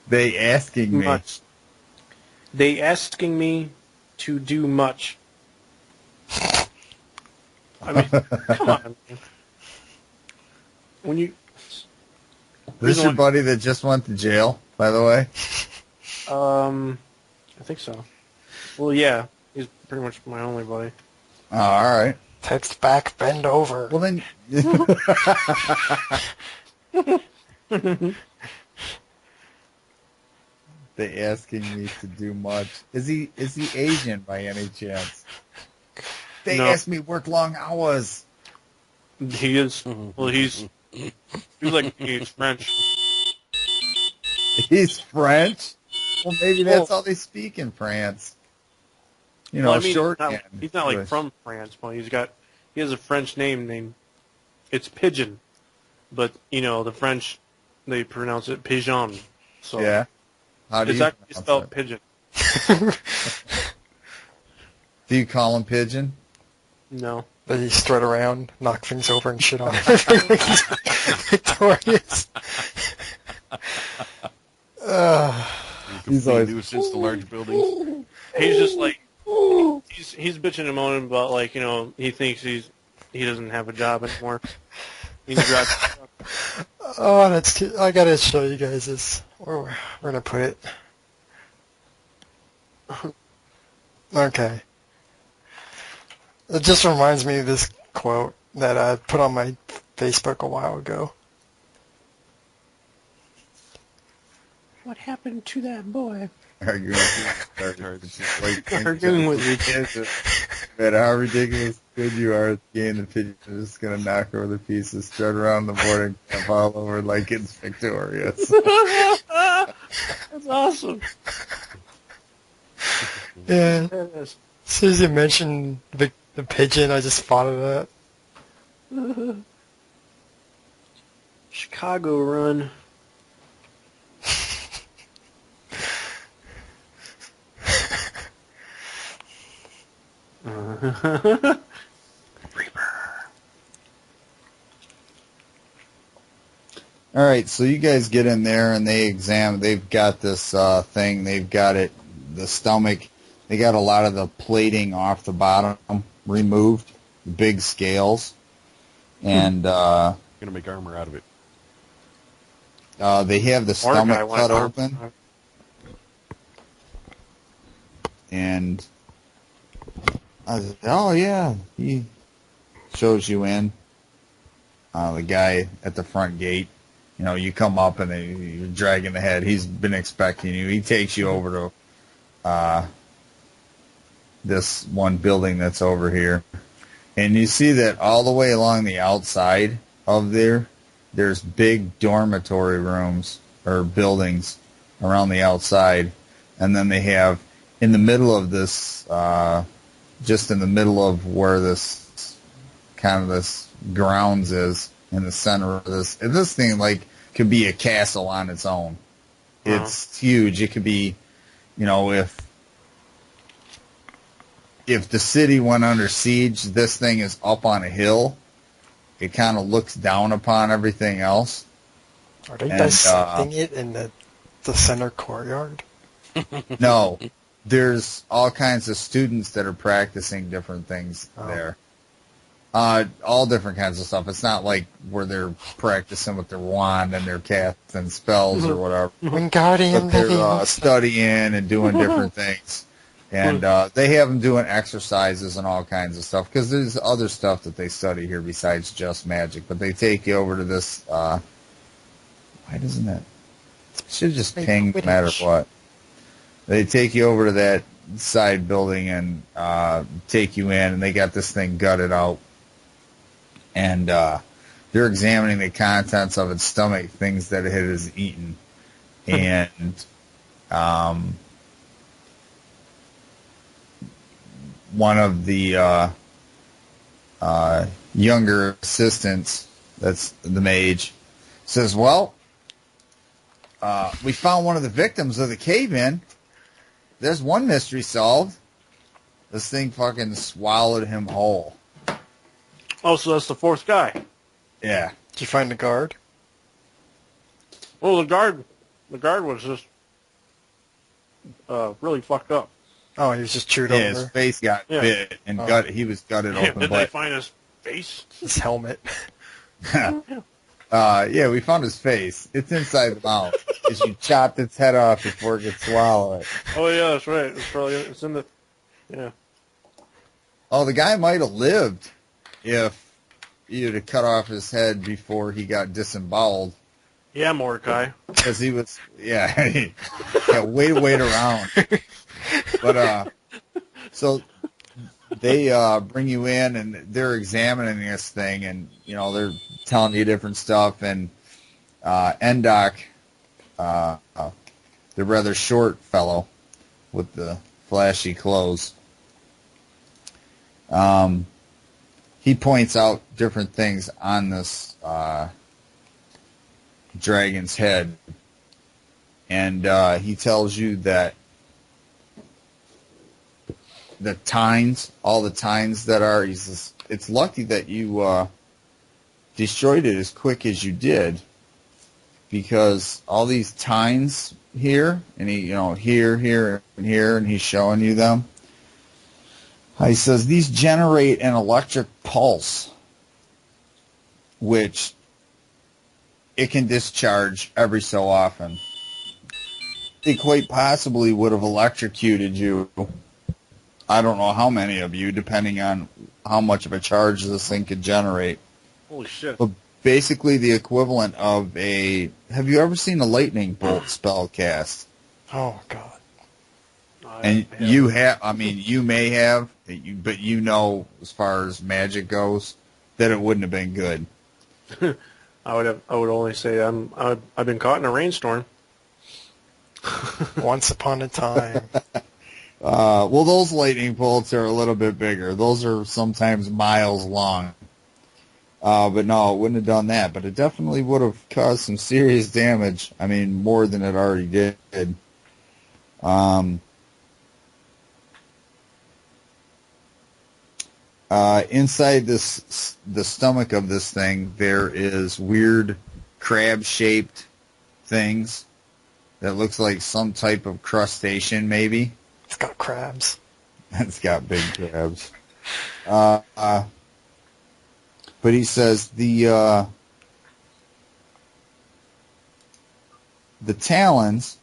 they asking me. much. They asking me to do much. I mean, come on. Man. When you... This your buddy that just went to jail, by the way? I think so. Well, yeah. He's pretty much my only buddy. Oh, all right. Text back, bend over. Well, then... They asking me to do much. Is he Asian by any chance? They No. asked me to work long hours. He is... Well, he's like... He's French. He's French? Well, maybe that's how they speak in France. You know, Well, I mean, shorthand. he's not like English. from France, but he has a French name named, it's Pigeon, but you know the French, they pronounce it Pigeon. So Yeah. How do it's you actually pronounce spelled it? Pigeon. Do you call him Pigeon? No, That he strut around, knock things over and shit on everything. He's victorious. He's always... nuisance to large buildings. he's just like he's bitching and moaning about, like, you know, he thinks he doesn't have a job anymore. He drives a truck. Oh, that's cute. I gotta show you guys this. Where we're gonna put it. Okay. It just reminds me of this quote that I put on my Facebook a while ago. What happened to that boy? arguing Arguing with you. No matter how ridiculous good you are at the game, the pigeon is just going to knock over the pieces, strut around the board, and jump all over like it's victorious. That's awesome. Yeah. It is. As soon as you mentioned the pigeon, I just thought of that. Chicago run. Reaper. All right, so you guys get in there, and they've got this thing. They've got it, the stomach. They got a lot of the plating off the bottom removed, the big scales, and Gonna make armor out of it. they have the stomach cut open, and I said, "Oh yeah," he shows you in. The guy at the front gate. You know, you come up and you're dragging the head. He's been expecting you. He takes you over to this one building that's over here. And you see that all the way along the outside of there's big dormitory rooms or buildings around the outside. And then they have, in the middle of this, just in the middle of where this grounds is, in the center of this, and this thing like could be a castle on its own. Wow. It's huge. It could be, you know, if the city went under siege, this thing is up on a hill. It kind of looks down upon everything else. Are they And, dissecting it in the the center courtyard? No, there's all kinds of students that are practicing different things there. All different kinds of stuff. It's not like where they're practicing with their wand and their casting spells or whatever. Wingardium But they're Leviosa. studying and doing different things. And they have them doing exercises and all kinds of stuff because there's other stuff that they study here besides just magic. But they take you over to this. Why doesn't that? Should just ping no matter what. They take you over to that side building and take you in, and they got this thing gutted out. And they're examining the contents of its stomach, things that it has eaten. And one of the younger assistants, that's the mage, says, well, we found one of the victims of the cave-in. There's one mystery solved. This thing fucking swallowed him whole. Oh, so that's the fourth guy. Yeah. Did you find the guard? Well, the guard was just really fucked up. Oh, he was just chewed Yeah, over. his face got bit and he was gutted open. Did they find his face? His helmet. Yeah, we found his face. It's inside the mouth. Because you chopped its head off before it could swallow it. Oh yeah, that's right. It's in the. Yeah. Oh, the guy might have lived if you'd have cut off his head before he got disemboweled. Yeah, Mordecai. Because he was, way to wait around. But, so they bring you in and they're examining this thing and, they're telling you different stuff. And Endok, the rather short fellow with the flashy clothes, he points out different things on this dragon's head, and he tells you that the tines, all the tines that are, he says, it's lucky that you destroyed it as quick as you did, because all these tines here, and he, here, and here, and he's showing you them. He says, these generate an electric pulse, which it can discharge every so often. It quite possibly would have electrocuted you. I don't know how many of you, depending on how much of a charge this thing could generate. Holy shit. But basically the equivalent of a... Have you ever seen a lightning bolt spell cast? Oh, God. And you have, you may have, but as far as magic goes, that it wouldn't have been good. I would only say I've been caught in a rainstorm. Once upon a time. Well, those lightning bolts are a little bit bigger. Those are sometimes miles long. But no, it wouldn't have done that. But it definitely would have caused some serious damage. More than it already did. Inside the stomach of this thing, there is weird crab-shaped things that looks like some type of crustacean, maybe. It's got crabs. It's got big crabs. But he says the talons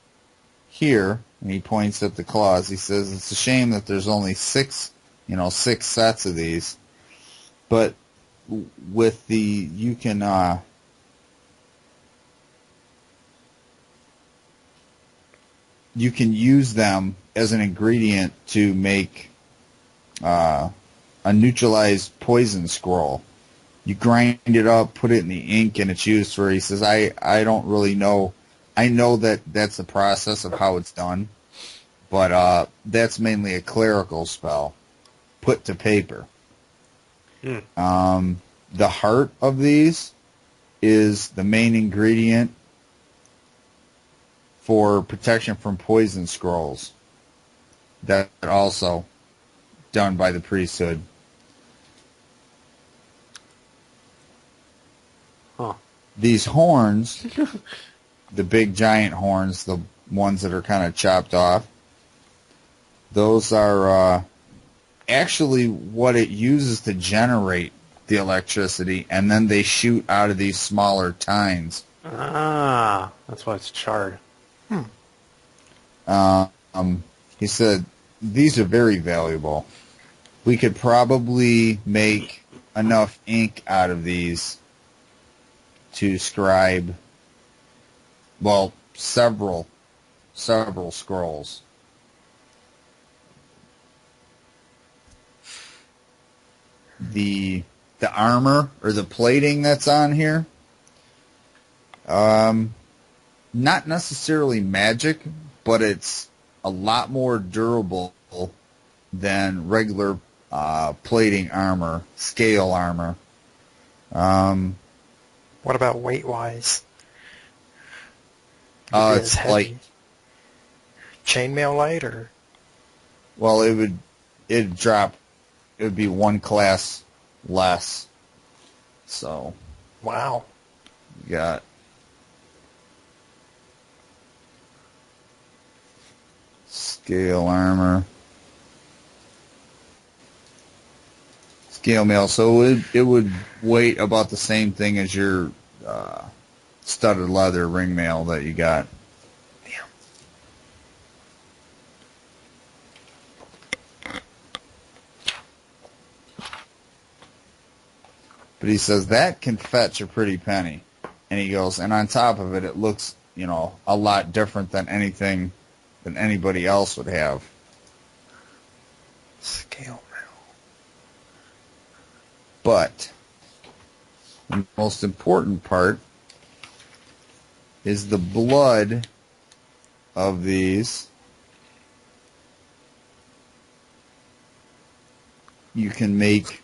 here, and he points at the claws. He says it's a shame that there's only six sets of these, but with you can use them as an ingredient to make a neutralized poison scroll. You grind it up, put it in the ink, and it's used for, he says, I don't really know. I know that that's the process of how it's done, but that's mainly a clerical spell put to paper. The heart of these is the main ingredient for protection from poison scrolls. That also done by the priesthood. Huh. These horns, the big giant horns, the ones that are kind of chopped off. Those are actually what it uses to generate the electricity, and then they shoot out of these smaller tines. Ah, that's why it's charred. He said, these are very valuable. We could probably make enough ink out of these to scribe, well, several scrolls. The armor or the plating that's on here, not necessarily magic, but it's a lot more durable than regular plating armor, scale armor. What about weight-wise? It's like, chainmail light, or? well, it'd drop. It would be one class less. So, Wow. you got scale armor, scale mail. So it would weigh about the same thing as your studded leather ring mail that you got. Damn. But he says that can fetch a pretty penny. And he goes, and on top of it, it looks, a lot different than anything that anybody else would have. Scale mail. But the most important part is the blood of these. You can make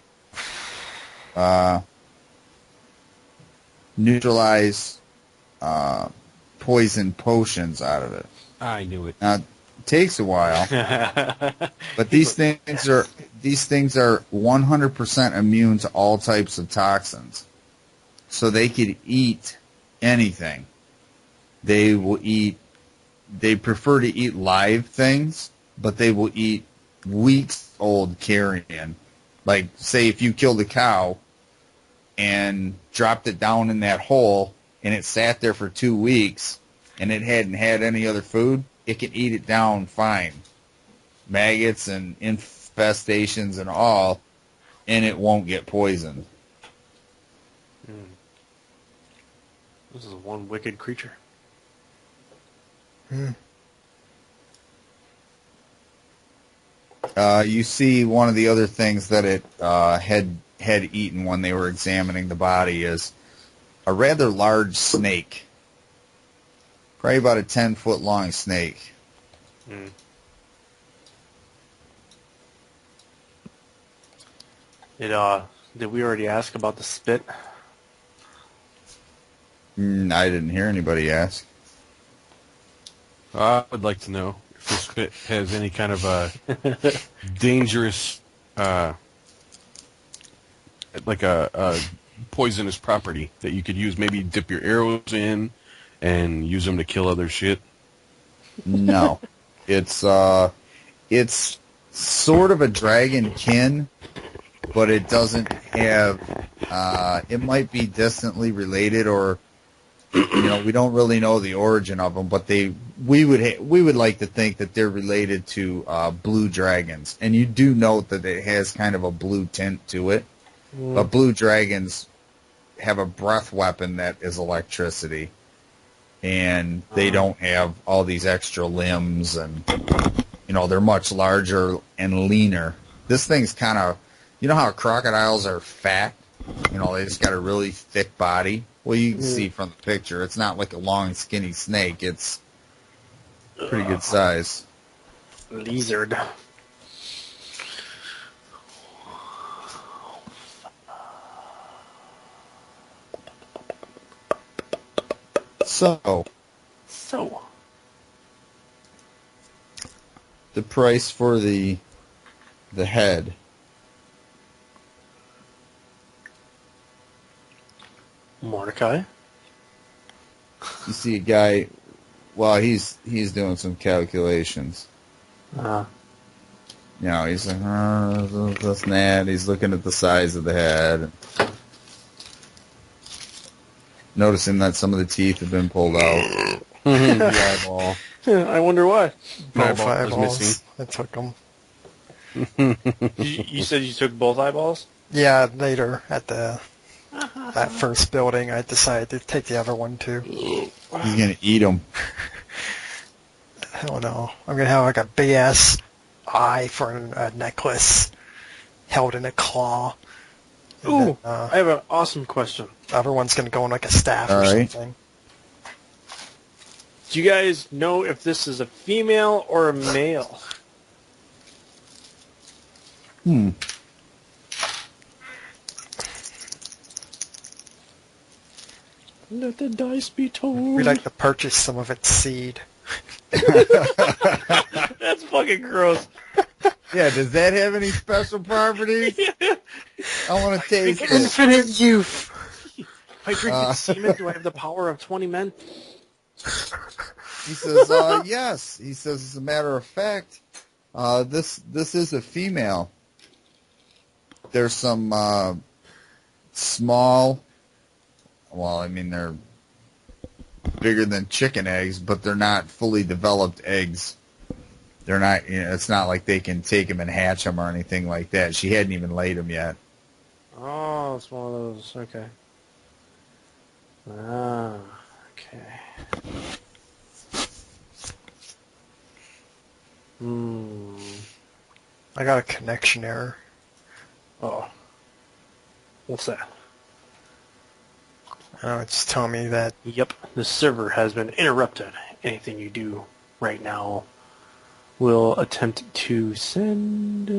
neutralize poison potions out of it. I knew it. Now, it takes a while, but these things are 100% immune to all types of toxins. So they could eat anything. They prefer to eat live things, but they will eat weeks old carrion. Like, say if you killed a cow and dropped it down in that hole and it sat there for 2 weeks and it hadn't had any other food, it can eat it down fine. Maggots and infestations and all, and it won't get poisoned. This is one wicked creature. You see one of the other things that it had eaten when they were examining the body is a rather large snake. Probably about a 10-foot long snake. Did we already ask about the spit? I didn't hear anybody ask. I would like to know if this spit has any kind of a dangerous, like a poisonous property that you could use. Maybe dip your arrows in and use them to kill other shit. No, it's sort of a dragon kin, but it doesn't have. It might be distantly related, or we don't really know the origin of them. But we would like to think that they're related to blue dragons, and you do note that it has kind of a blue tint to it. But blue dragons have a breath weapon that is electricity, and they don't have all these extra limbs, and they're much larger and leaner. This thing's kind of, how crocodiles are fat? They just got a really thick body. Well, you can see from the picture, it's not like a long, skinny snake. It's pretty good size. Lizard. So, the price for the head. Mordecai? You see a guy Well, he's doing some calculations. Uh, You know, he's like, oh, that's that. He's looking at the size of the head. Noticing that some of the teeth have been pulled out. The eyeball. I wonder why. Both Eyeball was eyeballs. missing. I took them. You said you took both eyeballs? Yeah, later at that first building, I decided to take the other one too. He's gonna eat them. Hell no. I'm gonna have like a big ass eye for a necklace held in a claw. And Ooh, then, I have an awesome question. the other one's gonna go in like a staff or All right. something. Do you guys know if this is a female or a male? Let the dice be told. We'd like to purchase some of its seed. That's fucking gross. Yeah, does that have any special properties? I want to taste it. Infinite youth! If I drink its semen, do I have the power of 20 men? He says, yes. He says, as a matter of fact, this is a female. There's some small, well, I mean, they're bigger than chicken eggs, but they're not fully developed eggs. They're not, you know, it's not like they can take them and hatch them or anything like that. She hadn't even laid them yet. Oh, it's one of those. Okay. Ah, okay. I got a connection error. Oh. What's that? It's telling me that Yep, the server has been interrupted. Anything you do right now will attempt to send...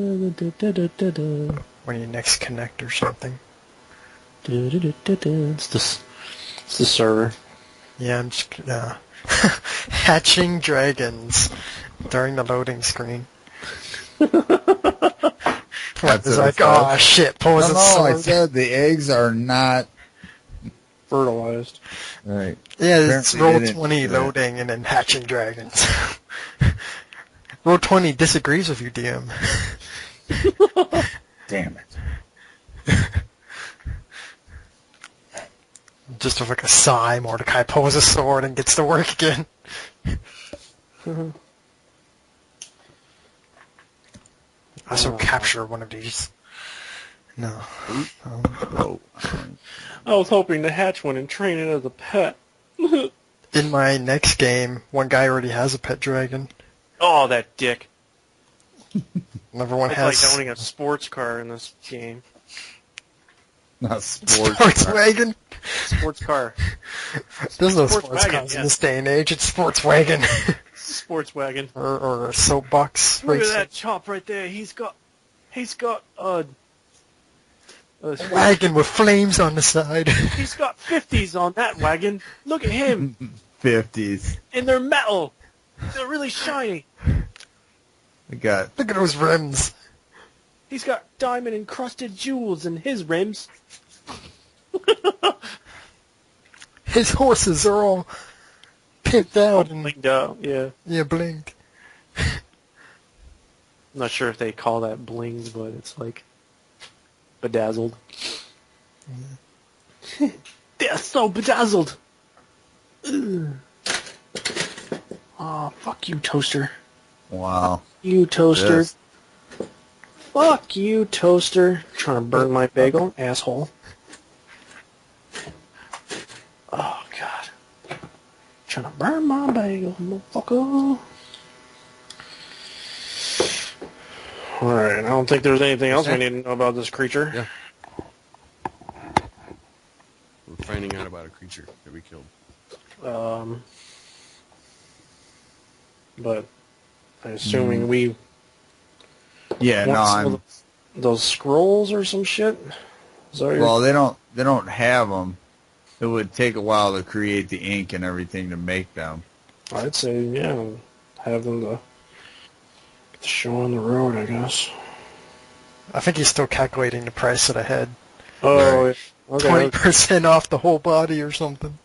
when you next connect or something. It's the server. Yeah, I'm just hatching dragons during the loading screen. That's It's what like, I oh shit, pulls No, a no, I sword. said the eggs are not... Fertilized. Right. Yeah, it's Apparently roll they didn't 20 do that. loading and then hatching dragons. Roll 20 disagrees with you, DM. Damn it. Just with like a sigh, Mordecai pulls a sword and gets to work again. Also capture one of these. No. Oh. I was hoping to hatch one and train it as a pet. In my next game, one guy already has a pet dragon. Oh, that dick. Another one It's has like owning a sports car in this game. Not sports. sports wagon. Sports car. There's no Sports sports wagon, cars in yes. this day and age. It's sports wagon. Sports wagon. or a soapbox. Look at racing. that chop right there. He's got a Wagon with flames on the side. he's got 50s on that wagon. Look at him. 50s. And they're metal. They're really shiny. We got... Look at those rims. He's got diamond encrusted jewels in his rims. His horses are all pimped out and Blinged out, yeah. blinked. I'm not sure if they call that blinged, but it's like bedazzled. They're so bedazzled. Ugh. Oh, fuck you, toaster. Wow. You toaster. Yes. Fuck you, toaster. Trying to burn my bagel, asshole. Oh, God. Trying to burn my bagel, motherfucker. Alright, I don't think there's anything else we need to know about this creature. Yeah. We're finding out about a creature that we killed. But I'm assuming we Yeah, no, want some I'm... of those scrolls or some shit. Is that what you're- Well, they don't have them. It would take a while to create the ink and everything to make them. I'd say, yeah, have them to get the show on the road, I guess. I think he's still calculating the price of the head. Oh, yeah. Okay. 20% off the whole body or something.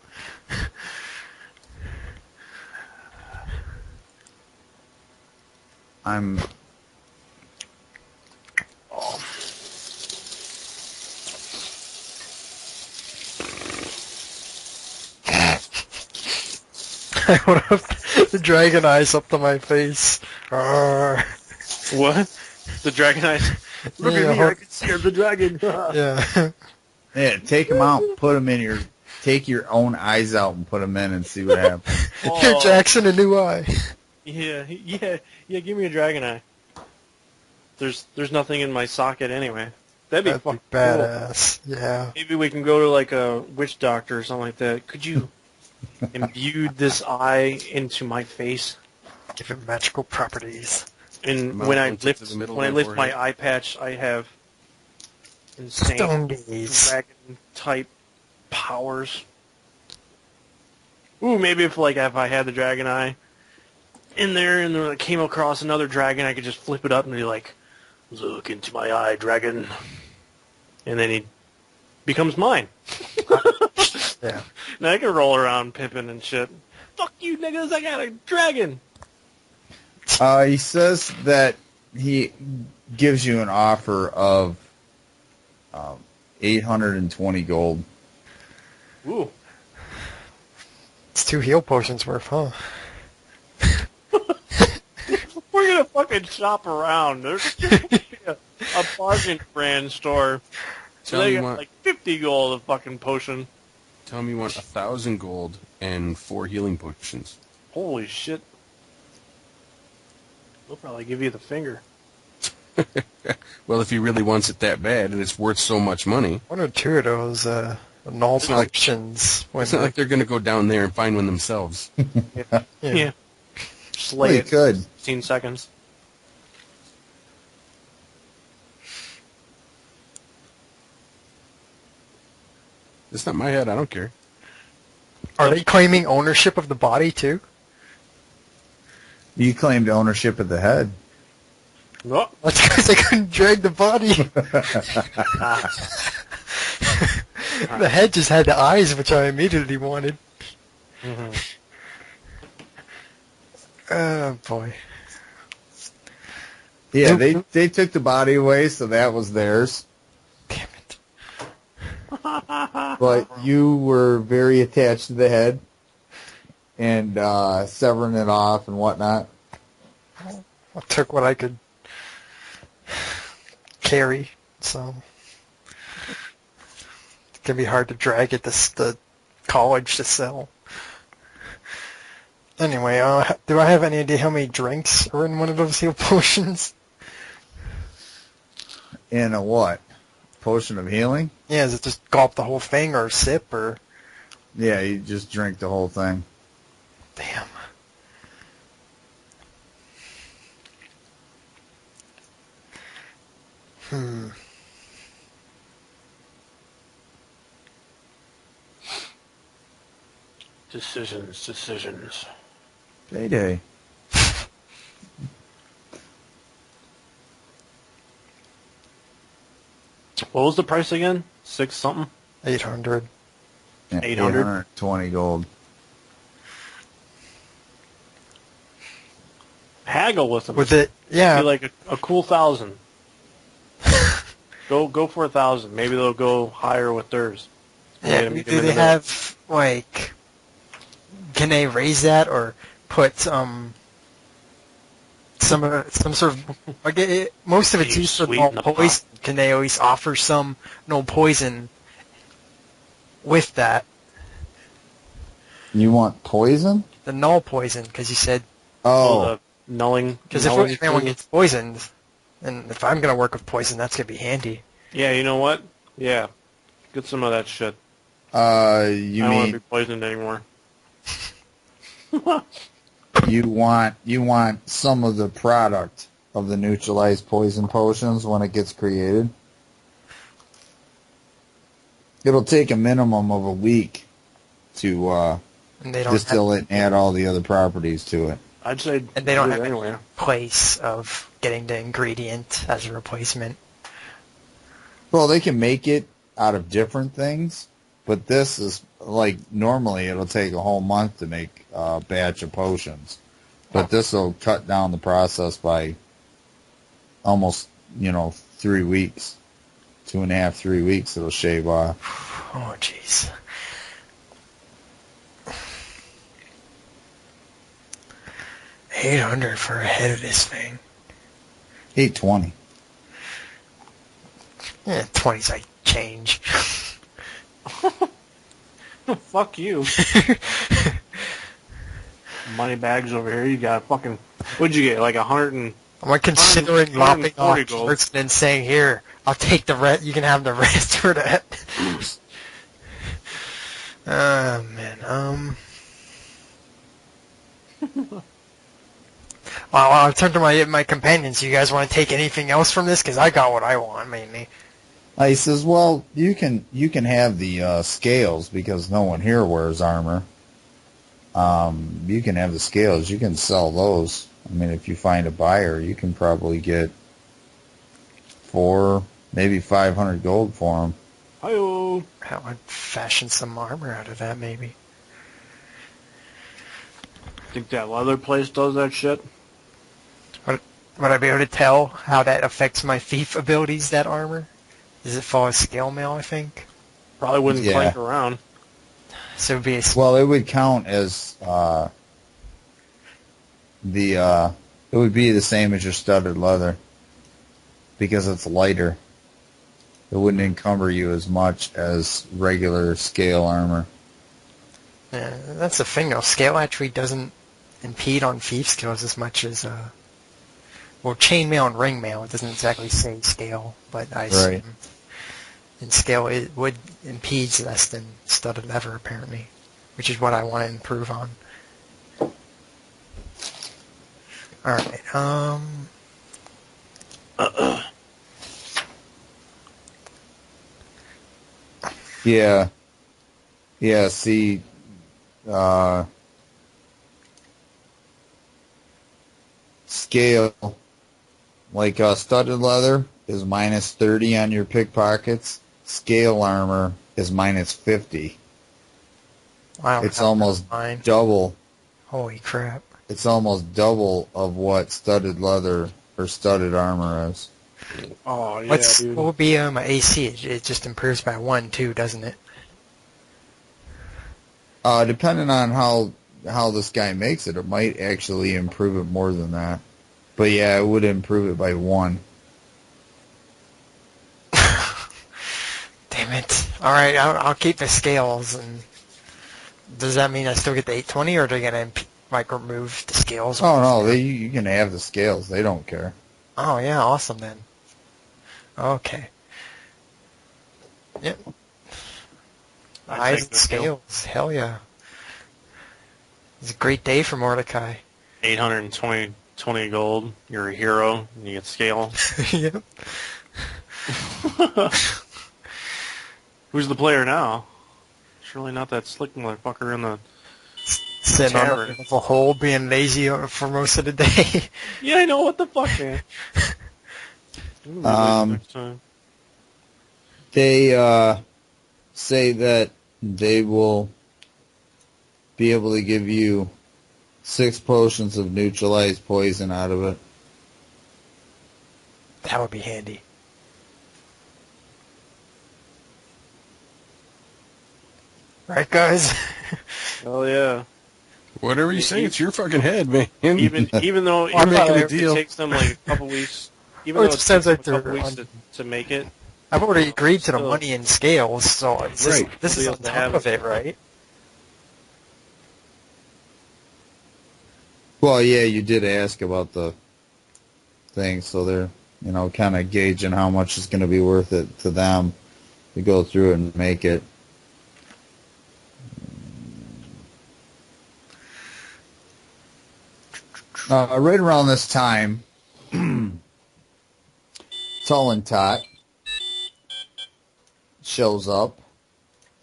I'm. I would have the dragon eyes up to my face. Arrgh. What? The dragon eyes? Look Yeah, at me, I can see the dragon. Yeah. Yeah, take them out, put them in your. Take your own eyes out and put them in and see what happens. Here, Jackson, a new eye. Yeah, give me a dragon eye. There's nothing in my socket anyway. That'd be That'd fucking be badass. Yeah. Cool. Maybe we can go to like a witch doctor or something like that. Could you imbue this eye into my face? Give it magical properties. And Mount when I into lift the middle of my my forehead. eye patch, I have insane Stone gaze. dragon type powers. Ooh, maybe if I had the dragon eye in there and then I came across another dragon, I could just flip it up and be like, "Look into my eye, dragon," and then he becomes mine. Yeah. Now I can roll around pimping and shit. Fuck you, niggas! I got a dragon. He says that he gives you an offer of 820 gold. Ooh. It's 2 heal potions worth, huh? We're gonna fucking shop around. There's a bargain brand store. So Tell they me got what. like 50 gold a fucking potion. Tell me you want 1,000 gold and 4 healing potions. Holy shit. They'll probably give you the finger. Well, if he really wants it that bad and it's worth so much money, 1 or 2 of those null It's not like- potions. it's not like they're going to go down there and find one themselves. Yeah. Well, Slay you it. could. 15 seconds. It's not my head. I don't care. Are they claiming ownership of the body, too? You claimed ownership of the head. Oh, That's because I couldn't drag the body. The head just had the eyes, which I immediately wanted. mhm. Oh, boy. Yeah, Nope. they took the body away, so that was theirs. Damn it. But you were very attached to the head and severing it off and whatnot. I took what I could carry, so it's gonna be hard to drag it to the college to sell. Anyway, do I have any idea how many drinks are in one of those heal potions? In a what? Potion of healing? Yeah, is it just gulp the whole thing or sip or? Yeah, you just drink the whole thing. Damn. Decisions. Payday. What was the price again? 6 something? 800. Yeah, 800? 820 gold. Haggle with them. With it, yeah. Be like a cool 1,000. Go for 1,000. Maybe they'll go higher with theirs. Yeah, Meet them do in they the middle. have, like, can they raise that or put some sort of, like, most of it's You used for sweeten no the pot. poison. Can they always offer some no poison with that? You want poison? The null poison, because you said, Oh, The nulling. because if nulling anyone poison. gets poisoned, and if I'm going to work with poison, that's going to be handy. Yeah, you know what? Yeah. Get some of that shit. you I don't want to mean be poisoned anymore. you want some of the product of the neutralized poison potions when it gets created? It'll take a minimum of a week to And they don't distill have, it and add all the other properties to it. I'd say and they don't do have it any anyway. place of getting the ingredient as a replacement. Well, they can make it out of different things, but this is like normally it'll take a whole month to make a batch of potions. But this will cut down the process by almost, 3 weeks. 2.5, 3 weeks it'll shave off. Oh, jeez. $800 for a head of this thing. 820. Yeah, 20's like change. Fuck you. Money bags over here. You got fucking. What'd you get? Like 100 and. I'm considering lopping off 140 gold. parts and then saying, here, I'll take the rest. You can have the rest for that. Oh, man. Well, I'll turn to my companions. You guys want to take anything else from this? Because I got what I want, mainly. He says, well, you can have the scales because no one here wears armor. You can have the scales. You can sell those. I mean, if you find a buyer, you can probably get 400, maybe 500 gold for them. Hi-oh. I would fashion some armor out of that, maybe. Think that leather place does that shit? Would I be able to tell how that affects my thief abilities, that armor? Does it follow scale mail, I think? Probably wouldn't Yeah. clank around. So it would be a... Well, it would count as it would be the same as your studded leather because it's lighter. It wouldn't encumber you as much as regular scale armor. Yeah, that's the thing, though. Scale actually doesn't impede on thief skills as much as... Well, chainmail and ringmail, it doesn't exactly say scale, but I assume Right. in scale it would impede less than studded leather, apparently, which is what I want to improve on. Alright, Yeah. Yeah, see, scale, like studded leather is minus 30 on your pickpockets. Scale armor is minus 50. I don't It's have that almost in mind. double. Holy crap. It's almost double of what studded leather or studded armor is. Oh, yeah, What dude. would be my AC? It just improves by 1, too, doesn't it? Depending on how this guy makes it might actually improve it more than that. But yeah, it would improve it by 1. Damn it. Alright, I'll keep the scales. And does that mean I still get the 820, or are they going to remove the scales? Oh no, you can have the scales. They don't care. Oh, yeah, awesome then. Okay. Yep. I'd Eyes take and the scale. scales. Hell yeah. It's a great day for Mordecai. 820 gold. You're a hero. And you get scale. Yep. Who's the player now? Surely not that slick motherfucker in the... Sitting on Tavern. a hole being lazy for most of the day. Yeah, I know. What the fuck, man? Next time. They say that they will be able to give you 6 potions of neutralized poison out of it. That would be handy. Right, guys? Hell yeah. Whatever you say, it's your fucking head, man. Even though I'm making a it deal. takes them like a couple weeks, even Oh, though it it sounds takes them like a couple they're weeks to make it. I've already agreed to the Still. money and scales, so it's Right. this is Still on to top have of it. it, right? Well, yeah, you did ask about the thing, so they're, kind of gauging how much is going to be worth it to them to go through it and make it. Right around this time, Tot shows up,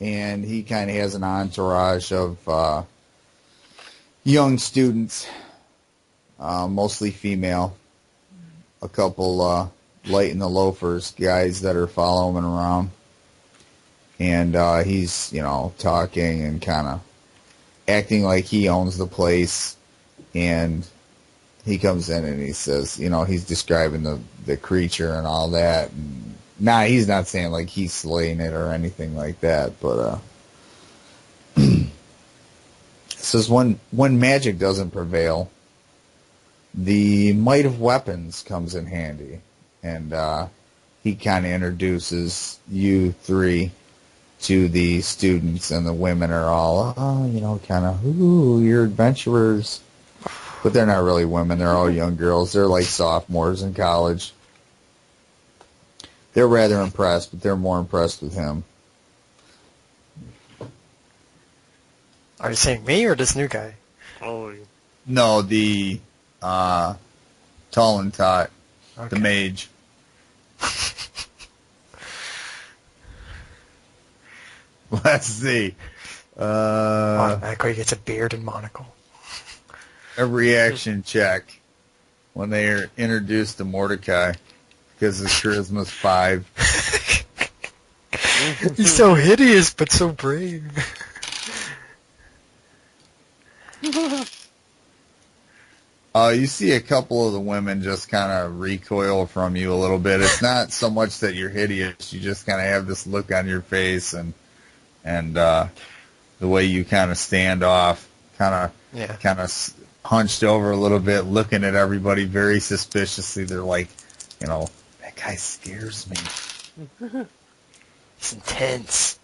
and he kind of has an entourage of young students, mostly female. A couple light in the loafers, guys that are following him around. And he's, talking and kind of acting like he owns the place. and he comes in and he says, he's describing the creature and all that. And he's not saying like he's slaying it or anything like that, but it says when magic doesn't prevail, the might of weapons comes in handy, and he kind of introduces you three to the students, and the women are all, kind of, ooh, you're adventurers. But they're not really women. They're all young girls. They're like sophomores in college. They're rather impressed, but they're more impressed with him. Are you saying me or this new guy? Oh, No, the tall and tot, the mage. Let's see. Automatically gets a beard and monocle. A reaction check when they are introduced to Mordecai, because his charisma's 5. He's so hideous, but so brave. You see a couple of the women just kind of recoil from you a little bit. It's not so much that you're hideous; you just kind of have this look on your face, and the way you kind of stand off, kind of hunched over a little bit, looking at everybody very suspiciously. They're like, that guy scares me. It's intense.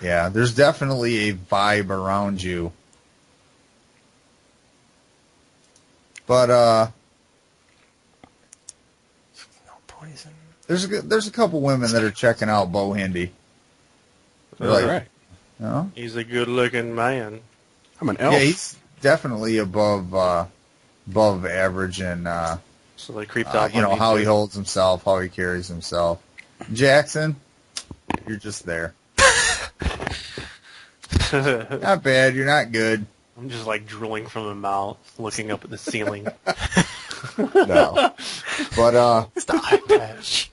Yeah, there's definitely a vibe around you. But No poison. there's a couple women that are checking out Bo Hindi. They're like, right. he's a good-looking man. I'm an elf. Yeah, he's definitely above average in So they creeped out. how he holds himself, how he carries himself. Jackson, you're just there. Not bad. You're not good. I'm just like drooling from the mouth, looking up at the ceiling. No, but It's the eye patch.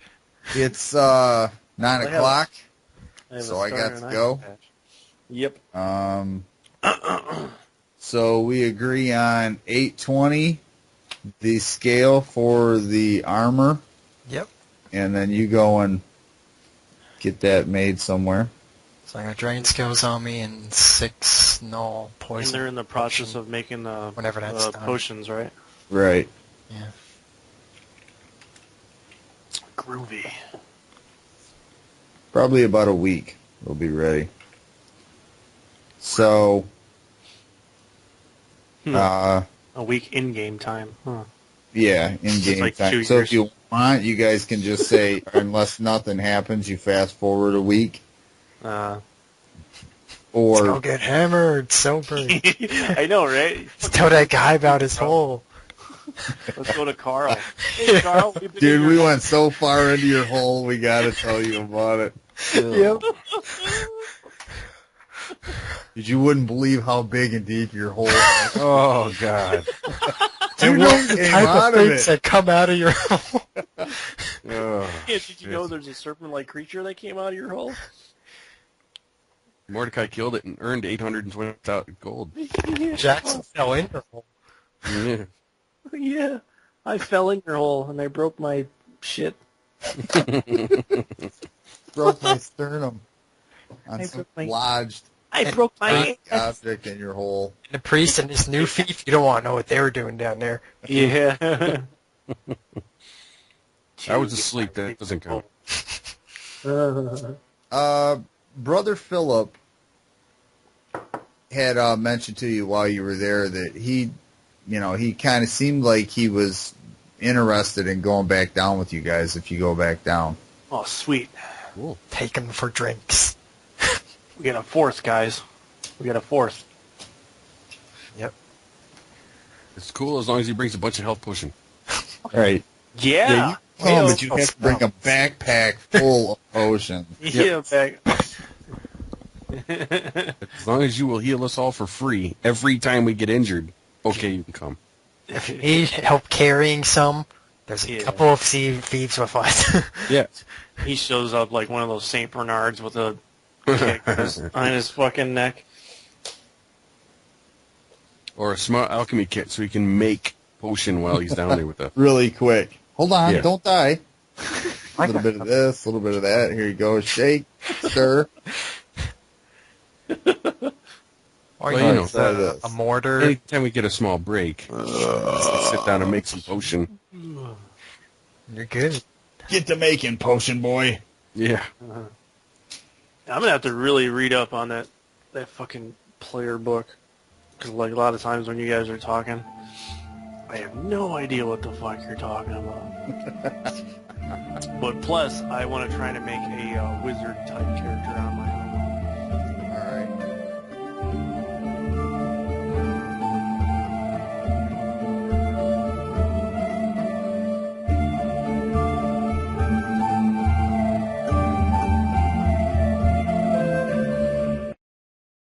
it's 9 o'clock, I have so a I got star to and go. eye patch. Yep. So we agree on 820, the scale for the armor. Yep. And then you go and get that made somewhere. So I got dragon scales on me and 6 null And poison. they're in the process of making the Whenever that's done. potions, right? Right. Yeah. Groovy. Probably about a week we'll be ready. So, A week in-game time. Huh. yeah, in-game like time. 2 So years. if you want, you guys can just say, unless nothing happens, you fast forward a week. Let's Or go get hammered, sober. I know, right? Let's tell that guy about his hole. Let's go to Carl. Hey, Carl. dude, we went so far into your hole, we got to tell you about it. Yep. Dude, you wouldn't believe how big and deep your hole is. Oh, God. Do you And know what the came type out of of things it? that come out of your hole? Oh. Yeah, did you know there's a serpent-like creature that came out of your hole? Mordecai killed it and earned 820,000 gold. Jackson fell in your hole. Yeah. Yeah. I fell in your hole and I broke my shit. Broke my sternum on I some broke my- lodged I broke my object in your hole. The priest and his new thief, you don't want to know what they were doing down there. Yeah. I was asleep. That doesn't count. Brother Philip had mentioned to you while you were there that he kind of seemed like he was interested in going back down with you guys if you go back down. Oh, sweet. Cool. Take him for drinks. We got a fourth, guys. We got a fourth. Yep. It's cool as long as he brings a bunch of health potion. Right. Yeah. But you have to bring a backpack full of potions. Yeah, back. As long as you will heal us all for free every time we get injured, okay, you can come. If you need help carrying some, there's a Yeah. couple of thieves with us. Yeah. He shows up like one of those St. Bernards with a kick on his fucking neck. Or a small alchemy kit so he can make potion while he's down there with the... Really quick. Hold on, Yeah. don't die. A little bit of this, a little bit of that. Here you go. Shake, stir. Or Well, you you know, try this. a mortar. Anytime we get a small break, let's sit down and make some potion. You're good. Get to making, potion boy. Yeah. I'm gonna have to really read up on that fucking player book, because like a lot of times when you guys are talking, I have no idea what the fuck you're talking about. But plus, I want to try to make a wizard type character on my own.